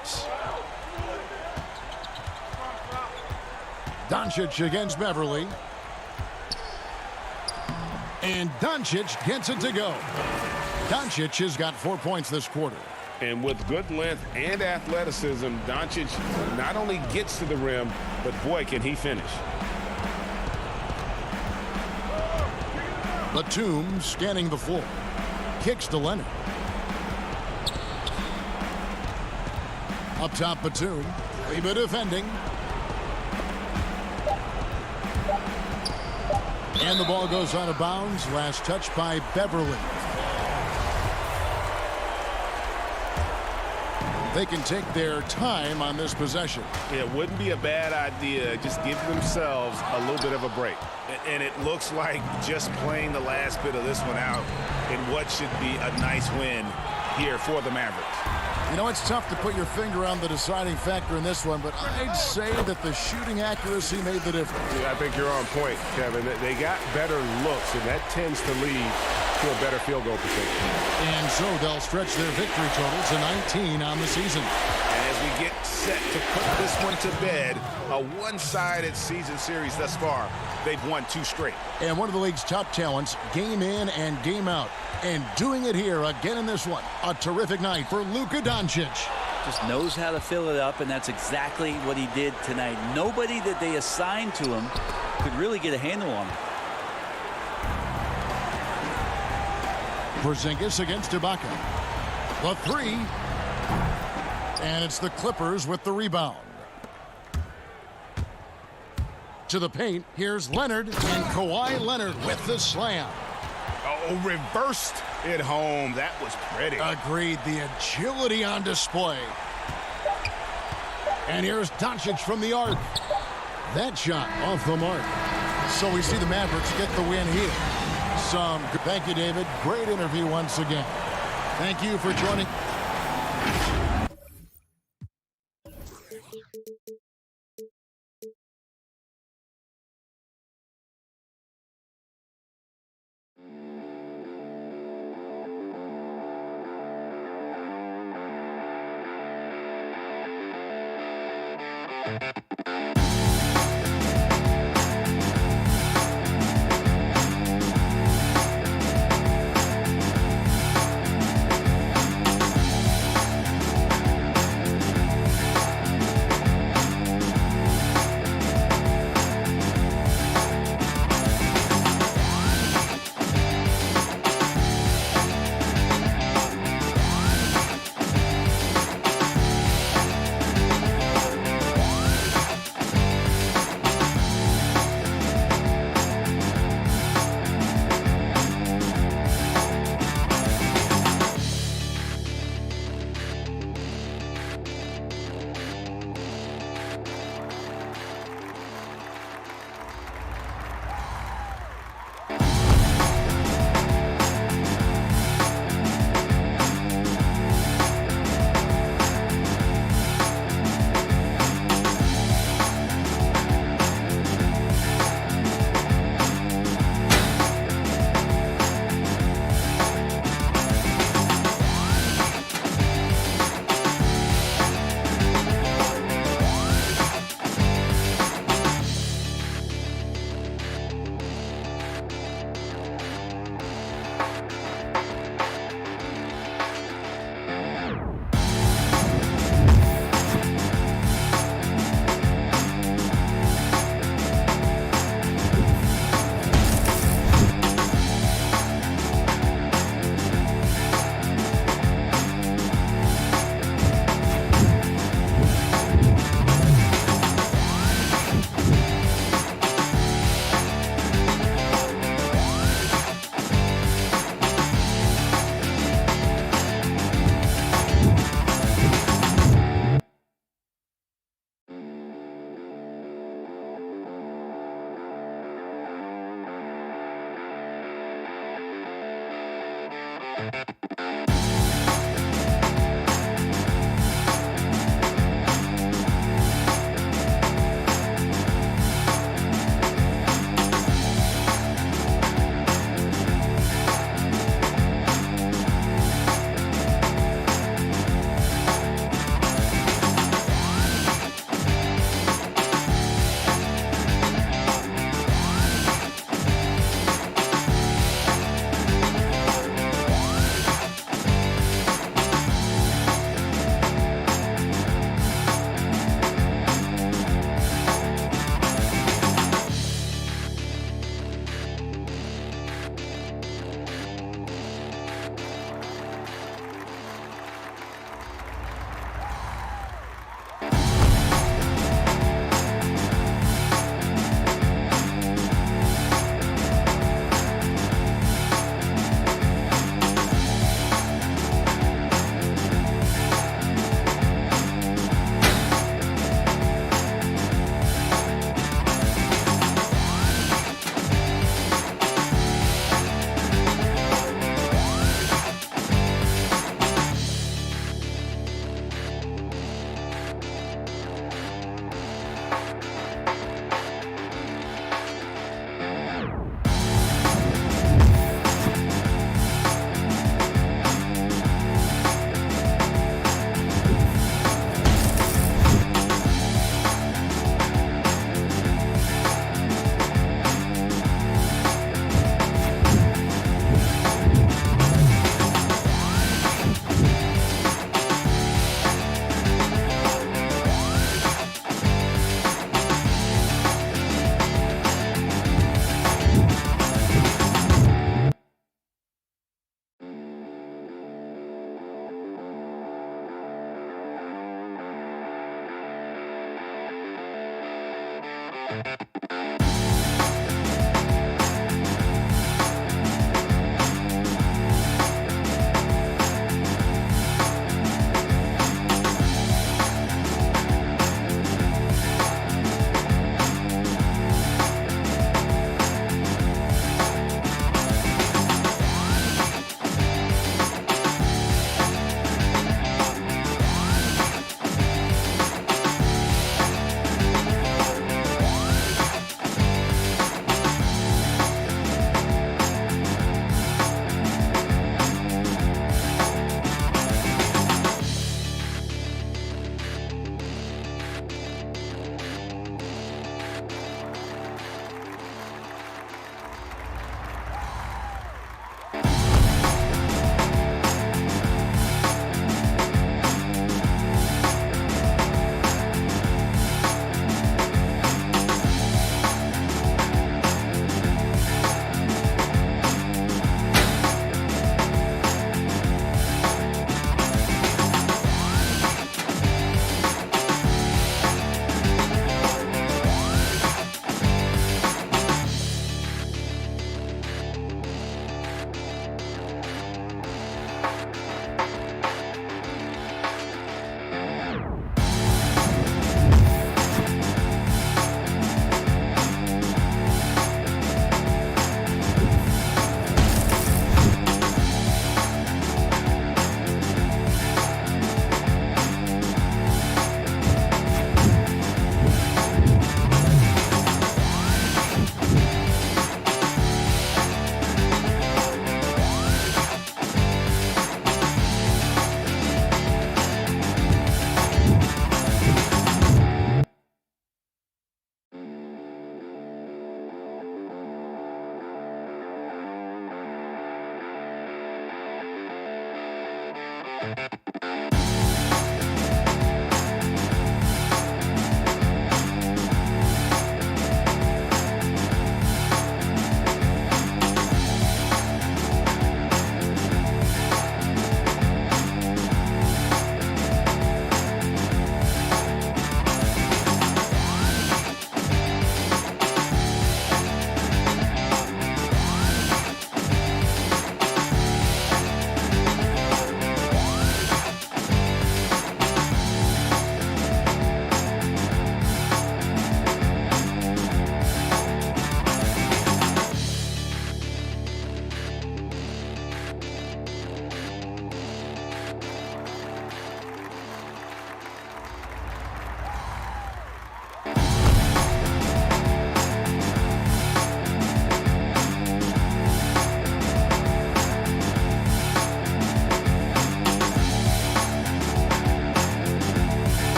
S3: Doncic against Beverley. And Doncic gets it to go. Doncic has got 4 points this quarter.
S6: And with good length and athleticism, Doncic not only gets to the rim, but boy, can he finish.
S3: Batum scanning the floor. Kicks to Leonard. Up top, Batum. Kleber defending. And the ball goes out of bounds. Last touch by Beverly. They can take their time on this possession.
S12: It wouldn't be a bad idea. Just give themselves a little bit of a break. And it looks like just playing the last bit of this one out in what should be a nice win here for the Mavericks.
S3: You know, it's tough to put your finger on the deciding factor in this one, but I'd say that the shooting accuracy made the difference.
S12: Yeah, I think you're on point, Kevin. They got better looks, and that tends to lead to a better field goal percentage.
S3: And so they'll stretch their victory total to 19 on the season.
S12: And as we get set to put this one to bed, a one-sided season series thus far, they've won 2 straight.
S3: And one of the league's top talents, game in and game out. And doing it here again in this one. A terrific night for Luka Doncic.
S15: Just knows how to fill it up, and that's exactly what he did tonight. Nobody that they assigned to him could really get a handle on him.
S3: Porzingis against Ibaka. The 3. And it's the Clippers with the rebound. To the paint, here's Leonard, and Kawhi Leonard with the slam.
S12: Oh, reversed it home. That was pretty.
S3: Agreed. The agility on display. And here's Doncic from the arc. That shot off the mark. So we see the Mavericks get the win here. Thank you, David. Great interview once again. Thank you for joining.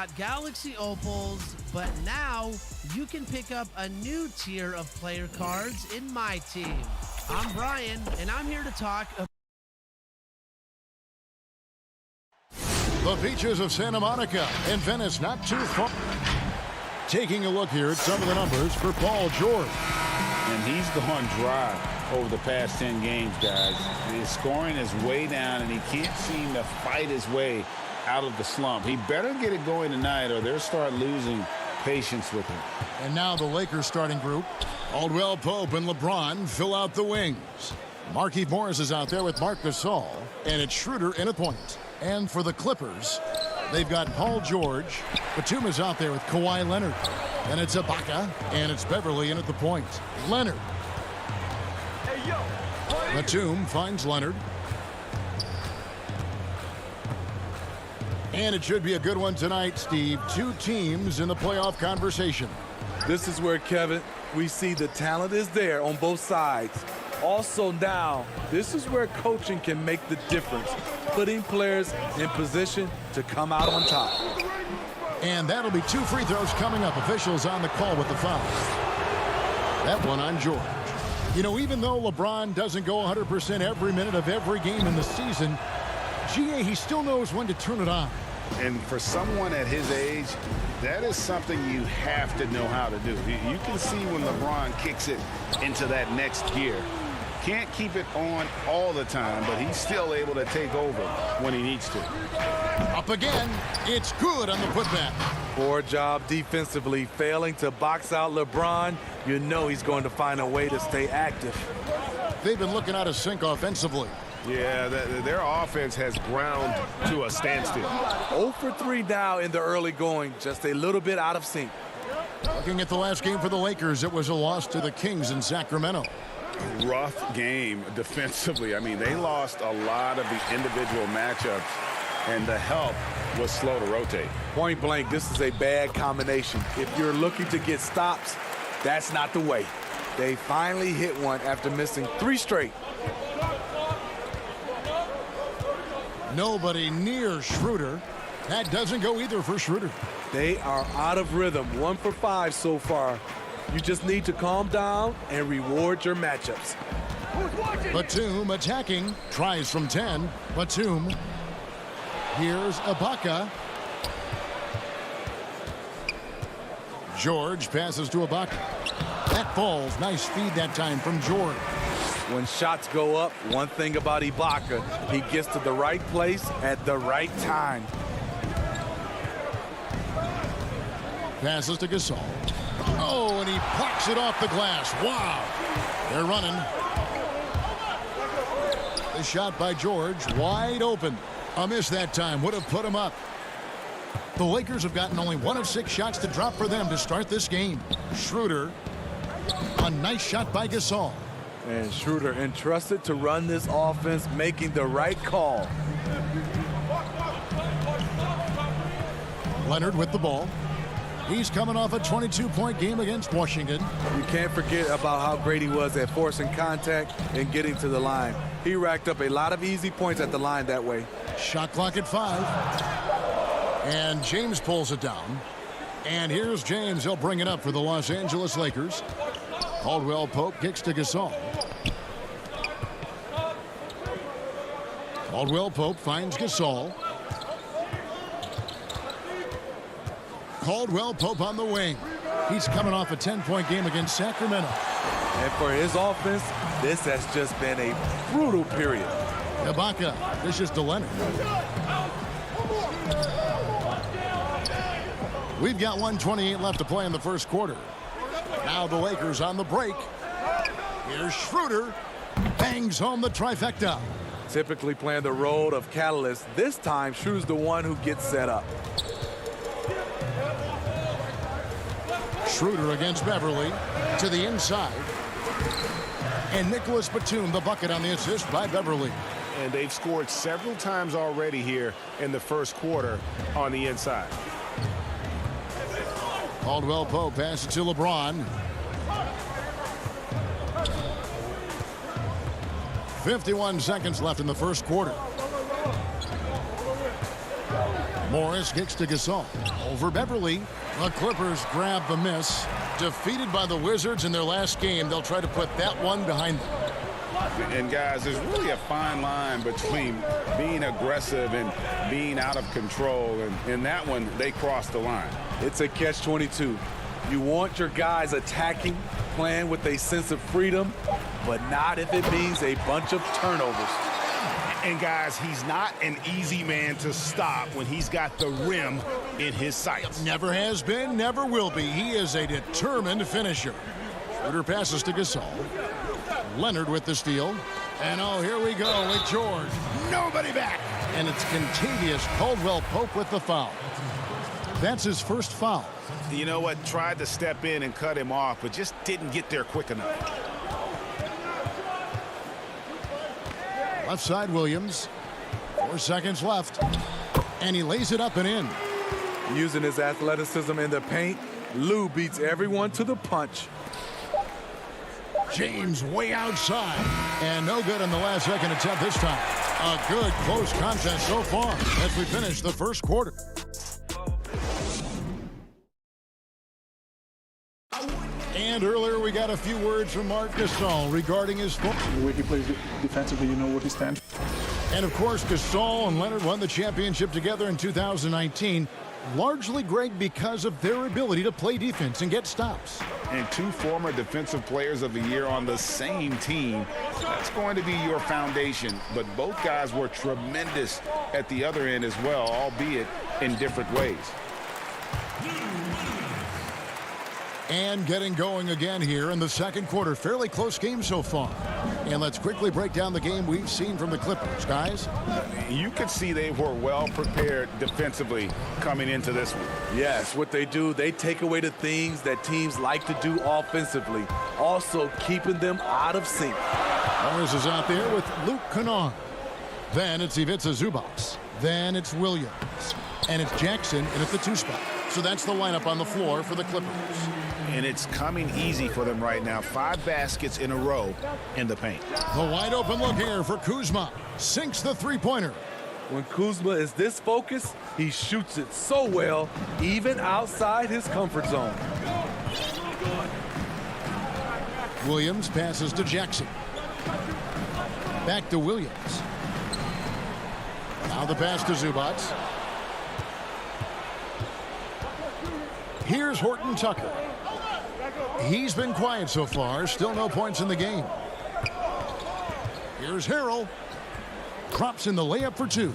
S16: got Galaxy Opals, but now you can pick up a new tier of player cards in my team. I'm Brian, and I'm here to talk about
S3: the beaches of Santa Monica and Venice, not too far. Taking a look here at some of the numbers for Paul George.
S4: And he's gone dry over the past 10 games, guys. His scoring is way down, and he can't seem to fight his way out of the slump. He better get it going tonight, or they'll start losing patience with him.
S3: And now the Lakers starting group. Caldwell Pope and LeBron fill out the wings. Markieff Morris is out there with Marc Gasol, and it's Schroeder in at point. And for the Clippers, they've got Paul George. Batum is out there with Kawhi Leonard. And it's Ibaka, and it's Beverly in at the point. Leonard. Batum finds Leonard. And it should be a good one tonight, Steve. Two teams in the playoff conversation.
S17: This is where, Kevin, we see the talent is there on both sides. Also now, this is where coaching can make the difference, putting players in position to come out on top.
S3: And that'll be 2 free throws coming up. Officials on the call with the foul. That one on George. You know, even though LeBron doesn't go 100% every minute of every game in the season, GA, he still knows when to turn it on.
S6: And for someone at his age, that is something you have to know how to do. You can see when LeBron kicks it into that next gear. Can't keep it on all the time, but he's still able to take over when he needs to.
S3: Up again. It's good on the putback.
S17: Poor job defensively, failing to box out LeBron. You know he's going to find a way to stay active.
S3: They've been looking out of sync offensively.
S12: Yeah, their offense has ground to a standstill.
S17: 0 for 3 now in the early going, just a little bit out of sync.
S3: Looking at the last game for the Lakers, it was a loss to the Kings in Sacramento.
S6: Rough game defensively. I mean, they lost a lot of the individual matchups, and the help was slow to rotate.
S17: Point blank, this is a bad combination. If you're looking to get stops, that's not the way. They finally hit one after missing 3 straight.
S3: Nobody near Schroeder. That doesn't go either for Schroeder.
S17: They are out of rhythm. 1 for 5 so far. You just need to calm down and reward your matchups.
S3: Batum attacking. Tries from 10. Batum. Here's Ibaka. George passes to Ibaka. That falls. Nice feed that time from George.
S17: When shots go up, one thing about Ibaka, he gets to the right place at the right time.
S3: Passes to Gasol. Oh, and he plucks it off the glass. Wow. They're running. The shot by George, wide open. A miss that time, would have put him up. The Lakers have gotten only 1 of 6 shots to drop for them to start this game. Schroeder, a nice shot by Gasol.
S17: And Schroeder entrusted to run this offense, making the right call.
S3: Leonard with the ball. He's coming off a 22-point game against Washington.
S17: You can't forget about how great he was at forcing contact and getting to the line. He racked up a lot of easy points at the line that way.
S3: Shot clock at 5. And James pulls it down. And here's James. He'll bring it up for the Los Angeles Lakers. Caldwell Pope kicks to Gasol. Caldwell Pope finds Gasol. Caldwell Pope on the wing. He's coming off a 10-point game against Sacramento.
S17: And for his offense, this has just been a brutal period.
S3: Ibaka, this is to Leonard. We've got 1:28 left to play in the first quarter. Now the Lakers on the break. Here's Schroeder. Bangs home the trifecta.
S17: Typically playing the role of catalyst. This time, Schroeder's the one who gets set up.
S3: Schroeder against Beverly to the inside. And Nicholas Batum, the bucket on the assist by Beverly.
S12: And they've scored several times already here in the first quarter on the inside.
S3: Caldwell Pope passes to LeBron. 51 seconds left in the first quarter. Morris kicks to Gasol. Over Beverly. The Clippers grab the miss. Defeated by the Wizards in their last game, they'll try to put that one behind them.
S6: And guys, there's really a fine line between being aggressive and being out of control. And in that one, they crossed the line.
S17: It's a catch-22. You want your guys attacking, playing with a sense of freedom, but not if it means a bunch of turnovers.
S12: And guys, he's not an easy man to stop when he's got the rim in his sights.
S3: Never has been, never will be. He is a determined finisher. Schroeder passes to Gasol. Leonard with the steal. And oh, here we go with George. Nobody back. And it's contagious. Caldwell Pope with the foul. That's his first foul.
S12: You know what? Tried to step in and cut him off, but just didn't get there quick enough.
S3: Left side, Williams. 4 seconds left. And he lays it up and in.
S17: Using his athleticism in the paint, Lou beats everyone to the punch.
S3: James way outside. And no good in the last second attempt this time. A good close contest so far as we finish the first quarter. And earlier we got a few words from Marc Gasol regarding his form.
S18: The way he plays defensively, you know what he stands for.
S3: And of course, Gasol and Leonard won the championship together in 2019. Largely, Greg, because of their ability to play defense and get stops.
S6: And 2 former Defensive Players of the Year on the same team. That's going to be your foundation. But both guys were tremendous at the other end as well, albeit in different ways.
S3: And getting going again here in the second quarter. Fairly close game so far. And let's quickly break down the game we've seen from the Clippers, guys.
S6: You could see they were well prepared defensively coming into this one.
S17: Yes, what they do, they take away the things that teams like to do offensively, also keeping them out of sync.
S3: Morris is out there with Luke Kennard. Then it's Ivica Zubac. Then it's Williams. And it's Jackson in at the 2 spot. So that's the lineup on the floor for the Clippers.
S12: And it's coming easy for them right now. 5 baskets in a row in the paint.
S3: The wide open look here for Kuzma. Sinks the 3-pointer.
S17: When Kuzma is this focused, he shoots it so well, even outside his comfort zone.
S3: Williams passes to Jackson. Back to Williams. Now the pass to Zubac. Here's Horton Tucker. He's been quiet so far. Still no points in the game. Here's Harrell. Drops in the layup for 2.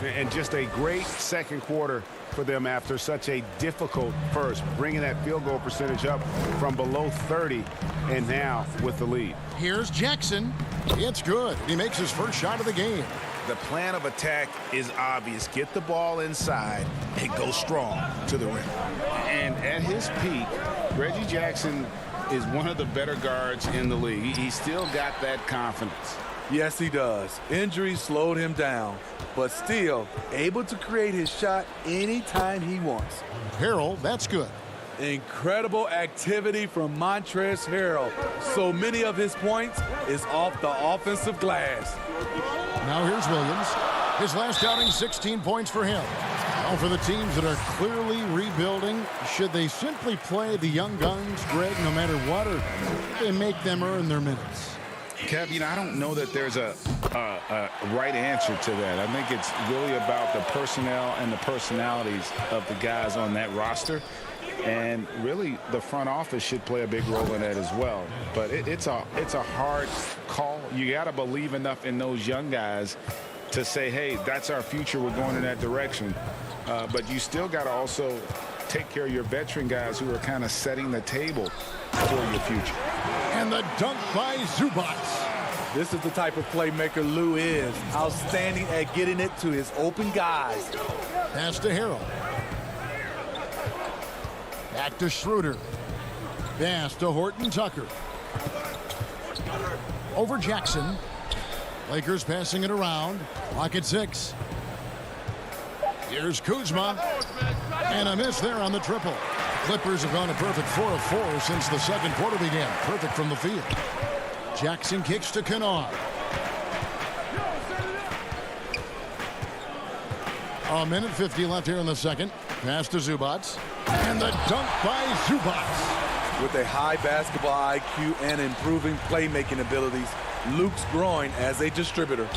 S12: And just a great second quarter for them after such a difficult first. Bringing that field goal percentage up from below 30 and now with the lead.
S3: Here's Jackson. It's good. He makes his first shot of the game.
S12: The plan of attack is obvious. Get the ball inside and go strong to the rim.
S6: And at his peak, Reggie Jackson is one of the better guards in the league. He's still got that confidence.
S17: Yes, he does. Injuries slowed him down, but still able to create his shot anytime he wants.
S3: Harrell, that's good.
S17: Incredible activity from Montrezl Harrell. So many of his points is off the offensive glass.
S3: Now here's Williams. His last outing, 16 points for him. Now for the teams that are clearly rebuilding, should they simply play the young guns, Greg, no matter what, or they make them earn their minutes?
S6: Kev, you know, I don't know that there's a right answer to that. I think it's really about the personnel and the personalities of the guys on that roster. And really, the front office should play a big role in that as well. But it's a hard call. You got to believe enough in those young guys to say, hey, that's our future. We're going in that direction. But you still got to also take care of your veteran guys who are kind of setting the table for your future.
S3: And the dunk by Zubac.
S17: This is the type of playmaker Lou is. Outstanding at getting it to his open guys.
S3: Pass to Harrell. Back to Schroeder. Pass to Horton Tucker. Over Jackson. Lakers passing it around. Clock at 6. Here's Kuzma. And a miss there on the triple. Clippers have gone a perfect 4 of 4 since the second quarter began. Perfect from the field. Jackson kicks to Kennard. A minute 50 left here in the second. Pass to Zubac. And the dunk by Zubac.
S17: With a high basketball IQ and improving playmaking abilities, Luke's growing as a distributor.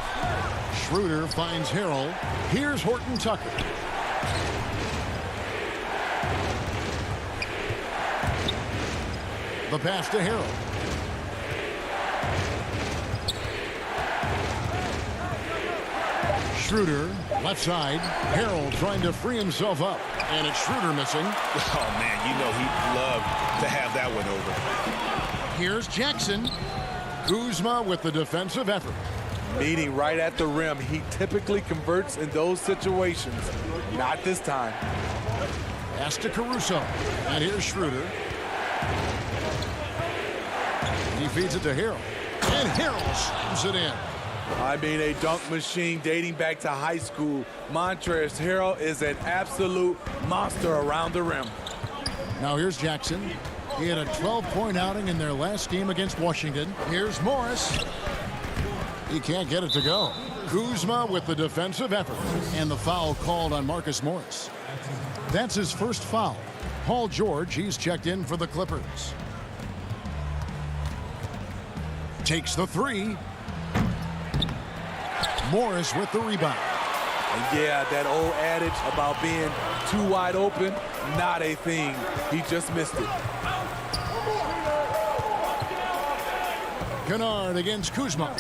S3: Schroeder finds Harrell. Here's Horton Tucker. The pass to Harrell. Schroeder, left side. Harrell trying to free himself up. And it's Schroeder missing.
S12: Oh, man, you know he'd love to have that one over.
S3: Here's Jackson. Kuzma with the defensive effort.
S17: Meeting right at the rim. He typically converts in those situations. Not this time.
S3: Pass to Caruso. And here's Schroeder. He feeds it to Harrell. And Harrell slams it in.
S17: I mean, a dunk machine dating back to high school. Montrezl Harrell is an absolute monster around the rim.
S3: Now here's Jackson. He had a 12-point outing in their last game against Washington. Here's Morris. He can't get it to go. Kuzma with the defensive effort. And the foul called on Marcus Morris. That's his first foul. Paul George, he's checked in for the Clippers. Takes the three. Morris with the rebound.
S17: And yeah, that old adage about being too wide open, not a thing. He just missed it.
S3: Kennard against Kuzma.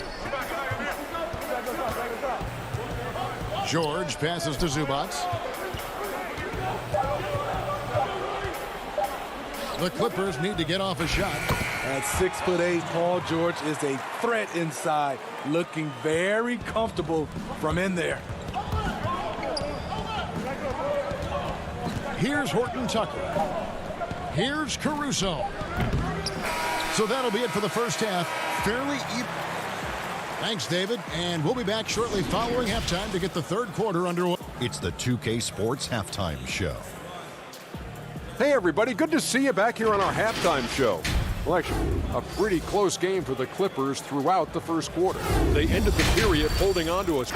S3: George passes to Zubac. The Clippers need to get off a shot.
S17: At 6'8", Paul George is a threat inside, looking very comfortable from in there.
S3: Here's Horton Tucker. Here's Caruso. So that'll be it for the first half. Fairly even. Thanks, David. And we'll be back shortly following halftime to get the third quarter underway.
S8: It's the 2K Sports Halftime Show.
S9: Hey, everybody. Good to see you back here on our halftime show. Well, actually, a pretty close game for the Clippers throughout the first quarter. They ended the period holding on to us.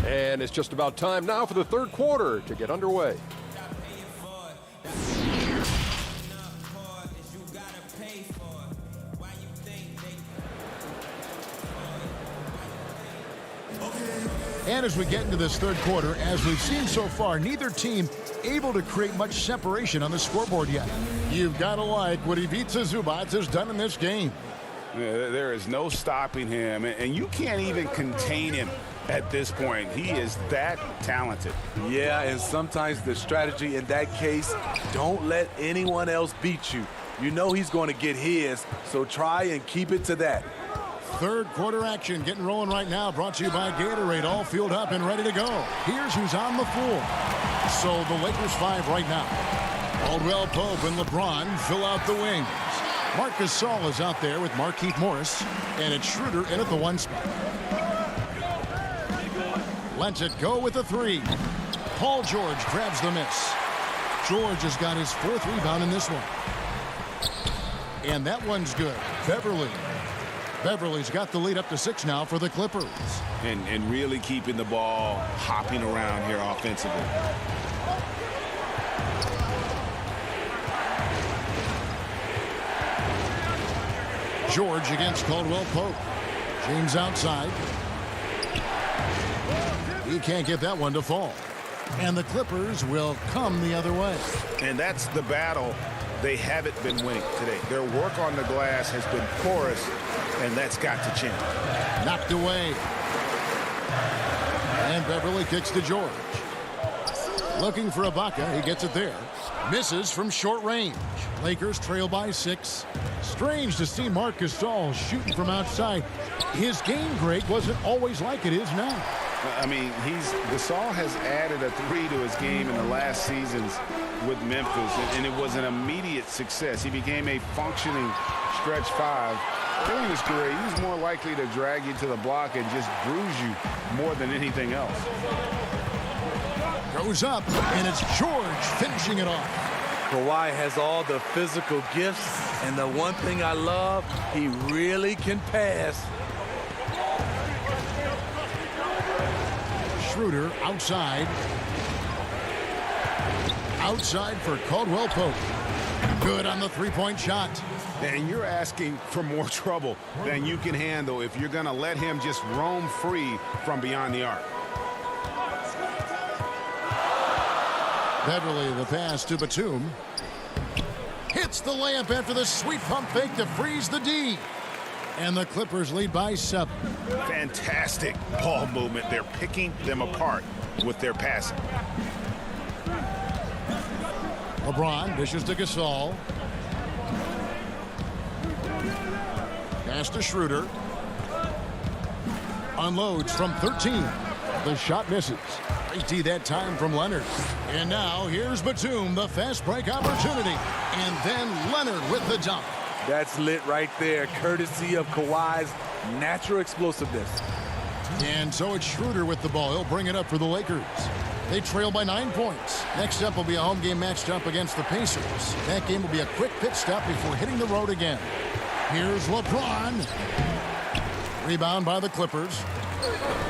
S9: And it's just about time now for the third quarter to get underway.
S3: And as we get into this third quarter, as we've seen so far, neither team able to create much separation on the scoreboard yet. You've got to like what Ivica Zubac has done in this game.
S6: There is no stopping him, and you can't even contain him at this point. He is that talented.
S17: Yeah, and sometimes the strategy in that case, don't let anyone else beat you. You know he's going to get his, so try and keep it to that.
S3: Third quarter action getting rolling right now, brought to you by Gatorade, all fueled up and ready to go. Here's who's on the floor. So the Lakers 5 right now. Caldwell Pope and LeBron fill out the wings. Marc Gasol is out there with Markieff Morris, and it's Schroeder in at the one spot. Lets it go with a three. Paul George grabs the miss. George has got his fourth rebound in this one. And that one's good. Beverly's got the lead up to 6 now for the Clippers.
S6: And really keeping the ball hopping around here offensively.
S3: George against Caldwell Pope. James outside. He can't get that one to fall. And the Clippers will come the other way.
S6: And that's the battle they haven't been winning today. Their work on the glass has been porous, and that's got to change.
S3: Knocked away. And Beverly kicks to George. Looking for Ibaka. He gets it there. Misses from short range. Lakers trail by 6. Strange to see Marc Gasol shooting from outside. His game, Greg, wasn't always like it is now.
S6: I mean, Gasol has added a 3 to his game in the last seasons with Memphis, and it was an immediate success. He became a functioning stretch 5. During his career, he was more likely to drag you to the block and just bruise you more than anything else.
S3: Goes up, and it's George finishing it off.
S17: Kawhi has all the physical gifts, and the one thing I love, he really can pass.
S3: Schroeder outside. Outside for Caldwell Pope. Good on the three-point shot.
S6: And you're asking for more trouble than you can handle if you're going to let him just roam free from beyond the arc.
S3: Beverly, the pass to Batum. Hit Hits the layup after the sweet pump fake to freeze the D. And the Clippers lead by 7.
S12: Fantastic ball movement. They're picking them apart with their passing.
S3: LeBron dishes to Gasol. Pass to Schroeder. Unloads from 13. The shot misses. Great D that time from Leonard. And now here's Batum, the fast break opportunity. And then Leonard with the dunk.
S17: That's lit right there, courtesy of Kawhi's natural explosiveness.
S3: And so it's Schroeder with the ball. He'll bring it up for the Lakers. They trail by 9 points. Next up will be a home game matched up against the Pacers. That game will be a quick pit stop before hitting the road again. Here's LeBron. Rebound by the Clippers.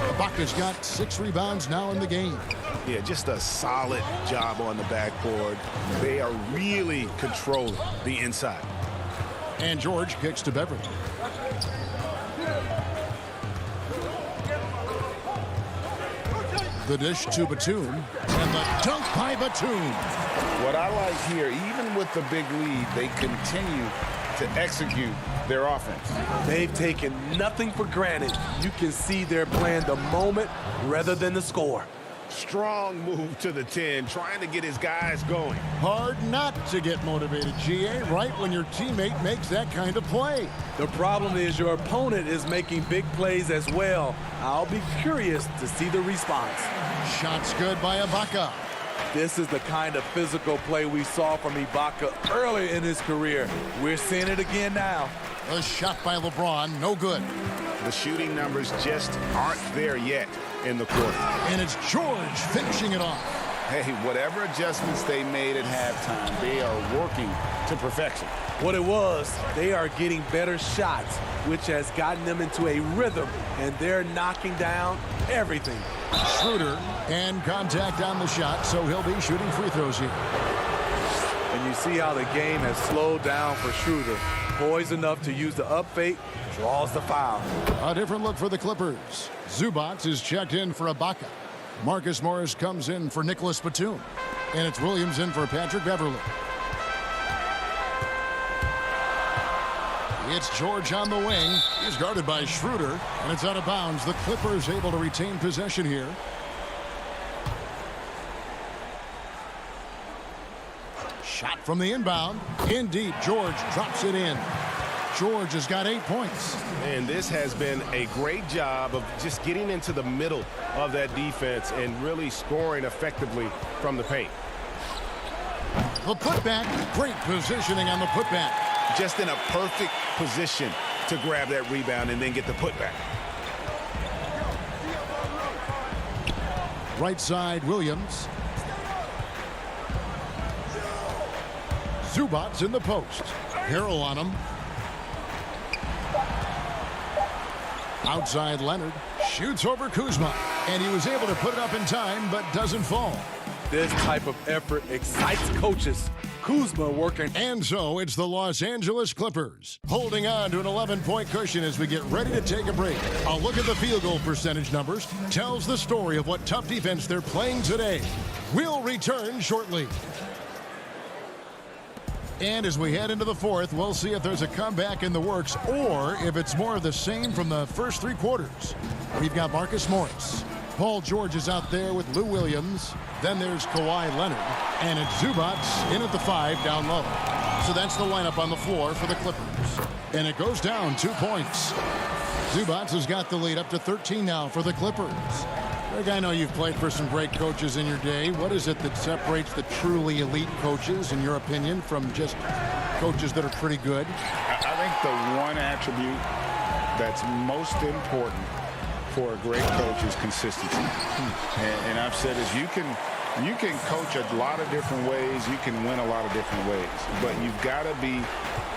S3: Ibaka's got 6 rebounds now in the game.
S12: Yeah, just a solid job on the backboard. They are really controlling the inside.
S3: And George kicks to Beverly. The dish to Batum, and the dunk by Batum.
S4: What I like here, even with the big lead, they continue to execute their offense.
S17: They've taken nothing for granted. You can see they're playing the moment rather than the score.
S12: Strong move to the 10, trying to get his guys going.
S3: Hard not to get motivated, GA, right when your teammate makes that kind of play.
S17: The problem is your opponent is making big plays as well. I'll be curious to see the response.
S3: Shots good by Ibaka.
S17: This is the kind of physical play we saw from Ibaka early in his career. We're seeing it again now.
S3: A shot by LeBron, no good.
S12: The shooting numbers just aren't there yet in the quarter.
S3: And it's George finishing it off.
S4: Hey, whatever adjustments they made at halftime, they are working to perfection.
S17: What it was, they are getting better shots, which has gotten them into a rhythm, and they're knocking down everything.
S3: Schroeder, and contact on the shot, so he'll be shooting free throws here.
S17: And you see how the game has slowed down for Schroeder. Poised enough to use the up fake, draws the foul.
S3: A different look for the Clippers. Zubac is checked in for Ibaka. Marcus Morris comes in for Nicholas Batum. And it's Williams in for Patrick Beverly. It's George on the wing. He's guarded by Schroeder, and it's out of bounds. The Clippers able to retain possession here. Shot from the inbound. In deep, George drops it in. George has got 8 points.
S12: And this has been a great job of just getting into the middle of that defense and really scoring effectively from the paint.
S3: The putback, great positioning on the putback.
S12: Just in a perfect position to grab that rebound and then get the putback.
S3: Right side, Williams. Zubac's in the post. Harrell on him. Outside Leonard. Shoots over Kuzma. And he was able to put it up in time, but doesn't fall.
S17: This type of effort excites coaches. Kuzma working.
S3: And so it's the Los Angeles Clippers holding on to an 11-point cushion as we get ready to take a break. A look at the field goal percentage numbers tells the story of what tough defense they're playing today. We'll return shortly. And as we head into the fourth, we'll see if there's a comeback in the works or if it's more of the same from the first 3 quarters. We've got Marcus Morris. Paul George is out there with Lou Williams. Then there's Kawhi Leonard. And it's Zubac in at the 5 down low. So that's the lineup on the floor for the Clippers. And it goes down 2 points. Zubac has got the lead up to 13 now for the Clippers. Greg, I know you've played for some great coaches in your day. What is it that separates the truly elite coaches, in your opinion, from just coaches that are pretty good?
S4: I think the one attribute that's most important for a great coach is consistency. And I've said is you can coach a lot of different ways. You can win a lot of different ways. But you've got to be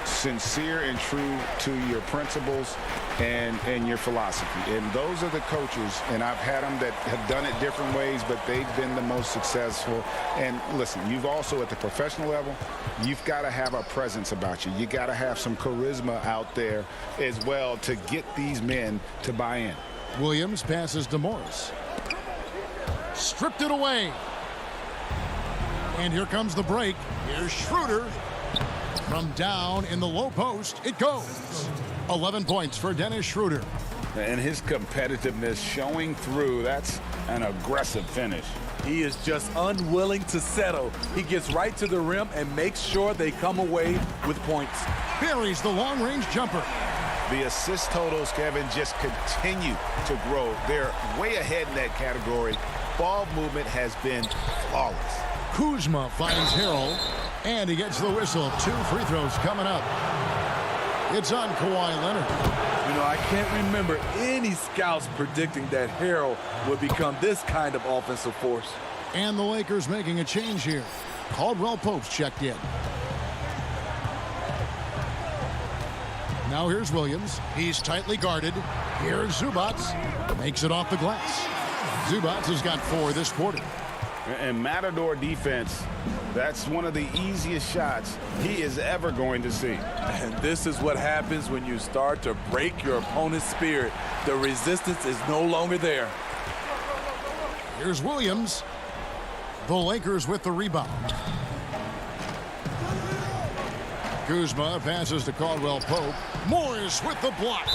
S4: sincere and true to your principles and your philosophy. And those are the coaches, and I've had them that have done it different ways, but they've been the most successful. And listen, you've also at the professional level, you've got to have a presence about you. You got to have some charisma out there as well to get these men to buy in.
S3: Williams passes to Morris. Stripped it away. And here comes the break. Here's Schroeder. From down in the low post, it goes. 11 points for Dennis Schroeder.
S4: And his competitiveness showing through. That's an aggressive finish.
S17: He is just unwilling to settle. He gets right to the rim and makes sure they come away with points.
S3: Buries the long-range jumper.
S12: The assist totals, Kevin, just continue to grow. They're way ahead in that category. Ball movement has been flawless.
S3: Kuzma finds Harrell, and he gets the whistle. 2 free throws coming up. It's on Kawhi Leonard.
S17: You know, I can't remember any scouts predicting that Harrell would become this kind of offensive force.
S3: And the Lakers making a change here. Caldwell Pope's checked in. Now here's Williams. He's tightly guarded. Here's Zubats. Makes it off the glass. Zubats has got 4 this quarter.
S4: And Matador defense, that's one of the easiest shots he is ever going to see.
S17: And this is what happens when you start to break your opponent's spirit. The resistance is no longer there.
S3: Here's Williams. The Lakers with the rebound. Kuzma passes to Caldwell Pope. Morris with the block.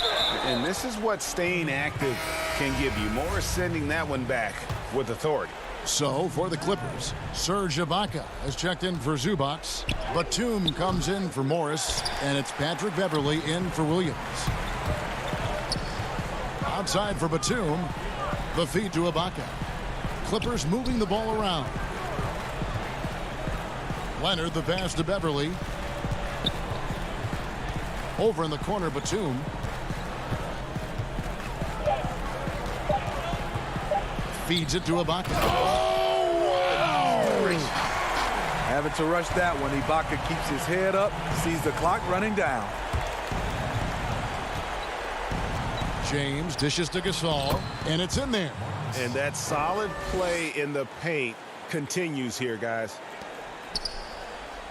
S4: And this is what staying active can give you. Morris sending that one back with authority.
S3: So, for the Clippers, Serge Ibaka has checked in for Zubats. Batum comes in for Morris, and it's Patrick Beverley in for Williams. Outside for Batum, the feed to Ibaka. Clippers moving the ball around. Leonard, the pass to Beverley. Over in the corner, Batum. Feeds it to Ibaka.
S17: Having to rush that one. Ibaka keeps his head up, sees the clock running down.
S3: James dishes to Gasol, and it's in there.
S12: And that solid play in the paint continues here, guys.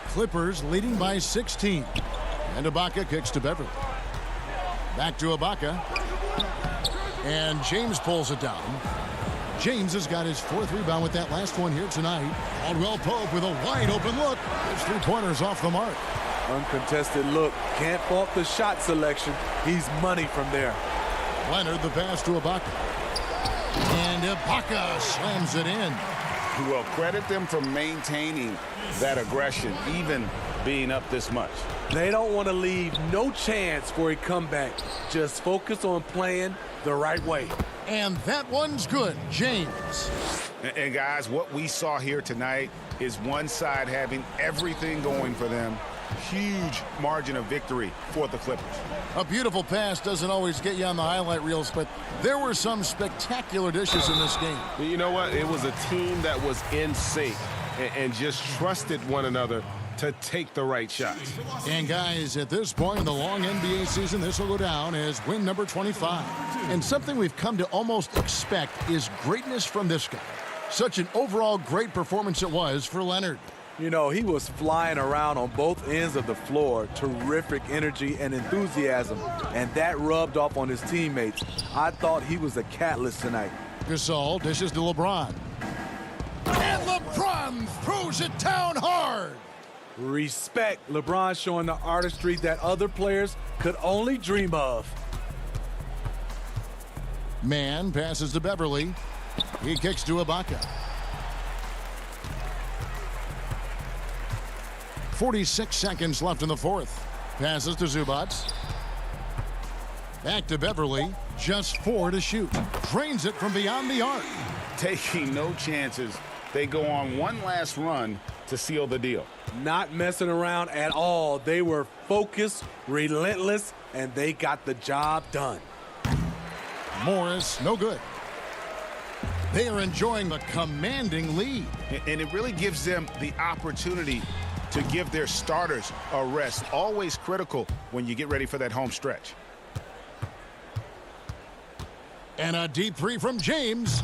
S3: Clippers leading by 16. And Ibaka kicks to Beverley. Back to Ibaka. And James pulls it down. James has got his 4th rebound with that last one here tonight. Caldwell Pope with a wide open look. His 3-pointers off the mark.
S17: Uncontested look. Can't fault the shot selection. He's money from there.
S3: Leonard, the pass to Ibaka. And Ibaka slams it in.
S4: Well, credit them for maintaining that aggression, even being up this much.
S17: They don't want to leave no chance for a comeback. Just focus on playing the right way.
S3: And that one's good, James.
S12: And guys, what we saw here tonight is one side having everything going for them. Huge margin of victory for the Clippers.
S3: A beautiful pass doesn't always get you on the highlight reels, but there were some spectacular dishes in this game.
S19: You know what? It was a team that was in sync and just trusted one another to take the right shots.
S3: And guys, at this point in the long NBA season, this will go down as win number 25. And something we've come to almost expect is greatness from this guy. Such an overall great performance it was for Leonard.
S17: You know, he was flying around on both ends of the floor. Terrific energy and enthusiasm, and that rubbed off on his teammates. I thought he was a catalyst tonight.
S3: Gasol dishes to LeBron. And LeBron throws it down hard.
S17: Respect. LeBron showing the artistry that other players could only dream of.
S3: Man passes to Beverley. He kicks to Ibaka. 46 seconds left in the 4th. Passes to Zubats. Back to Beverley. Just 4 to shoot. Drains it from beyond the arc.
S4: Taking no chances. They go on one last run to seal the deal.
S17: Not messing around at all. They were focused, relentless, and they got the job done.
S3: Morris, no good. They are enjoying the commanding lead.
S12: And it really gives them the opportunity to give their starters a rest. Always critical when you get ready for that home stretch.
S3: And a deep 3 from James.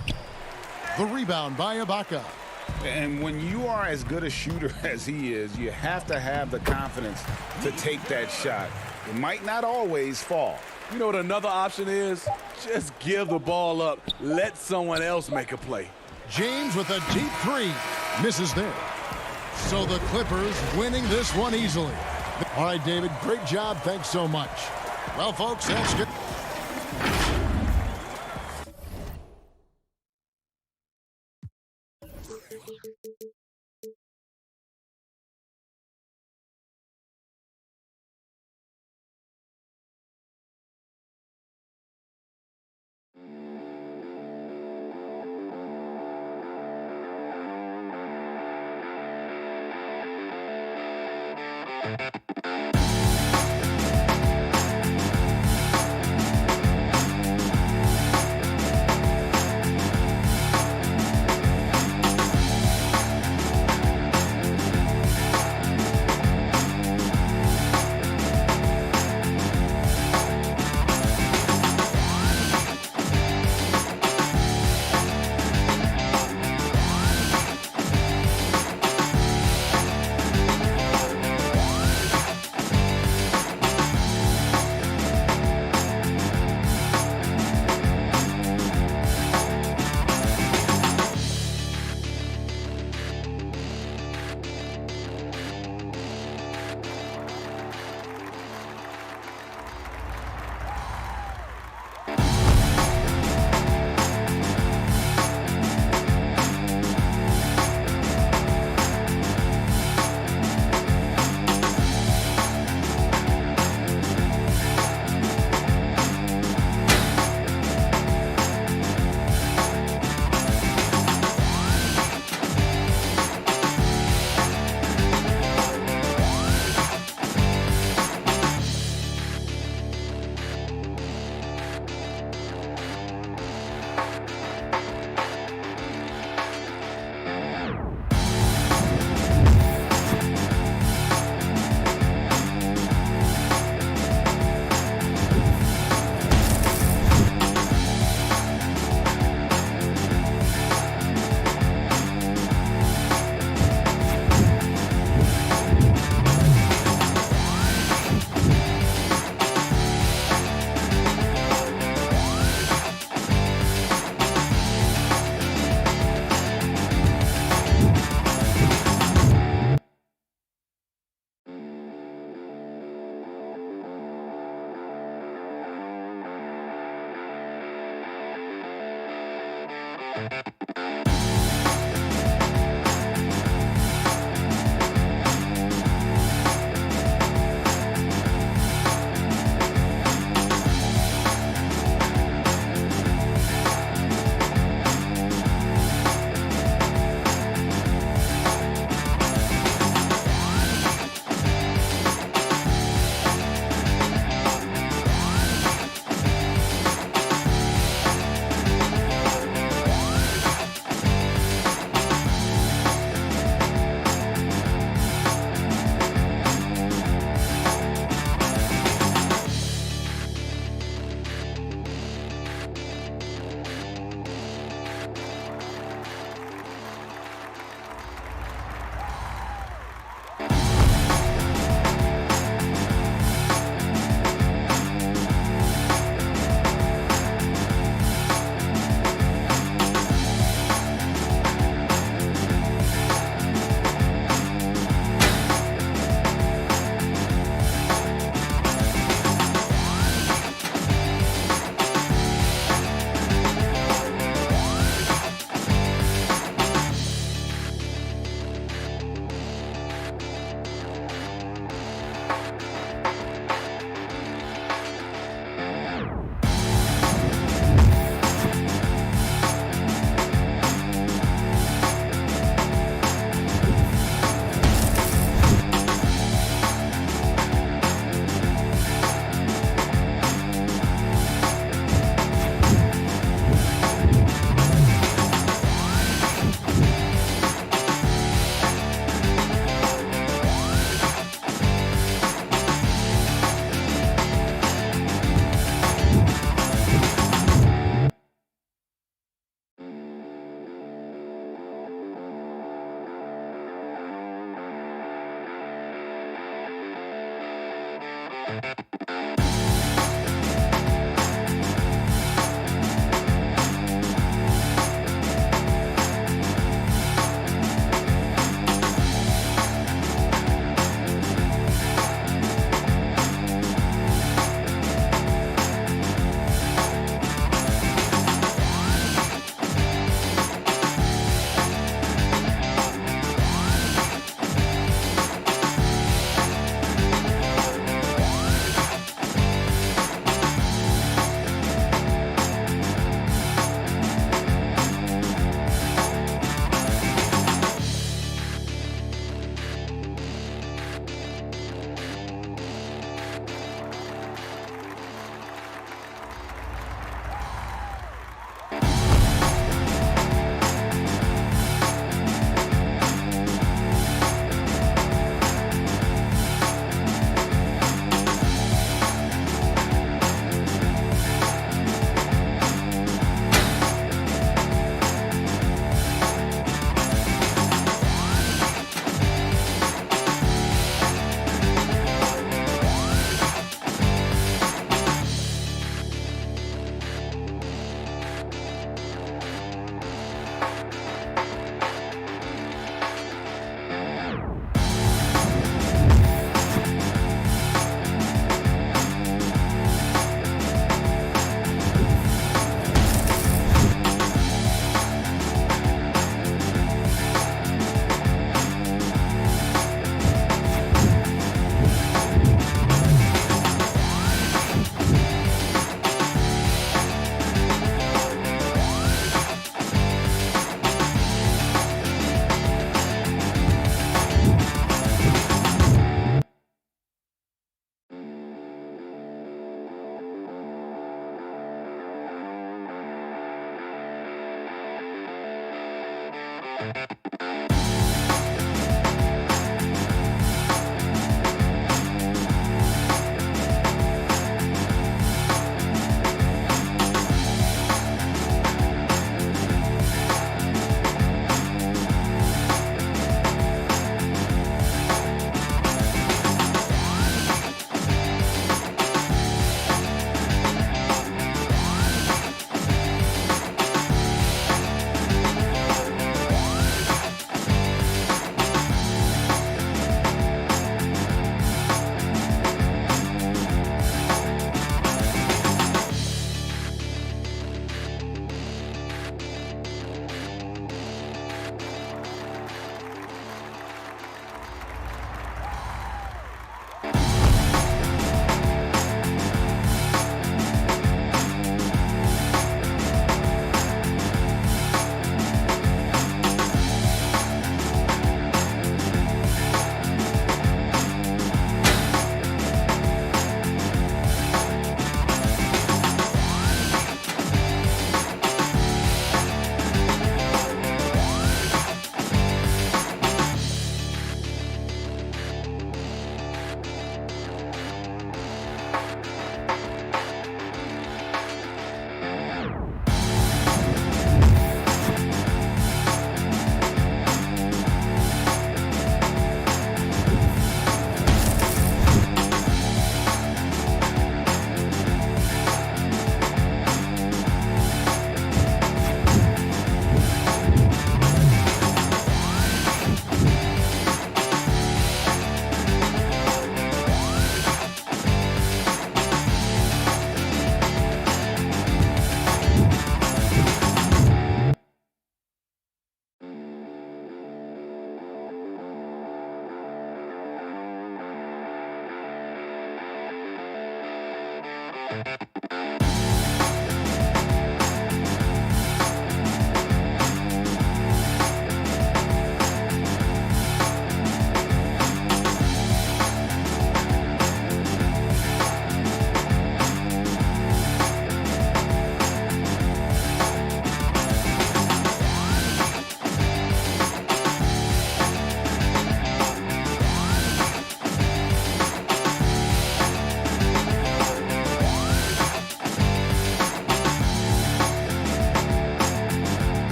S3: The rebound by Ibaka.
S4: And when you are as good a shooter as he is, you have to have the confidence to take that shot. It might not always fall.
S17: You know what another option is? Just give the ball up. Let someone else make a play.
S3: James with a deep 3. Misses there. So the Clippers winning this one easily. All right, David, great job. Thanks so much. Well, folks, that's good.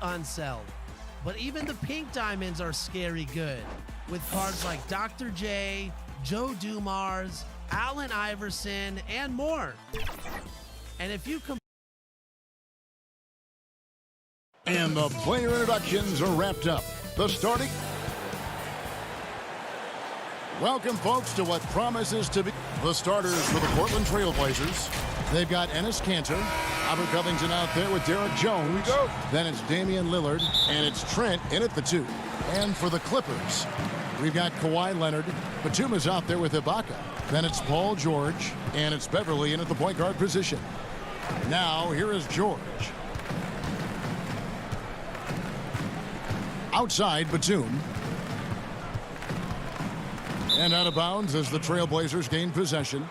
S16: Unseld. But even the pink diamonds are scary good, with cards like Dr. J, Joe Dumars, Allen Iverson, and more. And if you
S3: And the player introductions are wrapped up. The starting. Welcome, folks, to what promises to be the starters for the Portland Trail Blazers. They've got Enes Kanter, Robert Covington out there with Derek Jones. Here we go. Then it's Damian Lillard, and it's Trent in at the 2. And for the Clippers, we've got Kawhi Leonard. Batum is out there with Ibaka. Then it's Paul George, and it's Beverly in at the point guard position. Now, here is George. Outside, Batum. And out of bounds as the Trailblazers gain possession.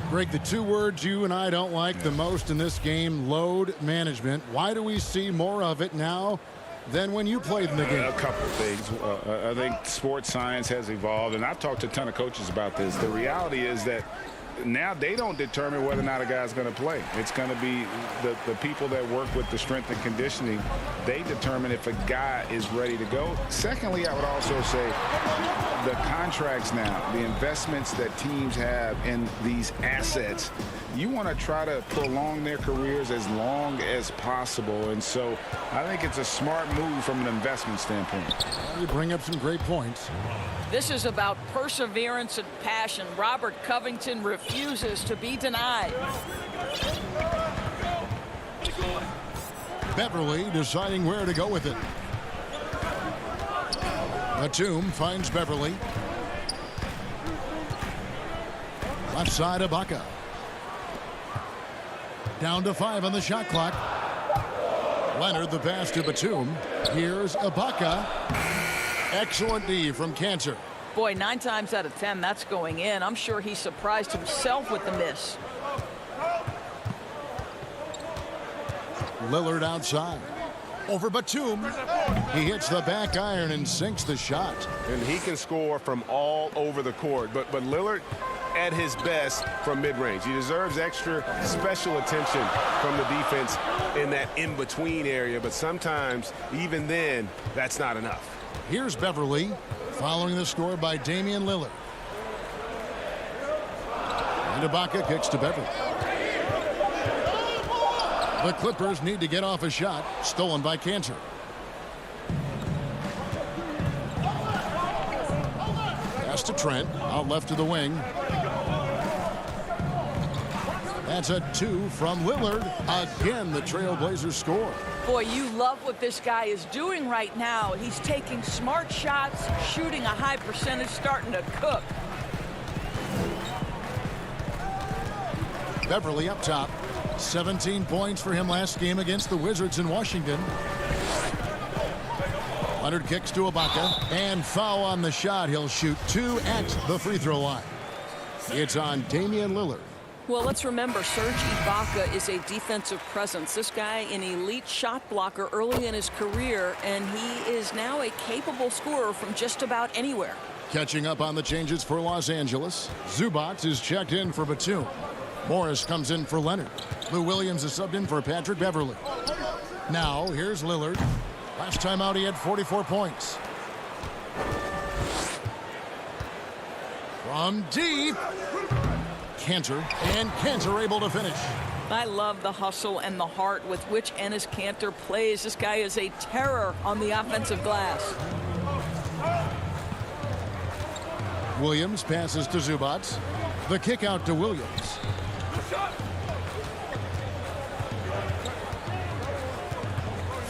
S3: Greg, the 2 words you and I don't like the most in this game, load management. Why do we see more of it now than when you played in the game?
S6: A couple of things. I think sports science has evolved, and I've talked to a ton of coaches about this. The reality is that now they don't determine whether or not a guy's going to play. It's going to be the people that work with the strength and conditioning. They determine if a guy is ready to go. Secondly, I would also say the contracts now, the investments that teams have in these assets, you want to try to prolong their careers as long as possible. And so I think it's a smart move from an investment standpoint.
S3: You bring up some great points.
S5: This is about perseverance and passion. Robert Covington refuses to be denied.
S3: Beverly deciding where to go with it. Batum finds Beverly. Left side, Ibaka. Down to 5 on the shot clock. Leonard the pass to Batum. Here's Ibaka. Excellent D from Kanter.
S5: Boy, 9 times out of 10, that's going in. I'm sure he surprised himself with the miss.
S3: Lillard outside. Over Batum. He hits the back iron and sinks the shot.
S19: And he can score from all over the court. But Lillard at his best from mid-range. He deserves extra special attention from the defense in that in-between area. But sometimes, even then, that's not enough.
S3: Here's Beverly following the score by Damian Lillard. And Ibaka kicks to Beverly. The Clippers need to get off a shot stolen by Kanter. Pass to Trent, out left to the wing. That's a 2 from Lillard. Again, the Trailblazers score.
S5: Boy, you love what this guy is doing right now. He's taking smart shots, shooting a high percentage, starting to cook.
S3: Beverly up top. 17 points for him last game against the Wizards in Washington. Leonard kicks to Ibaka, and foul on the shot. He'll shoot 2 at the free throw line. It's on Damian Lillard.
S5: Well, let's remember, Serge Ibaka is a defensive presence. This guy, an elite shot blocker early in his career, and he is now a capable scorer from just about anywhere.
S3: Catching up on the changes for Los Angeles. Zubac is checked in for Batum. Morris comes in for Leonard. Lou Williams is subbed in for Patrick Beverly. Now, here's Lillard. Last time out, he had 44 points. From deep. Cantor, and Cantor able to finish.
S5: I love the hustle and the heart with which Enes Kanter plays. This guy is a terror on the offensive glass.
S3: Williams passes to Zubac. The kick out to Williams.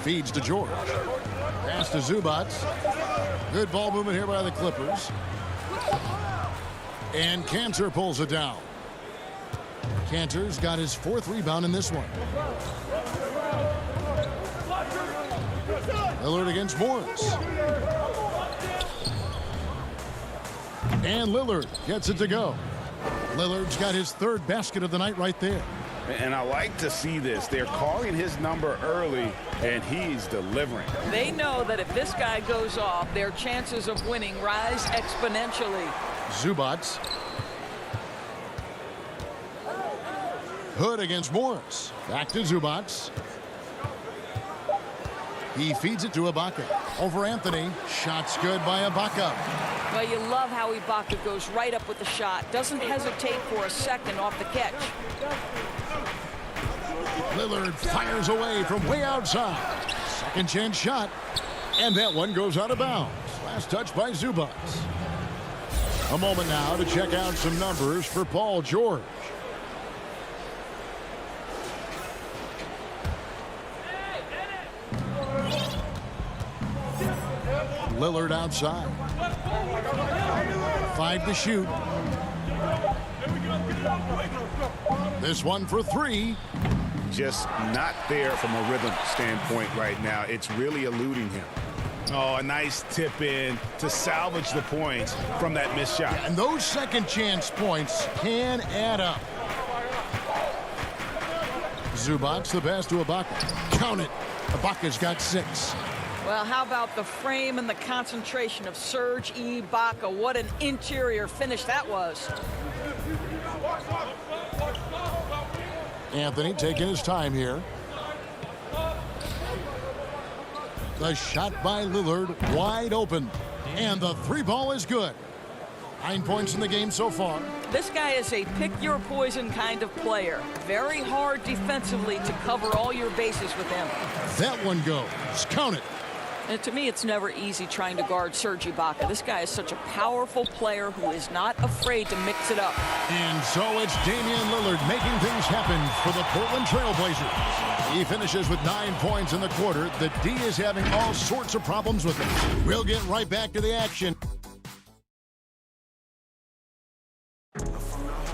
S3: Feeds to George. Pass to Zubac. Good ball movement here by the Clippers. And Cantor pulls it down. Cantor's got his 4th rebound in this one. Lillard against Morris. And Lillard gets it to go. Lillard's got his 3rd basket of the night right there.
S6: And I like to see this. They're calling his number early, and he's delivering.
S5: They know that if this guy goes off, their chances of winning rise exponentially.
S3: Zubac. Hood against Morris. Back to Zubac. He feeds it to Ibaka. Over Anthony. Shot's good by Ibaka.
S5: Well, you love how Ibaka goes right up with the shot. Doesn't hesitate for a second off the catch.
S3: Lillard fires away from way outside. Second chance shot. And that one goes out of bounds. Last touch by Zubac. A moment now to check out some numbers for Paul George. Lillard outside. 5 to shoot. This one for 3.
S6: Just not there from a rhythm standpoint right now. It's really eluding him. Oh, a nice tip in to salvage the points from that missed shot.
S3: And those second chance points can add up. Zubac the pass to Ibaka. Count it. Ibaka's got 6.
S5: Well, how about the frame and the concentration of Serge Ibaka? What an interior finish that was.
S3: Anthony taking his time here. The shot by Lillard wide open. And the 3 ball is good. 9 points in the game so far.
S5: This guy is a pick-your-poison kind of player. Very hard defensively to cover all your bases with him.
S3: That one goes. Count it.
S5: And to me, it's never easy trying to guard Serge Ibaka. This guy is such a powerful player who is not afraid to mix it up.
S3: And so it's Damian Lillard making things happen for the Portland Trail Blazers. He finishes with 9 points in the quarter. The D is having all sorts of problems with him. We'll get right back to the action.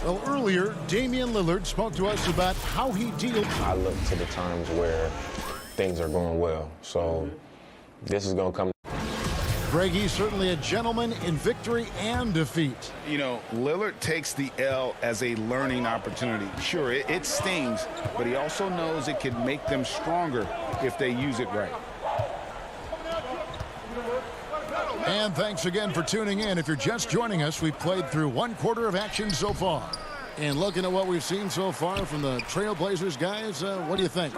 S3: Well, earlier, Damian Lillard spoke to us about how he deals.
S13: I look to the times where things are going well. So this is going to come.
S3: Greg, he's certainly a gentleman in victory and defeat.
S6: You know, Lillard takes the L as a learning opportunity. Sure, it stings, but he also knows it can make them stronger if they use it right.
S3: And thanks again for tuning in. If you're just joining us, we've played through 1 quarter of action so far. And looking at what we've seen so far from the Trailblazers guys, what do you think?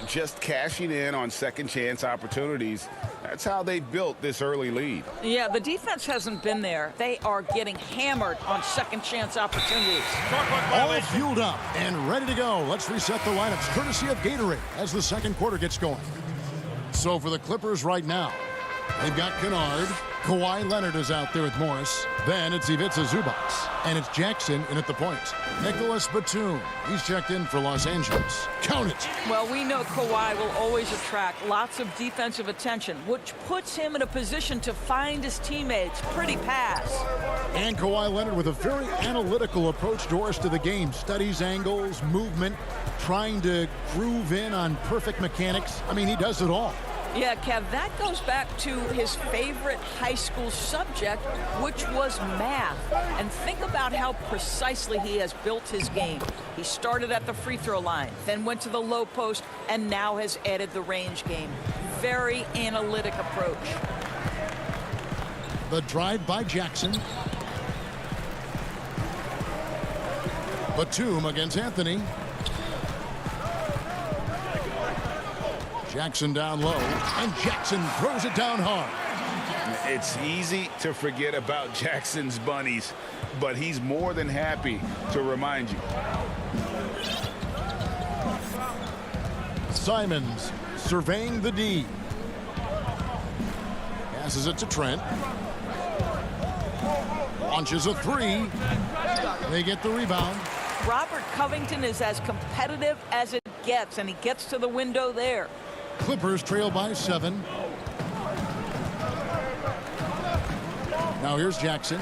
S6: Just cashing in on second chance opportunities. That's how they built this early lead.
S5: Yeah, the defense hasn't been there. They are getting hammered on second chance opportunities.
S3: All fueled up and ready to go. Let's reset the lineups courtesy of Gatorade as the second quarter gets going. So for the Clippers right now, they've got Kennard. Kawhi Leonard is out there with Morris. Then it's Ivica Zubac. And it's Jackson in at the point. Nicholas Batum. He's checked in for Los Angeles. Count it.
S5: Well, we know Kawhi will always attract lots of defensive attention, which puts him in a position to find his teammates. Pretty pass.
S3: And Kawhi Leonard with a very analytical approach, Doris, to the game. Studies angles, movement, trying to groove in on perfect mechanics. I mean, he does it all.
S5: Yeah, Kev, that goes back to his favorite high school subject, which was math. And think about how precisely he has built his game. He started at the free throw line, then went to the low post, and now has added the range game. Very analytic approach.
S3: The drive by Jackson. Batum against Anthony. Jackson down low, and Jackson throws it down hard.
S6: It's easy to forget about Jackson's bunnies, but he's more than happy to remind you.
S3: Simons surveying the D. Passes it to Trent. Launches a three. They get the rebound.
S5: Robert Covington is as competitive as it gets, and he gets to the window there.
S3: Clippers trail by 7. Now here's Jackson.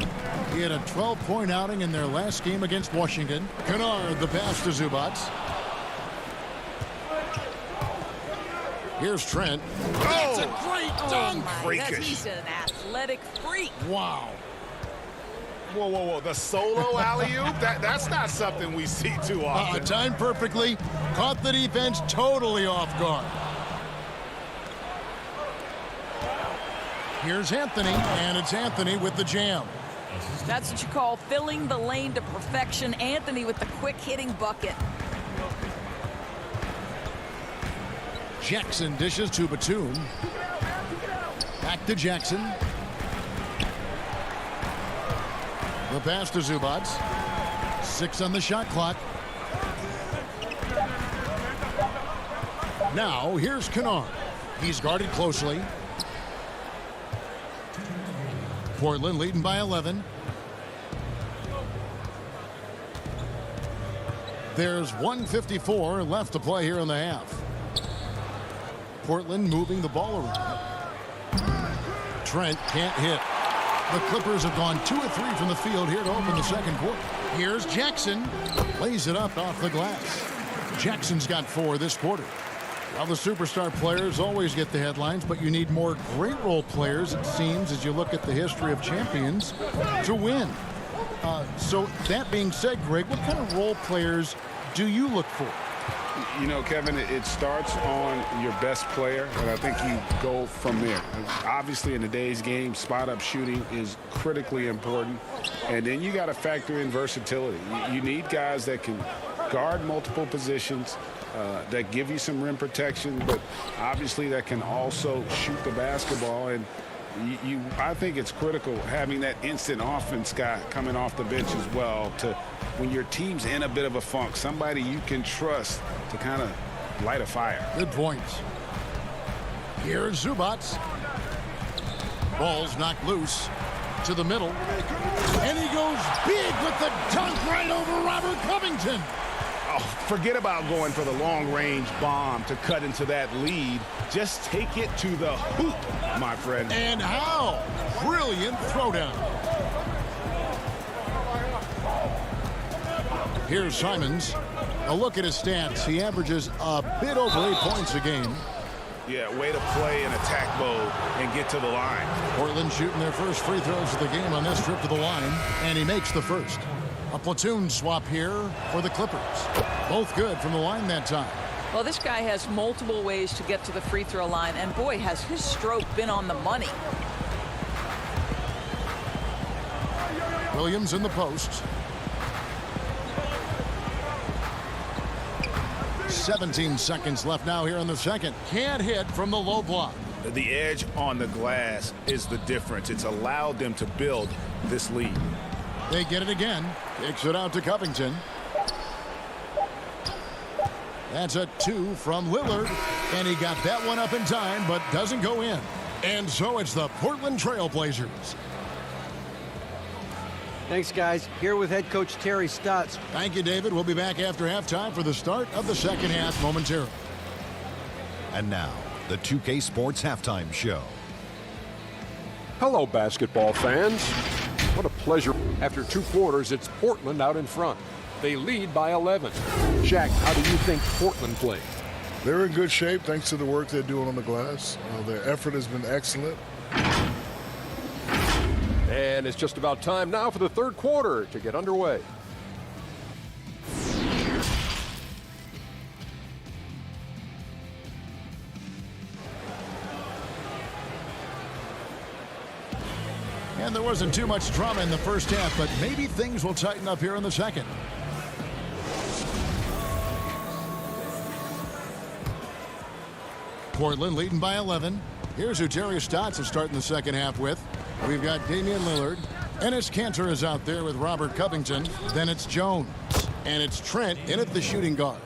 S3: He had a 12-point outing in their last game against Washington. Kennard, the pass to Zubac. Here's Trent. That's a great dunk.
S5: He's an athletic freak.
S3: Wow.
S12: Whoa, whoa, whoa. The solo alley-oop? That's not something we see too often.
S3: Timed perfectly. Caught the defense totally off guard. Here's Anthony, and it's Anthony with the jam.
S5: That's what you call filling the lane to perfection. Anthony with the quick hitting bucket.
S3: Jackson dishes to Batum. Back to Jackson. The pass to Zubac. 6 on the shot clock. Now here's Kennard. He's guarded closely. Portland leading by 11. There's 1:54 left to play here in the half. Portland moving the ball around. Trent can't hit. The Clippers have gone 2 of 3 from the field here to open the second quarter. Here's Jackson. Lays it up off the glass. Jackson's got 4 this quarter. Well, the superstar players always get the headlines, but you need more great role players, it seems, as you look at the history of champions, to win. So that being said, Greg, what kind of role players do you look for?
S6: You know, Kevin, it starts on your best player, and I think you go from there. Obviously, in today's game, spot-up shooting is critically important, and then you got to factor in versatility. You need guys that can guard multiple positions, that give you some rim protection, but obviously that can also shoot the basketball. And I think it's critical having that instant offense guy coming off the bench as well, to when your team's in a bit of a funk, somebody you can trust to kind of light a fire.
S3: Good points. Here's Zubac. Ball's knocked loose to the middle, and he goes big with the dunk right over Robert Covington.
S12: Oh, forget about going for the long-range bomb to cut into that lead. Just take it to the hoop, my friend.
S3: And how? Brilliant throwdown. Here's Simons. A look at his stats. He averages a bit over 8 points a game.
S12: Yeah, way to play in attack mode and get to the line.
S3: Portland shooting their first free throws of the game on this trip to the line, and he makes the first. A platoon swap here for the Clippers. Both good from the line that time.
S5: Well, this guy has multiple ways to get to the free throw line, and boy, has his stroke been on the money.
S3: Williams in the post. 17 seconds left now here in the second. Can't hit from the low block.
S12: The edge on the glass is the difference. It's allowed them to build this lead.
S3: They get it again. Kicks it out to Covington. That's a 2 from Lillard. And he got that one up in time, but doesn't go in. And so it's the Portland Trail Blazers.
S11: Thanks, guys. Here with head coach Terry Stotts.
S3: Thank you, David. We'll be back after halftime for the start of the second half momentarily.
S8: And now, the 2K Sports Halftime Show.
S9: Hello, basketball fans. What a pleasure. After 2 quarters, it's Portland out in front. They lead by 11. Shaq, how do you think Portland played?
S20: They're in good shape thanks to the work they're doing on the glass. Their effort has been excellent.
S9: And it's just about time now for the third quarter to get underway.
S3: And there wasn't too much drama in the first half, but maybe things will tighten up here in the second. Portland leading by 11. Here's who Terry Stotts is starting the second half with. We've got Damian Lillard. Enes Kanter is out there with Robert Covington. Then it's Jones. And it's Trent in at the shooting guard.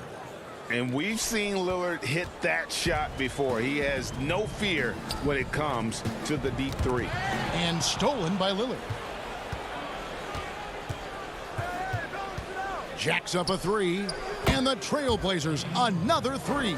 S12: And we've seen Lillard hit that shot before. He has no fear when it comes to the deep three.
S3: And stolen by Lillard. Jacks up a three. And the Trailblazers another three.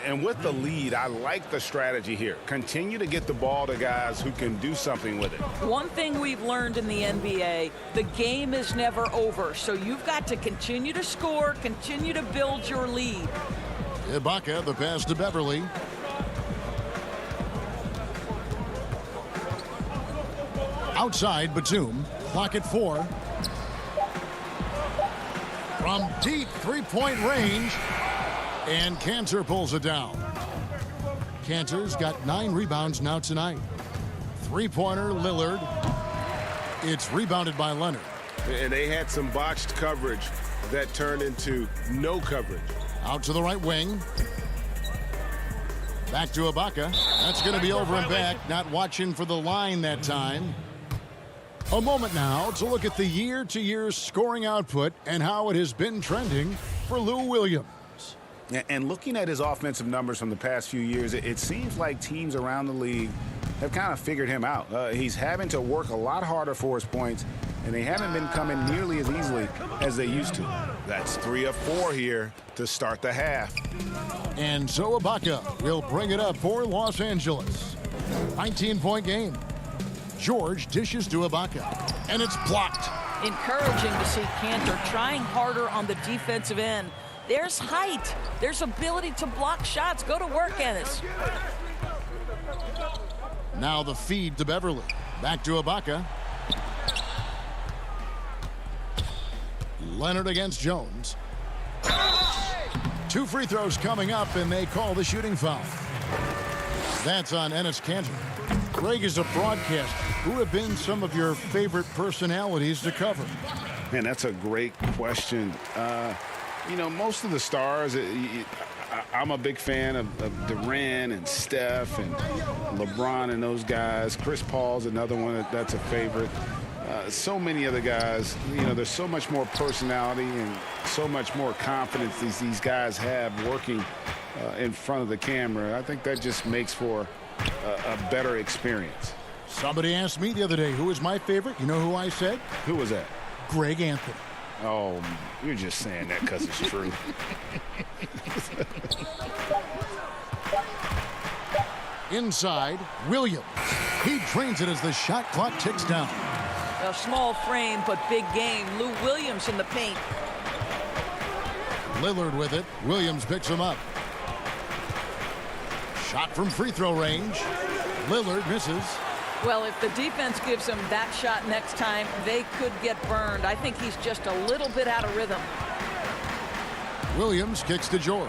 S12: And with the lead, I like the strategy here. Continue to get the ball to guys who can do something with it.
S5: One thing we've learned in the NBA, the game is never over. So you've got to continue to score, continue to build your lead.
S3: Ibaka, the pass to Beverly. Outside, Batum. Clock at 4. From deep three-point range. And Kanter pulls it down. Kanter's got 9 rebounds now tonight. Three-pointer, Lillard. It's rebounded by Leonard.
S19: And they had some botched coverage that turned into no coverage.
S3: Out to the right wing. Back to Ibaka. That's going to be over and back. Not watching for the line that time. A moment now to look at the year-to-year scoring output and how it has been trending for Lou Williams.
S12: And looking at his offensive numbers from the past few years, it seems like teams around the league have kind of figured him out. He's having to work a lot harder for his points, and they haven't been coming nearly as easily as they used to. That's 3 of 4 here to start the half.
S3: And so Ibaka will bring it up for Los Angeles. 19-point game. George dishes to Ibaka, and it's blocked.
S5: Encouraging to see Kanter trying harder on the defensive end. There's height. There's ability to block shots. Go to work, Enes.
S3: Now the feed to Beverly. Back to Ibaka. Leonard against Jones. 2 free throws coming up, and they call the shooting foul. That's on Enes Kanter. Greg, is a broadcaster. Who have been some of your favorite personalities to cover?
S12: Man, that's a great question. You know, most of the stars, I'm a big fan of Durant and Steph and LeBron and those guys. Chris Paul's another one that's a favorite. So many other guys, you know, there's so much more personality and so much more confidence these guys have working in front of the camera. I think that just makes for a better experience.
S3: Somebody asked me the other day, who is my favorite? You know who I said?
S12: Who was that?
S3: Greg Anthony.
S12: Oh, you're just saying that because it's true.
S3: Inside, Williams. He drains it as the shot clock ticks down.
S5: A small frame, but big game. Lou Williams in the paint.
S3: Lillard with it. Williams picks him up. Shot from free throw range. Lillard misses.
S5: Well, if the defense gives him that shot next time, they could get burned. I think he's just a little bit out of rhythm.
S3: Williams kicks to George.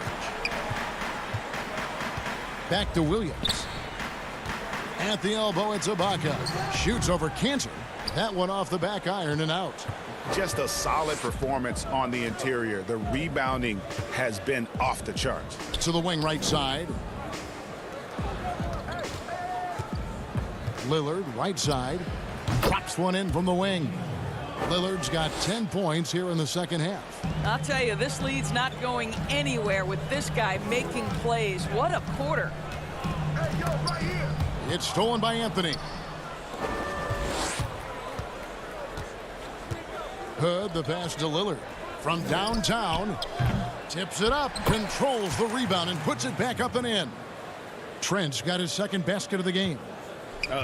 S3: Back to Williams. At the elbow, it's Ibaka. Shoots over Kanter. That one off the back iron and out.
S12: Just a solid performance on the interior. The rebounding has been off the charts.
S3: To the wing right side. Lillard, right side, drops one in from the wing. Lillard's got 10 points here in the second half.
S5: I'll tell you, this lead's not going anywhere with this guy making plays. What a quarter.
S3: It's stolen by Anthony. Hood, the pass to Lillard. From downtown, tips it up, controls the rebound, and puts it back up and in. Trent's got his second basket of the game.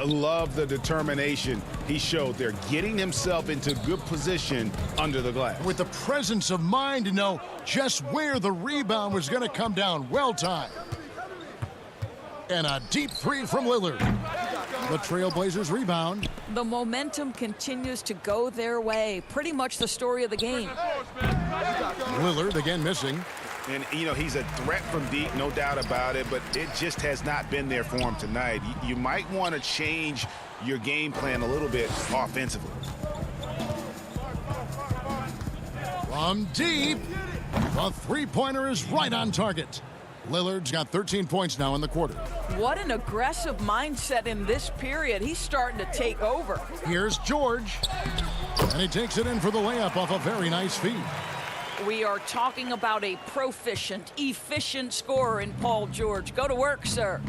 S6: Love the determination he showed there, getting himself into good position under the glass.
S3: With the presence of mind to know just where the rebound was going to come down. Well timed. And a deep three from Lillard. The Trailblazers rebound.
S5: The momentum continues to go their way. Pretty much the story of the game.
S3: Lillard again missing.
S6: And, you know, he's a threat from deep, no doubt about it, but it just has not been there for him tonight. You might want to change your game plan a little bit offensively.
S3: From deep, the three-pointer is right on target. Lillard's got 13 points now in the quarter.
S5: What an aggressive mindset in this period. He's starting to take over.
S3: Here's George. And he takes it in for the layup off a very nice feed.
S5: We are talking about a proficient, efficient scorer in Paul George. Go to work, sir.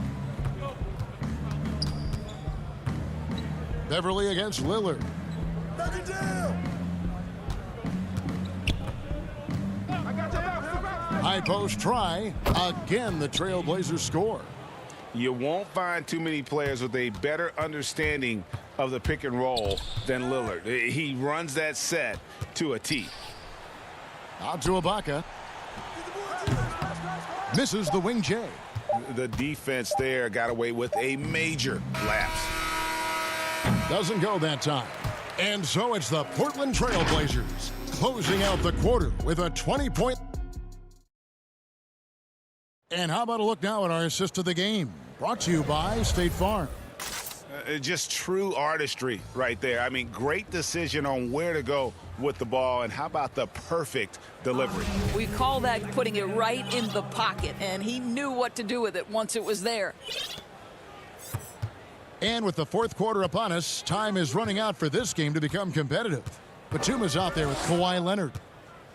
S3: Beverly against Lillard. High post try. Again, the Trailblazers score.
S6: You won't find too many players with a better understanding of the pick and roll than Lillard. He runs that set to a T.
S3: Out to Ibaka. Misses the wing J.
S6: The defense there got away with a major lapse.
S3: Doesn't go that time. And so it's the Portland Trailblazers closing out the quarter with a 20-point. And how about a look now at our assist to the game? Brought to you by State Farm.
S6: Just true artistry right there. I mean, great decision on where to go with the ball, and how about the perfect delivery?
S5: We call that putting it right in the pocket, and he knew what to do with it once it was there.
S3: And with the fourth quarter upon us, time is running out for this game to become competitive. Batum is out there with Kawhi Leonard.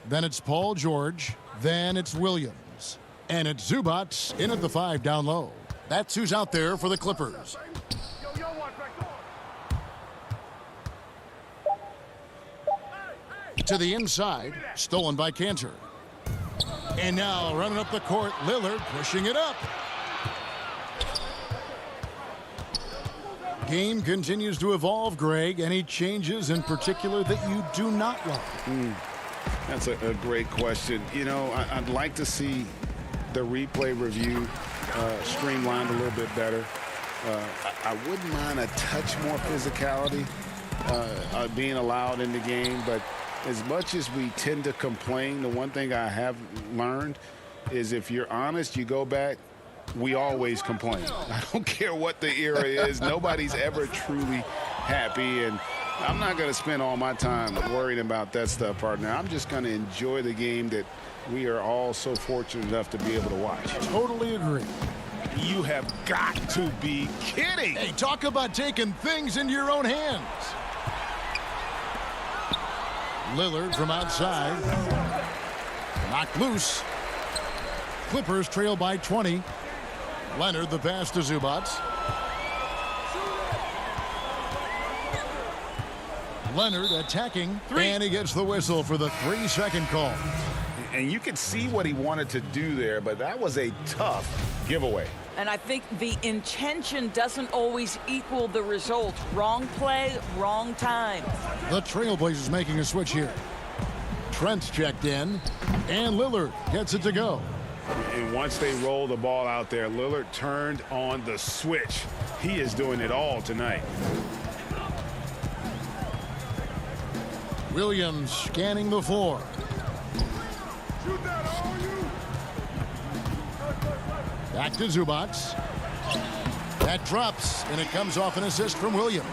S3: Then it's Paul George. Then it's Williams. And it's Zubac in at the 5 down low. That's who's out there for the Clippers. To the inside, stolen by Cantor. And now running up the court, Lillard pushing it up. Game continues to evolve, Greg. Any changes in particular that you do not like?
S6: That's a great question. You know, I'd like to see the replay review streamlined a little bit better. I wouldn't mind a touch more physicality being allowed in the game, but as much as we tend to complain, the one thing I have learned is if you're honest, you go back, we always complain. I don't care what the era is. Nobody's ever truly happy, and I'm not going to spend all my time worrying about that stuff, partner. I'm just going to enjoy the game that we are all so fortunate enough to be able to watch.
S3: Totally agree.
S6: You have got to be kidding.
S3: Hey, talk about taking things into your own hands. Lillard from outside. Knocked loose. Clippers trail by 20. Leonard the pass to Zubac. Leonard attacking. And he gets the whistle for the 3-second call.
S6: And you can see what he wanted to do there, but that was a tough giveaway.
S5: And I think the intention doesn't always equal the result. Wrong play, wrong time.
S3: The Trailblazers making a switch here. Trent's checked in, and Lillard gets it to go.
S6: And once they roll the ball out there, Lillard turned on the switch. He is doing it all tonight.
S3: Williams scanning the floor. Back to Zubac. That drops, and it comes off an assist from Williams.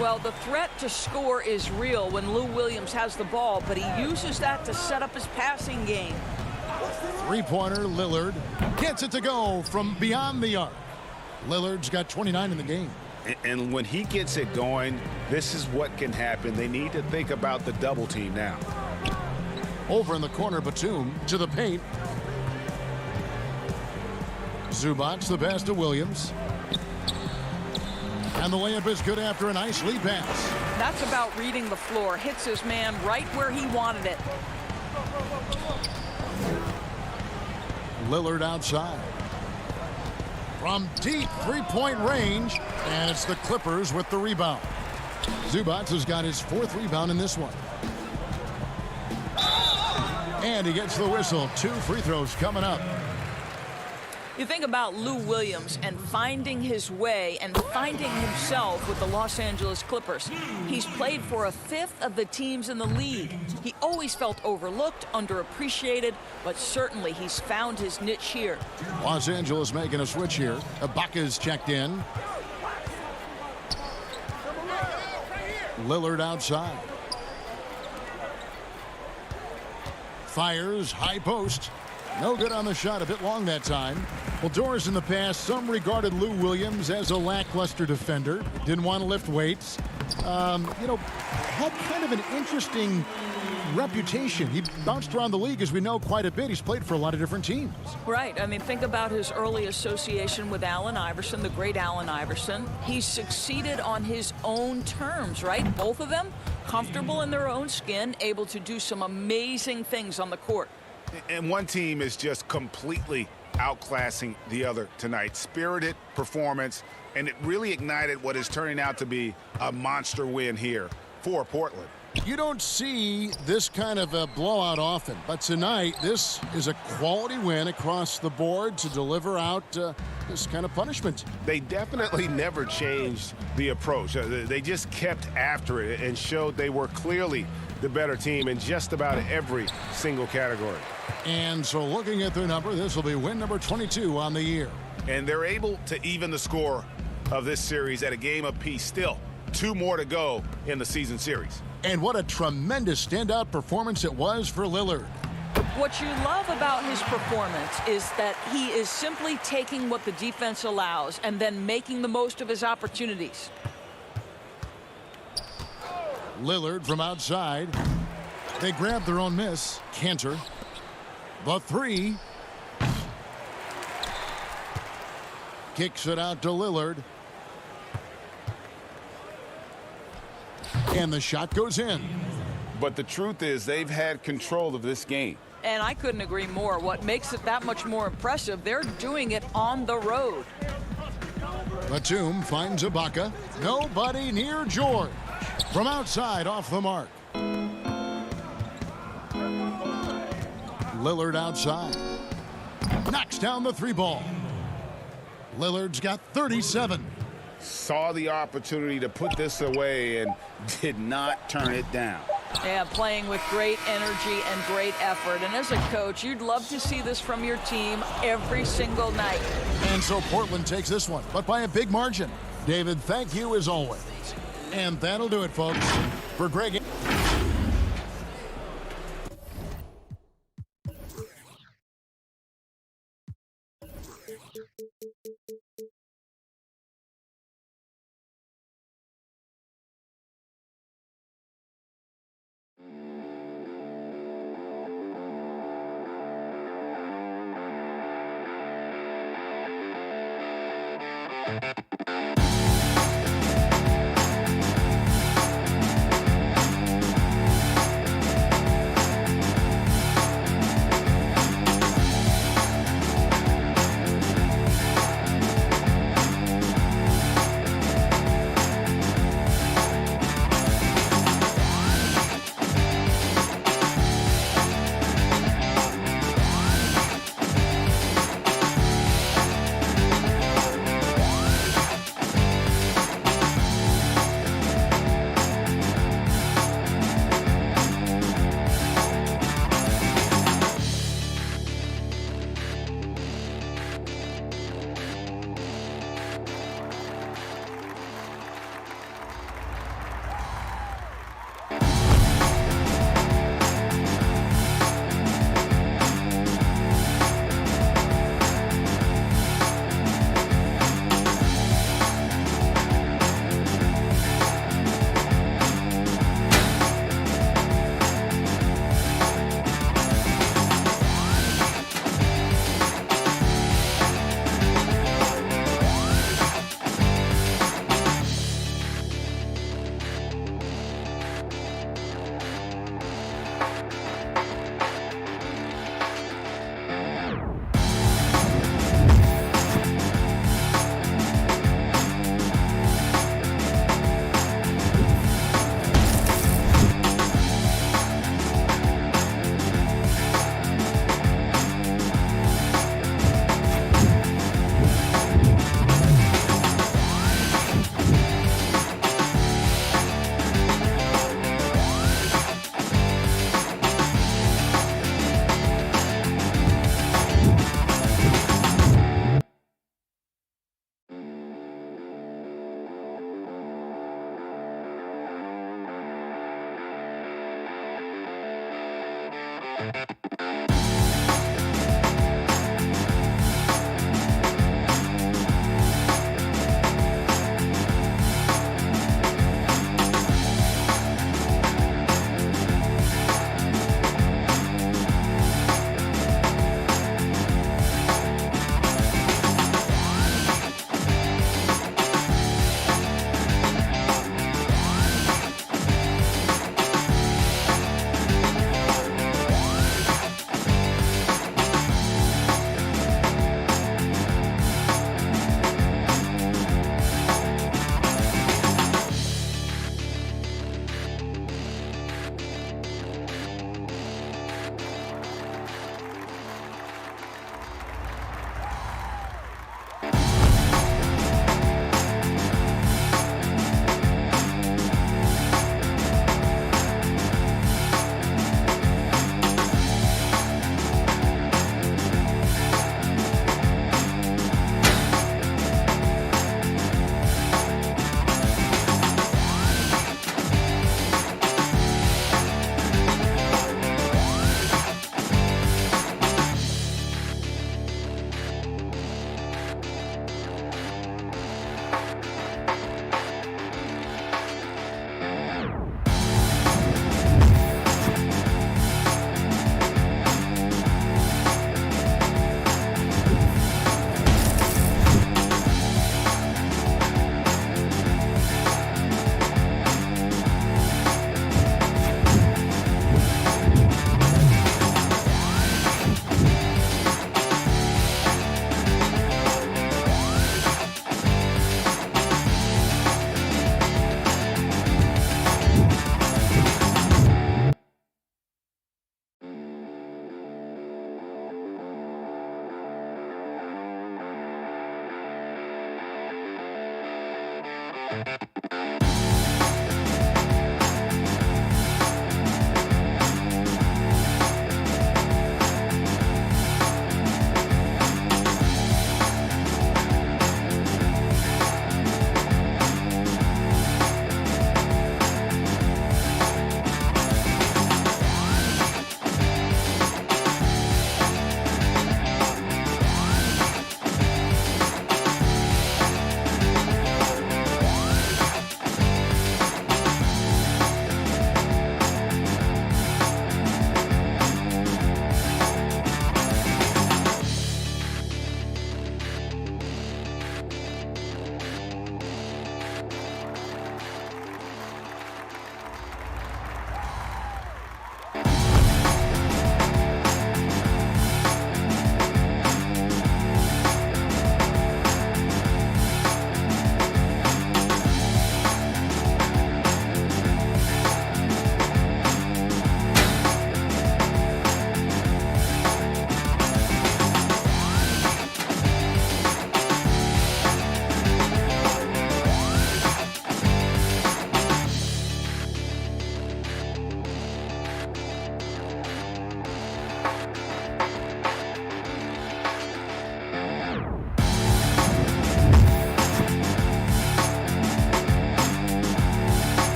S5: Well, the threat to score is real when Lou Williams has the ball, but he uses that to set up his passing game.
S3: Three-pointer, Lillard gets it to go from beyond the arc. Lillard's got 29 in the game.
S6: And when he gets it going, this is what can happen. They need to think about the double team now.
S3: Over in the corner, Batum to the paint. Zubac the pass to Williams. And the layup is good after a nice lead pass.
S5: That's about reading the floor. Hits his man right where he wanted it.
S3: Lillard outside. from deep three-point range, and it's the Clippers with the rebound. Zubac has got his 4th rebound in this one. And he gets the whistle. 2 free throws coming up.
S5: You think about Lou Williams and finding his way and finding himself with the Los Angeles Clippers. He's played for a 5th of the teams in the league. He always felt overlooked, underappreciated, but certainly he's found his niche here.
S3: Los Angeles making a switch here. Ibaka's checked in. Lillard outside. Fires, high post. No good on the shot, a bit long that time. Well, Doris, in the past, some regarded Lou Williams as a lackluster defender. Didn't want to lift weights. Had kind of an interesting reputation. He bounced around the league, as we know, quite a bit. He's played for a lot of different teams.
S5: Right. I mean, think about his early association with Allen Iverson, the great Allen Iverson. He succeeded on his own terms, right? Both of them comfortable in their own skin, able to do some amazing things on the court.
S6: And one team is just completely outclassing the other tonight. Spirited performance, and it really ignited what is turning out to be a monster win here for Portland.
S3: You don't see this kind of a blowout often, but tonight this is a quality win across the board to deliver out this kind of punishment.
S19: They definitely never changed the approach. They just kept after it and showed they were clearly the better team in just about every single category.
S3: And so looking at their number, this will be win number 22 on the year.
S6: And they're able to even the score of this series at a game apiece. Still 2 more to go in the season series.
S3: And what a tremendous standout performance it was for Lillard.
S5: What you love about his performance is that he is simply taking what the defense allows and then making the most of his opportunities.
S3: Lillard from outside. They grab their own miss. Cantor. The 3. Kicks it out to Lillard. And the shot goes in.
S6: But the truth is they've had control of this game.
S5: And I couldn't agree more. What makes it that much more impressive, they're doing it on the road.
S3: Batum finds Ibaka. Nobody near George. From outside, off the mark. Lillard outside. Knocks down the 3 ball. Lillard's got 37.
S6: Saw the opportunity to put this away and did not turn it down.
S5: Yeah, playing with great energy and great effort. And as a coach, you'd love to see this from your team every single night.
S3: And so Portland takes this one, but by a big margin. David, thank you as always. And that'll do it, folks. For Greg.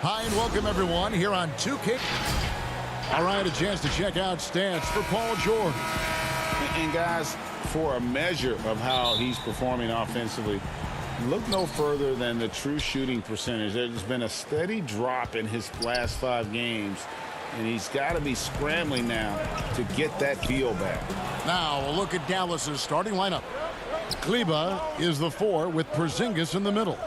S3: Hi, and welcome everyone here on 2K. All right, a chance to check out stats for Paul George.
S4: And guys, for a measure of how he's performing offensively, look no further than the true shooting percentage. There's been a steady drop in his last 5 games, and he's got to be scrambling now to get that feel back.
S3: Now, a look at Dallas's starting lineup. Kleba is the 4 with Porzingis in the middle.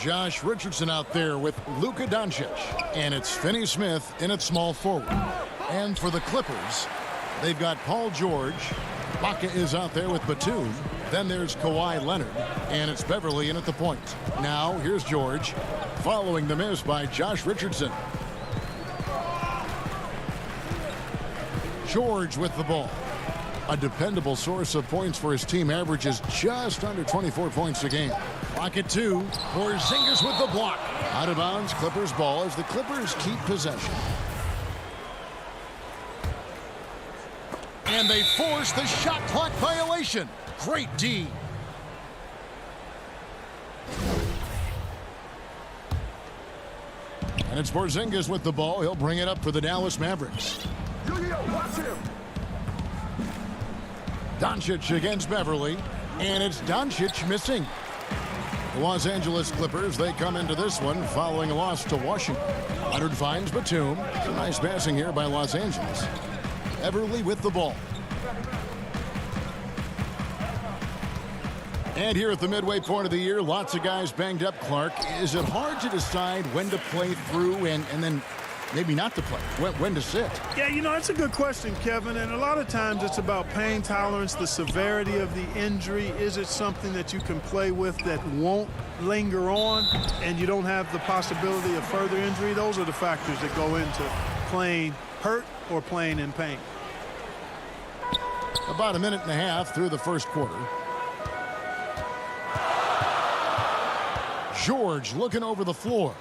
S3: Josh Richardson out there with Luka Doncic. And it's Finney Smith in at small forward. And for the Clippers, they've got Paul George. Ibaka is out there with Batum. Then there's Kawhi Leonard. And it's Beverly in at the point. Now, here's George, following the miss by Josh Richardson. George with the ball. A dependable source of points for his team, averages just under 24 points a game. Pocket 2, Porzingis with the block. Out of bounds, Clippers ball as the Clippers keep possession. And they force the shot clock violation. Great D. And it's Porzingis with the ball. He'll bring it up for the Dallas Mavericks.
S7: Watch him.
S3: Doncic against Beverly, and it's Doncic missing. The Los Angeles Clippers, they come into this one following a loss to Washington. Leonard finds Batum. Some nice passing here by Los Angeles. Beverly with the ball. And here at the midway point of the year, lots of guys banged up, Clark. Is it hard to decide when to play through and then maybe not to play, when to sit?
S21: Yeah, you know, that's a good question, Kevin. And a lot of times it's about pain tolerance, the severity of the injury. Is it something that you can play with that won't linger on and you don't have the possibility of further injury? Those are the factors that go into playing hurt or playing in pain.
S3: About a minute and a half through the first quarter. George looking over the floor.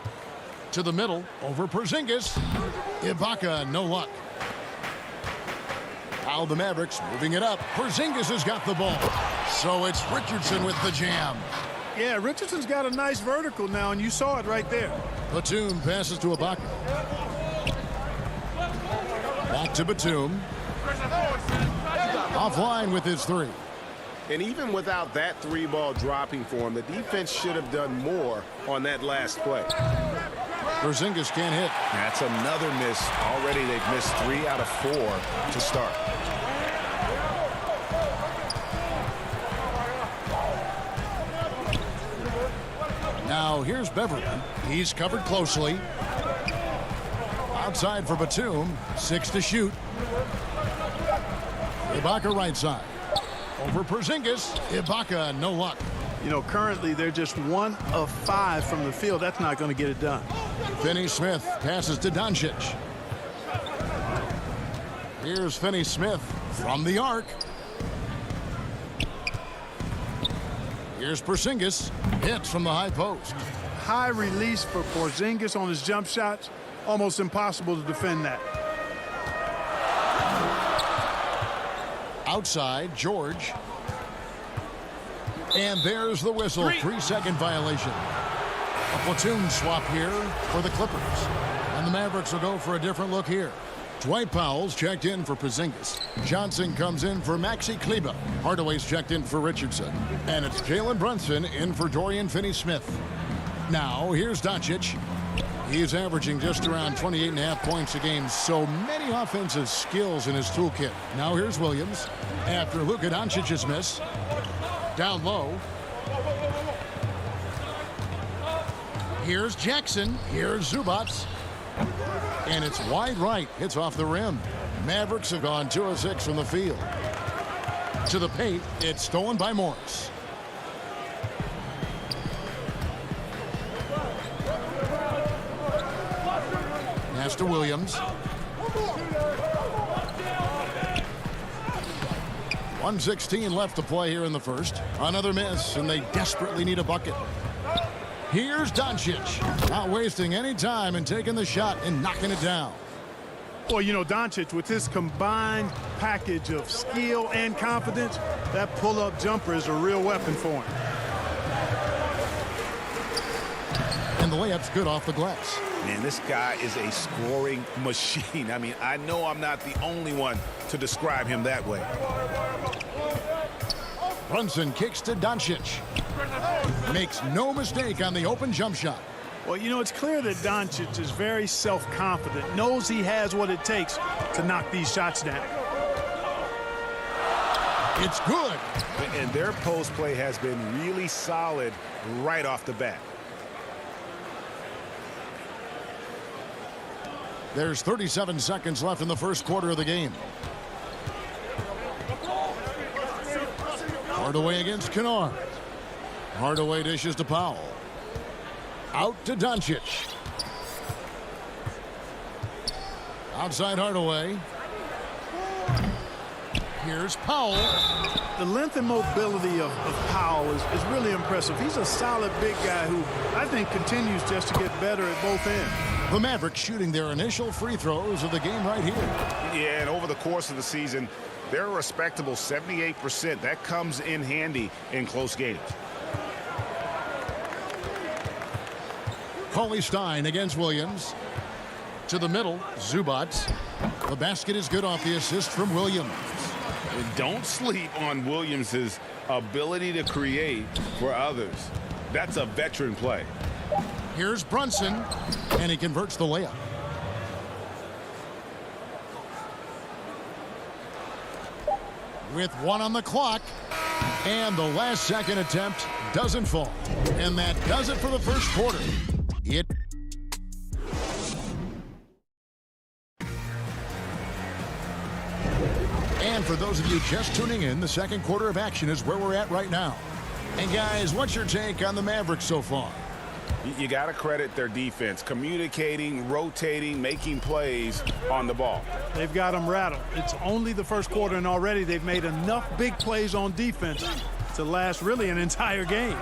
S3: To the middle, over Porzingis. Ibaka, no luck. Now the Mavericks moving it up. Porzingis has got the ball. So it's Richardson with the jam.
S21: Yeah, Richardson's got a nice vertical now, and you saw it right there.
S3: Batum passes to Ibaka. Back to Batum. Offline with his 3.
S19: And even without that 3-ball dropping for him, the defense should have done more on that last play.
S3: Porzingis can't hit.
S12: That's another miss. Already they've missed 3 out of 4 to start.
S3: Now here's Beverly. He's covered closely. Outside for Batum. 6 to shoot. Ibaka right side. Over Porzingis. Ibaka, no luck.
S21: You know, currently they're just 1 of 5 from the field. That's not going to get it done.
S3: Finney Smith passes to Doncic. Here's Finney Smith from the arc. Here's Porzingis. Hits from the high post.
S21: High release for Porzingis on his jump shots. Almost impossible to defend that.
S3: Outside, George. And there's the whistle. 3-second violation. A platoon swap here for the Clippers. And the Mavericks will go for a different look here. Dwight Powell's checked in for Porzingis. Johnson comes in for Maxi Kleber. Hardaway's checked in for Richardson. And it's Jalen Brunson in for Dorian Finney-Smith. Now, here's Doncic. He's averaging just around 28.5 points a game. So many offensive skills in his toolkit. Now here's Williams. After Luka Doncic's miss. Down low. Here's Jackson. Here's Zubac. And it's wide right. It's off the rim. Mavericks have gone 2 of 6 from the field. To the paint. It's stolen by Morris. Pass to Williams. 1:16 left to play here in the first. Another miss, and they desperately need a bucket. Here's Doncic. Not wasting any time and taking the shot and knocking it down.
S21: Well, you know, Doncic, with his combined package of skill and confidence, that pull-up jumper is a real weapon for him.
S3: And the layup's good off the glass.
S12: Man, this guy is a scoring machine. I mean, I know I'm not the only one to describe him that way.
S3: Brunson kicks to Doncic. Makes no mistake on the open jump shot.
S21: Well, you know, it's clear that Doncic is very self-confident, knows he has what it takes to knock these shots down.
S3: It's good.
S12: And their post play has been really solid right off the bat.
S3: There's 37 seconds left in the first quarter of the game. Hardaway against Kennard. Hardaway dishes to Powell. Out to Doncic. Outside Hardaway. Here's Powell.
S21: The length and mobility of Powell is really impressive. He's a solid big guy who I think continues just to get better at both ends.
S3: The Mavericks shooting their initial free throws of the game right here.
S12: Yeah, and over the course of the season, they're a respectable 78%. That comes in handy in close games.
S3: Cauley Stein against Williams. To the middle, Zubac. The basket is good off the assist from Williams.
S12: Don't sleep on Williams's ability to create for others. That's a veteran play.
S3: Here's Brunson, and he converts the layup. With 1 on the clock, and the last second attempt doesn't fall. And that does it for the first quarter. And for those of you just tuning in, the second quarter of action is where we're at right now. And guys, what's your take on the Mavericks so far?
S12: You got to credit their defense, communicating, rotating, making plays on the ball.
S21: They've got them rattled. It's only the first quarter, and already they've made enough big plays on defense to last really an entire game.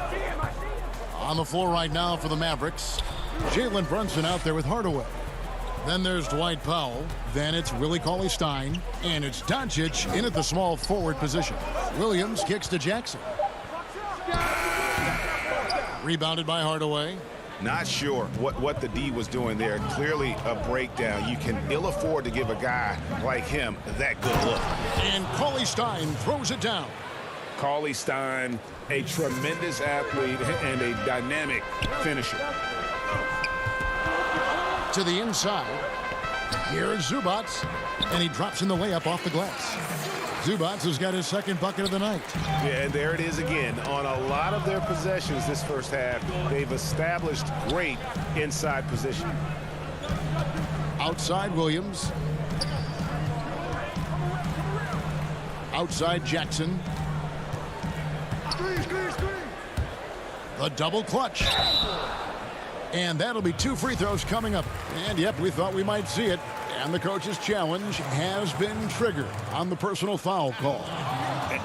S3: On the floor right now for the Mavericks, Jalen Brunson out there with Hardaway. Then there's Dwight Powell. Then it's Willie Cauley-Stein. And it's Doncic in at the small forward position. Williams kicks to Jackson. Rebounded by Hardaway.
S12: Not sure what the D was doing there. Clearly a breakdown. You can ill afford to give a guy like him that good look.
S3: And Cauley-Stein throws it down.
S12: Cauley-Stein, a tremendous athlete and a dynamic finisher.
S3: To the inside. Here is Zubac. And he drops in the layup off the glass. Zubac has got his second bucket of the night.
S12: Yeah, and there it is again. On a lot of their possessions this first half, they've established great inside position.
S3: Outside Williams. Outside Jackson. The double clutch. And that'll be 2 free throws coming up. And yep, we thought we might see it. And the coach's challenge has been triggered on the personal foul call.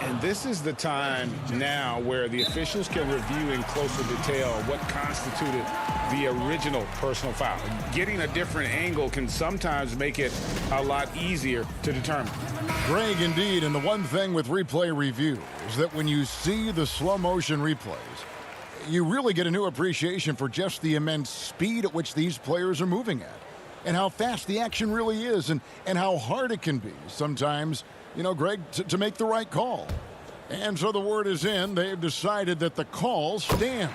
S12: And this is the time now where the officials can review in closer detail what constituted the original personal foul. Getting a different angle can sometimes make it a lot easier to determine.
S3: Greg, indeed, and the one thing with replay review is that when you see the slow motion replays, you really get a new appreciation for just the immense speed at which these players are moving at. and how fast the action really is and how hard it can be sometimes, you know, Greg, to make the right call. And so the word is in. They've decided that the call stands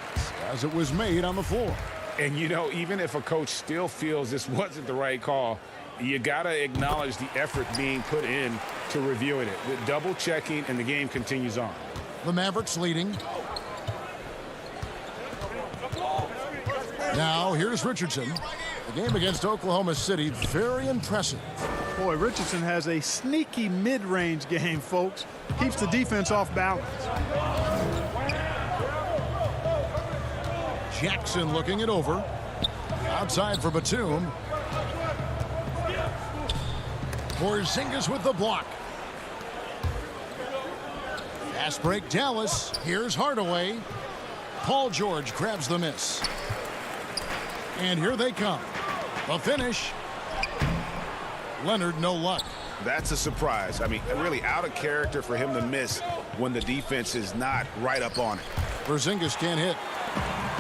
S3: as it was made on the floor.
S6: And, you know, even if a coach still feels this wasn't the right call, you got to acknowledge the effort being put in to reviewing it, with double checking, and the game continues on.
S3: The Mavericks leading. Now, here's Richardson. The game against Oklahoma City, very impressive.
S21: Boy, Richardson has a sneaky mid-range game, folks. Keeps the defense off balance.
S3: Jackson looking it over. Outside for Batum. Porzingis with the block. Fast break, Dallas. Here's Hardaway. Paul George grabs the miss. And here they come. The finish. Leonard, no luck.
S6: That's a surprise. I mean, really out of character for him to miss when the defense is not right up on it.
S3: Porzingis can't hit.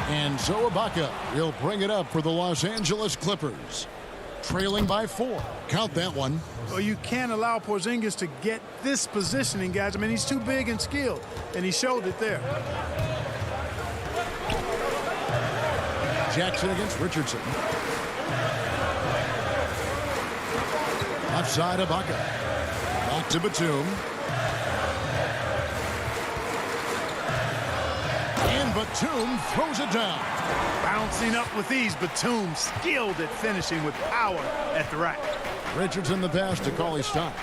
S3: And Zoe Ibaka will bring it up for the Los Angeles Clippers. Trailing by 4. Count that one.
S21: Well, you can't allow Porzingis to get this positioning, guys. I mean, he's too big and skilled, and he showed it there.
S3: Jackson against Richardson. Left side, Ibaka. Back to Batum. And Batum throws it down.
S21: Bouncing up with ease, Batum skilled at finishing with power at the rack.
S3: Richardson the pass to Cauley Stein.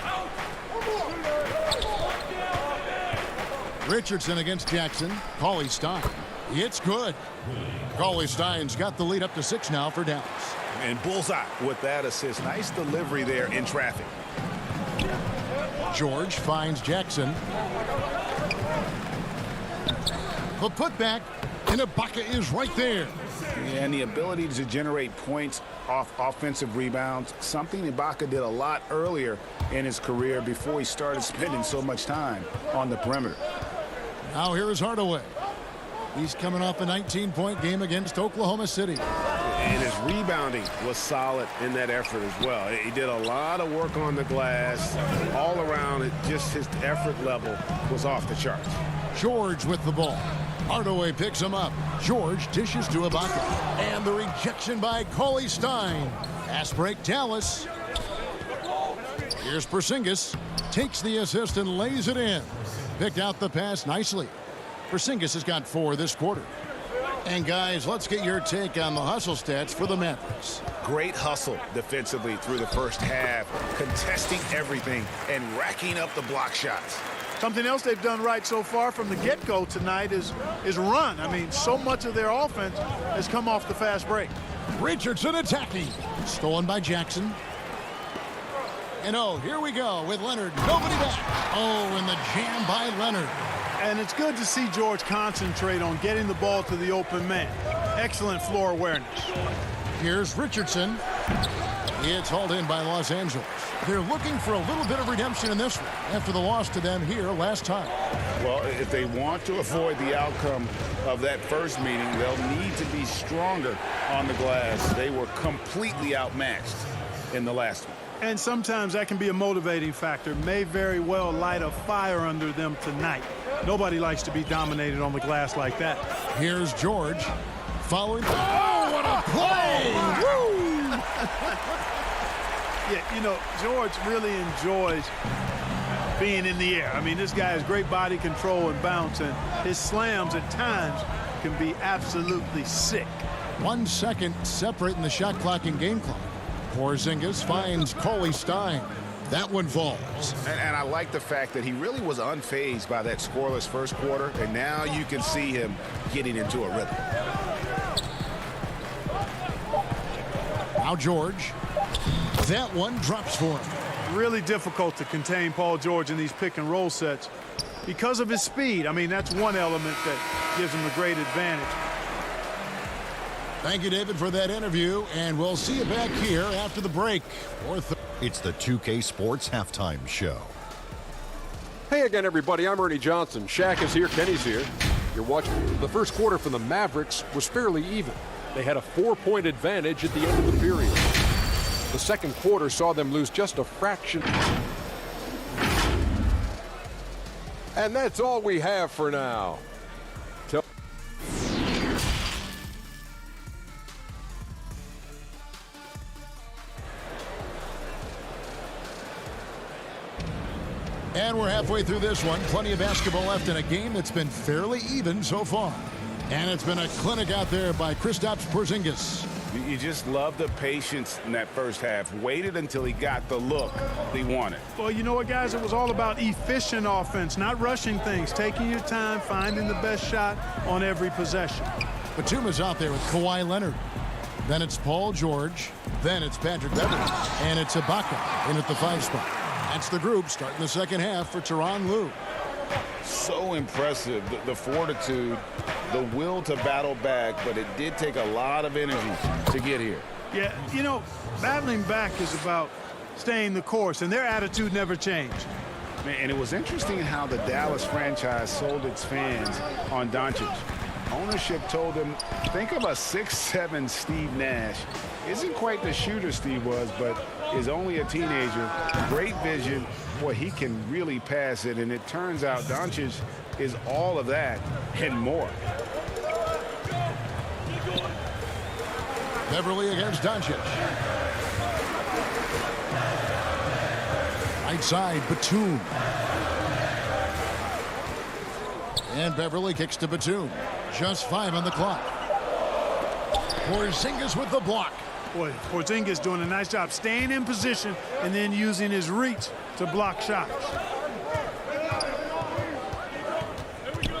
S3: Richardson against Jackson. Cauley Stein. It's good. Cauley Stein's got the lead up to 6 now for Dallas.
S6: And bullseye with that assist. Nice delivery there in traffic.
S3: George finds Jackson. The putback, and Ibaka is right there.
S6: And the ability to generate points off offensive rebounds, something Ibaka did a lot earlier in his career before he started spending so much time on the perimeter.
S3: Now here is Hardaway. He's coming off a 19-point game against Oklahoma City.
S19: And his rebounding was solid in that effort as well. He did a lot of work on the glass. All around, it just his effort level was off the charts.
S3: George with the ball. Hardaway picks him up. George dishes to Ibaka. And the rejection by Cauley Stein. Pass break, Dallas. Here's Porzingis. Takes the assist and lays it in. Picked out the pass nicely. Porzingis has got 4 this quarter. And guys, let's get your take on the hustle stats for the Mavericks.
S6: Great hustle defensively through the first half, contesting everything and racking up the block shots.
S21: Something else they've done right so far from the get-go tonight is run. I mean, so much of their offense has come off the fast break.
S3: Richardson attacking. Stolen by Jackson. And oh, here we go with Leonard. Nobody back. Oh, and the jam by Leonard.
S21: And it's good to see George concentrate on getting the ball to the open man. Excellent floor awareness.
S3: Here's Richardson. It's hauled in by Los Angeles. They're looking for a little bit of redemption in this one after the loss to them here last time.
S6: Well, if they want to avoid the outcome of that first meeting, they'll need to be stronger on the glass. They were completely outmatched in the last one.
S21: And sometimes that can be a motivating factor. May very well light a fire under them tonight. Nobody likes to be dominated on the glass like that.
S3: Here's George following. Oh, what a play! Woo!
S21: Yeah, you know, George really enjoys being in the air. I mean, this guy has great body control and bounce, and his slams at times can be absolutely sick.
S3: 1 second separating the shot clock and game clock. Porzingis finds Cauley Stein. That one falls.
S6: And I like the fact that he really was unfazed by that scoreless first quarter, and now you can see him getting into a rhythm.
S3: Now George. That one drops for him.
S21: Really difficult to contain Paul George in these pick and roll sets because of his speed. I mean, that's one element that gives him a great advantage.
S3: Thank you, David, for that interview, and we'll see you back here after the break.
S8: It's the 2K Sports Halftime Show.
S9: Hey again, everybody. I'm Ernie Johnson. Shaq is here. Kenny's here. You're watching. The first quarter for the Mavericks was fairly even. They had a 4-point advantage at the end of the period. The second quarter saw them lose just a fraction. And that's all we have for now.
S3: And we're halfway through this one. Plenty of basketball left in a game that's been fairly even so far. And it's been a clinic out there by Kristaps Porzingis.
S6: You just love the patience in that first half. Waited until he got the look he wanted.
S21: Well, you know what, guys? It was all about efficient offense, not rushing things, taking your time, finding the best shot on every possession.
S3: Batum is out there with Kawhi Leonard. Then it's Paul George. Then it's Patrick Beverley. And it's Ibaka in at the 5 spot. That's the group starting the second half for Tyronn Lue.
S6: So impressive, the fortitude, the will to battle back, but it did take a lot of energy to get here.
S21: Yeah, you know, battling back is about staying the course, and their attitude never changed.
S6: And it was interesting how the Dallas franchise sold its fans on Doncic. Ownership told them, think of a 6'7" Steve Nash. Isn't quite the shooter Steve was, but is only a teenager. Great vision. Boy, he can really pass it, and it turns out Doncic is all of that and more.
S3: Beverley against Doncic. Right side, Batum. And Beverley kicks to Batum. Just 5 on the clock. Porzingis with the block.
S21: Boy, Porzingis doing a nice job staying in position and then using his reach to block shots.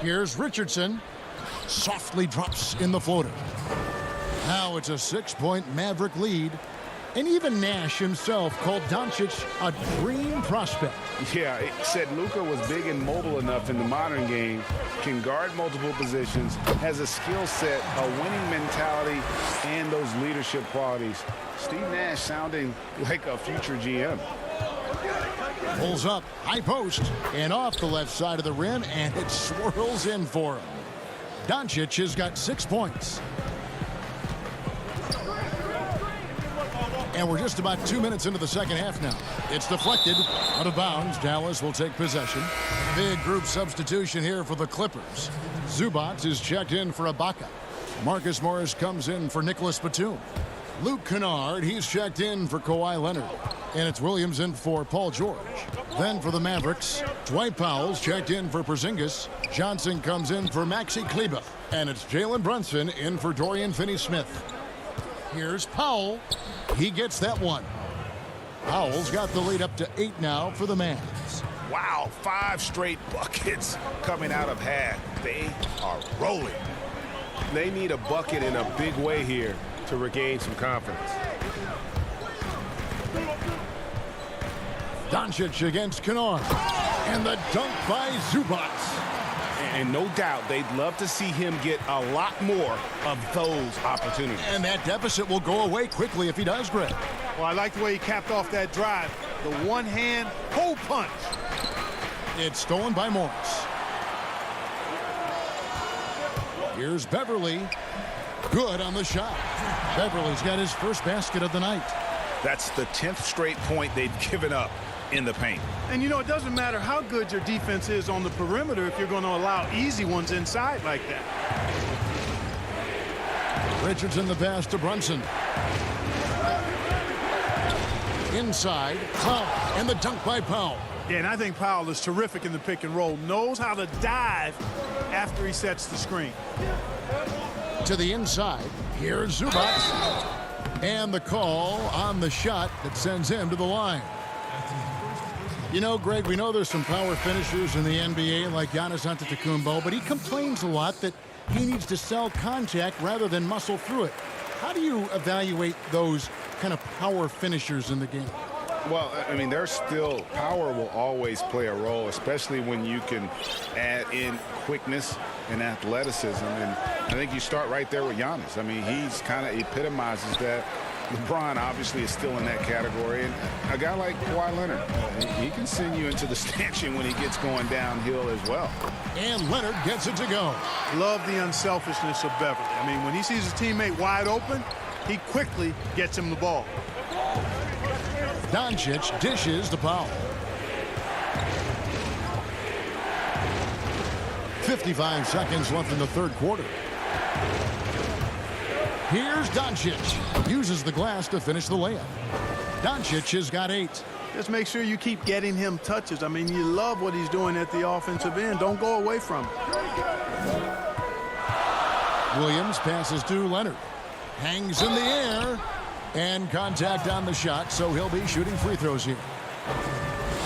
S3: Here's Richardson. Softly drops in the floater. Now it's a 6-point Maverick lead. And even Nash himself called Doncic a dream prospect.
S6: Yeah, it said Luka was big and mobile enough in the modern game, can guard multiple positions, has a skill set, a winning mentality, and those leadership qualities. Steve Nash sounding like a future GM.
S3: Pulls up, high post, and off the left side of the rim, and it swirls in for him. Doncic has got 6 points. And we're just about 2 minutes into the second half now. It's deflected, out of bounds. Dallas will take possession. Big group substitution here for the Clippers. Zubac is checked in for Ibaka. Marcus Morris comes in for Nicholas Batum. Luke Kennard, he's checked in for Kawhi Leonard. And it's Williams in for Paul George. Then for the Mavericks, Dwight Powell's checked in for Porzingis. Johnson comes in for Maxi Kleber. And it's Jalen Brunson in for Dorian Finney-Smith. Here's Powell. He gets that one. Powell's got the lead up to 8 now for the Mavs.
S6: Wow, 5 straight buckets coming out of half. They are rolling. They need a bucket in a big way here to regain some confidence.
S3: Doncic against Kennard. And the dunk by Zubac.
S6: And no doubt they'd love to see him get a lot more of those opportunities.
S3: And that deficit will go away quickly if he does, Greg.
S21: Well, I like the way he capped off that drive. The one-hand hole punch.
S3: It's stolen by Morris. Here's Beverley. Good on the shot. Beverley's got his first basket of the night.
S6: That's the 10th straight point they've given up in the paint.
S21: And you know, it doesn't matter how good your defense is on the perimeter if you're going to allow easy ones inside like that.
S3: Richardson the pass to Brunson. Inside, Powell, and the dunk by Powell.
S21: Yeah, and I think Powell is terrific in the pick and roll. Knows how to dive after he sets the screen.
S3: To the inside, here's Zubac. And the call on the shot that sends him to the line. You know, Greg, we know there's some power finishers in the NBA like Giannis Antetokounmpo, but he complains a lot that he needs to sell contact rather than muscle through it. How do you evaluate those kind of power finishers in the game?
S6: Well, I mean, there's still power will always play a role, especially when you can add in quickness and athleticism. And I think you start right there with Giannis. I mean, he's kind of epitomizes that. LeBron obviously is still in that category. And a guy like Kawhi Leonard, he can send you into the stanchion when he gets going downhill as well.
S3: And Leonard gets it to go.
S21: Love the unselfishness of Beverley. I mean, when he sees his teammate wide open, he quickly gets him the ball.
S3: Doncic dishes to Powell. 55 seconds left in the third quarter. Here's Doncic. Uses the glass to finish the layup. Doncic has got 8.
S21: Just make sure you keep getting him touches. I mean, you love what he's doing at the offensive end. Don't go away from it.
S3: Williams passes to Leonard. Hangs in the air. And contact on the shot, so he'll be shooting free throws here.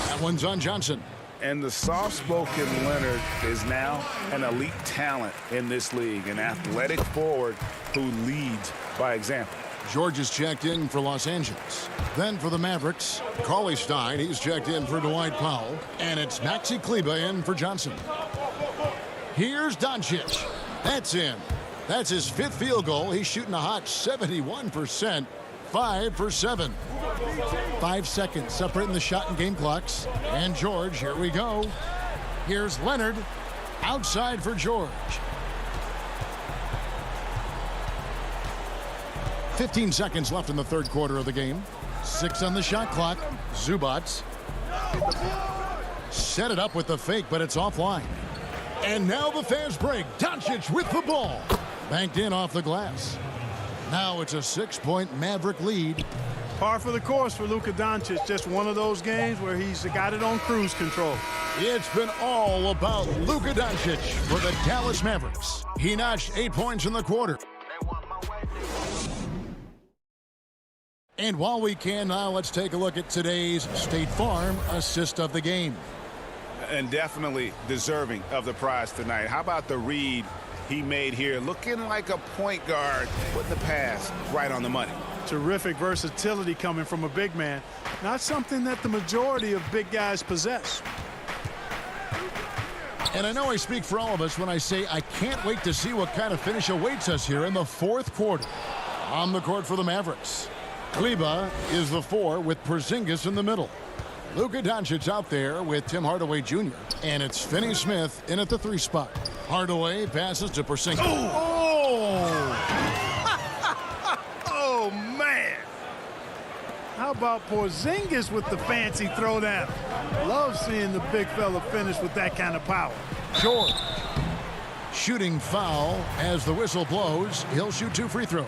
S3: That one's on Johnson.
S6: And the soft-spoken Leonard is now an elite talent in this league, an athletic forward who leads by example.
S3: George is checked in for Los Angeles. Then for the Mavericks, Cauley Stein, he's checked in for Dwight Powell. And it's Maxi Kleber in for Johnson. Here's Doncic. That's in. That's his 5th field goal. He's shooting a hot 71%. 5 for 7. 5 seconds separating the shot and game clocks. And George, here we go. Here's Leonard. Outside for George. 15 seconds left in the third quarter of the game. 6 on the shot clock. Zubats. Set it up with the fake, but it's offline. And now the fast break. Doncic with the ball. Banked in off the glass. Now it's a 6-point Maverick lead.
S21: Par for the course for Luka Doncic. Just one of those games where he's got it on cruise control.
S3: It's been all about Luka Doncic for the Dallas Mavericks. He notched 8 points in the quarter. And while we can now, let's take a look at today's State Farm assist of the game.
S6: And definitely deserving of the prize tonight. How about the read he made here, looking like a point guard, putting the pass right on the money.
S21: Terrific versatility coming from a big man. Not something that the majority of big guys possess.
S3: And I know I speak for all of us when I say I can't wait to see what kind of finish awaits us here in the fourth quarter. On the court for the Mavericks, Kleber is the 4 with Porzingis in the middle. Luka Doncic out there with Tim Hardaway Jr. And it's Finney Smith in at the 3 spot. Hardaway passes to Porzingis.
S21: Oh! Oh, man. How about Porzingis with the fancy throwdown? Love seeing the big fella finish with that kind of power.
S3: George. Shooting foul as the whistle blows. He'll shoot 2 free throws.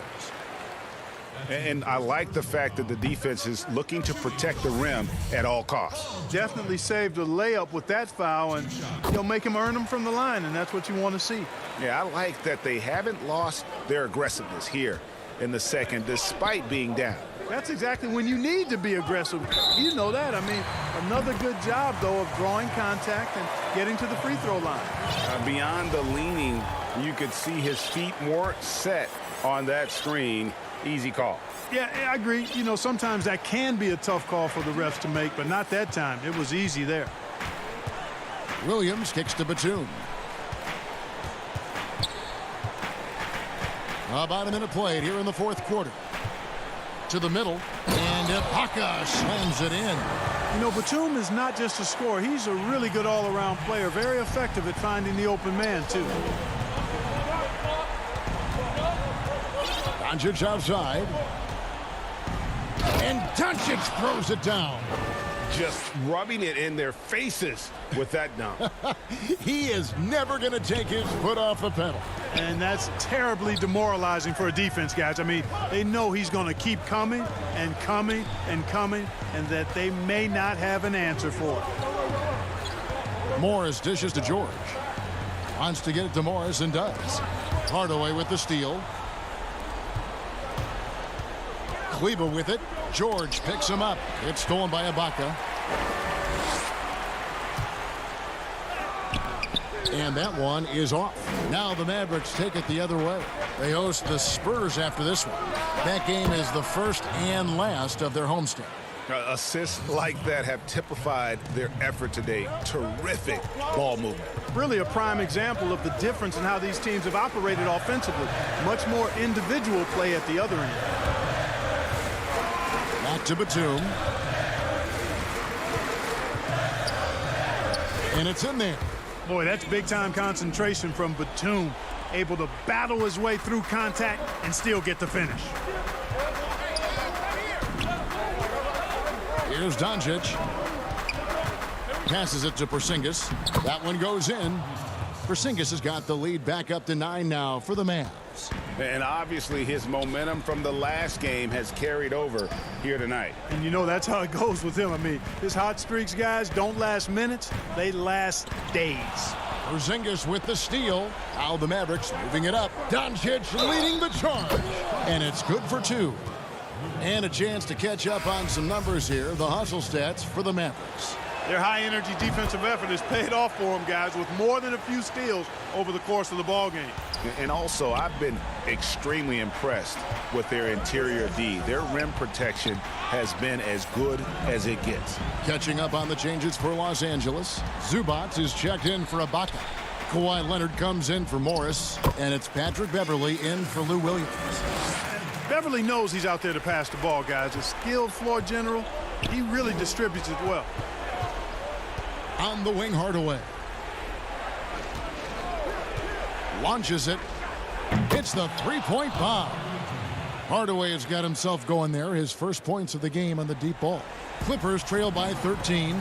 S6: And I like the fact that the defense is looking to protect the rim at all costs.
S21: Definitely saved a layup with that foul, and he'll make him earn them from the line, and that's what you want to see.
S6: Yeah, I like that they haven't lost their aggressiveness here in the second, despite being down.
S21: That's exactly when you need to be aggressive. You know that. I mean, another good job, though, of drawing contact and getting to the free throw line.
S6: Beyond the leaning, you could see his feet more set on that screen. Easy call.
S21: Yeah, I agree. You know, sometimes that can be a tough call for the refs to make, but not that time. It was easy there.
S3: Williams kicks to Batum. About a minute played here in the fourth quarter. To the middle, and Ibaka slams it in.
S21: You know, Batum is not just a scorer. He's a really good all-around player, very effective at finding the open man, too.
S3: Doncic outside. And Doncic throws it down.
S6: Just rubbing it in their faces with that dunk.
S3: He is never going to take his foot off the pedal.
S21: And that's terribly demoralizing for a defense, guys. I mean, they know he's going to keep coming and coming and coming, and that they may not have an answer for it.
S3: Morris dishes to George. Wants to get it to Morris and does. Hardaway with the steal. Kleber with it. George picks him up. It's stolen by Ibaka. And that one is off. Now the Mavericks take it the other way. They host the Spurs after this one. That game is the first and last of their homestand.
S6: Assists like that have typified their effort today. Terrific ball movement.
S21: Really a prime example of the difference in how these teams have operated offensively. Much more individual play at the other end.
S3: Back to Batum. And it's in there.
S21: Boy, that's big-time concentration from Batum. Able to battle his way through contact and still get the finish.
S3: Here's Doncic. Passes it to Porzingis. That one goes in. Porzingis has got the lead back up to 9 now for the Mavs.
S6: And obviously his momentum from the last game has carried over here tonight.
S21: And you know that's how it goes with him. I mean, his hot streaks, guys, don't last minutes. They last days.
S3: Porzingis with the steal. Now the Mavericks moving it up. Doncic leading the charge. And it's good for 2. And a chance to catch up on some numbers here. The hustle stats for the Mavericks.
S21: Their high-energy defensive effort has paid off for them, guys, with more than a few steals over the course of the ball game.
S6: And also, I've been extremely impressed with their interior D. Their rim protection has been as good as it gets.
S3: Catching up on the changes for Los Angeles. Zubac is checked in for Ibaka. Kawhi Leonard comes in for Morris, and it's Patrick Beverley in for Lou Williams.
S21: Beverley knows he's out there to pass the ball, guys. A skilled floor general. He really distributes it well.
S3: On the wing, Hardaway. Launches it. Hits the three-point bomb. Hardaway has got himself going there. His first points of the game on the deep ball. Clippers trail by 13.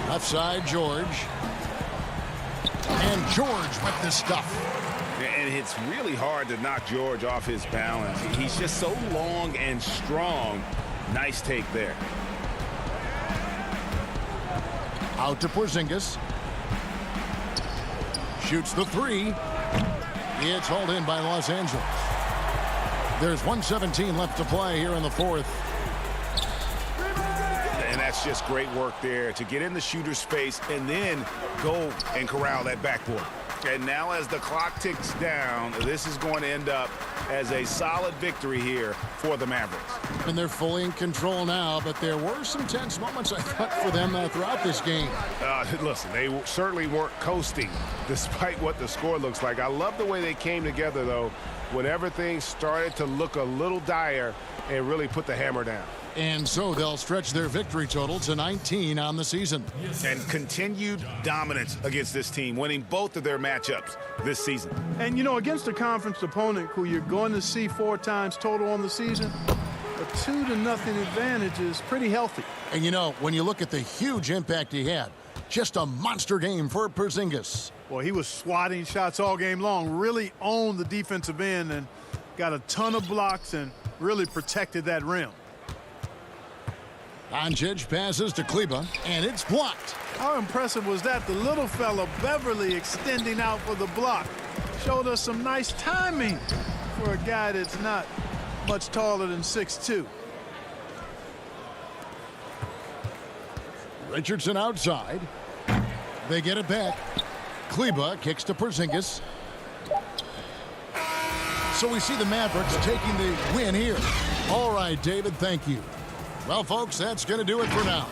S3: Left side, George. And George with the stuff.
S6: And it's really hard to knock George off his balance. He's just so long and strong. Nice take there.
S3: Out to Porzingis. Shoots the 3. It's hauled in by Los Angeles. There's 1:17 left to play here in the fourth.
S6: And that's just great work there to get in the shooter's space and then go and corral that backboard. And now as the clock ticks down, this is going to end up as a solid victory here for the Mavericks.
S3: And they're fully in control now, but there were some tense moments, I thought, for them throughout this game.
S6: Listen, they certainly weren't coasting despite what the score looks like. I love the way they came together, though, when everything started to look a little dire and really put the hammer down.
S3: And so they'll stretch their victory total to 19 on the season.
S6: And continued dominance against this team, winning both of their matchups this season.
S21: And, you know, against a conference opponent who you're going to see 4 times total on the season, a 2-0 advantage is pretty healthy.
S3: And, you know, when you look at the huge impact he had, just a monster game for Porzingis.
S21: Well, he was swatting shots all game long, really owned the defensive end and got a ton of blocks and really protected that rim.
S3: Doncic passes to Kleber, and it's blocked.
S21: How impressive was that? The little fella, Beverley, extending out for the block. Showed us some nice timing for a guy that's not much taller than 6'2".
S3: Richardson outside. They get it back. Kleber kicks to Porzingis. So we see the Mavericks taking the win here. All right, David, thank you. Well, folks, that's going to do it for now.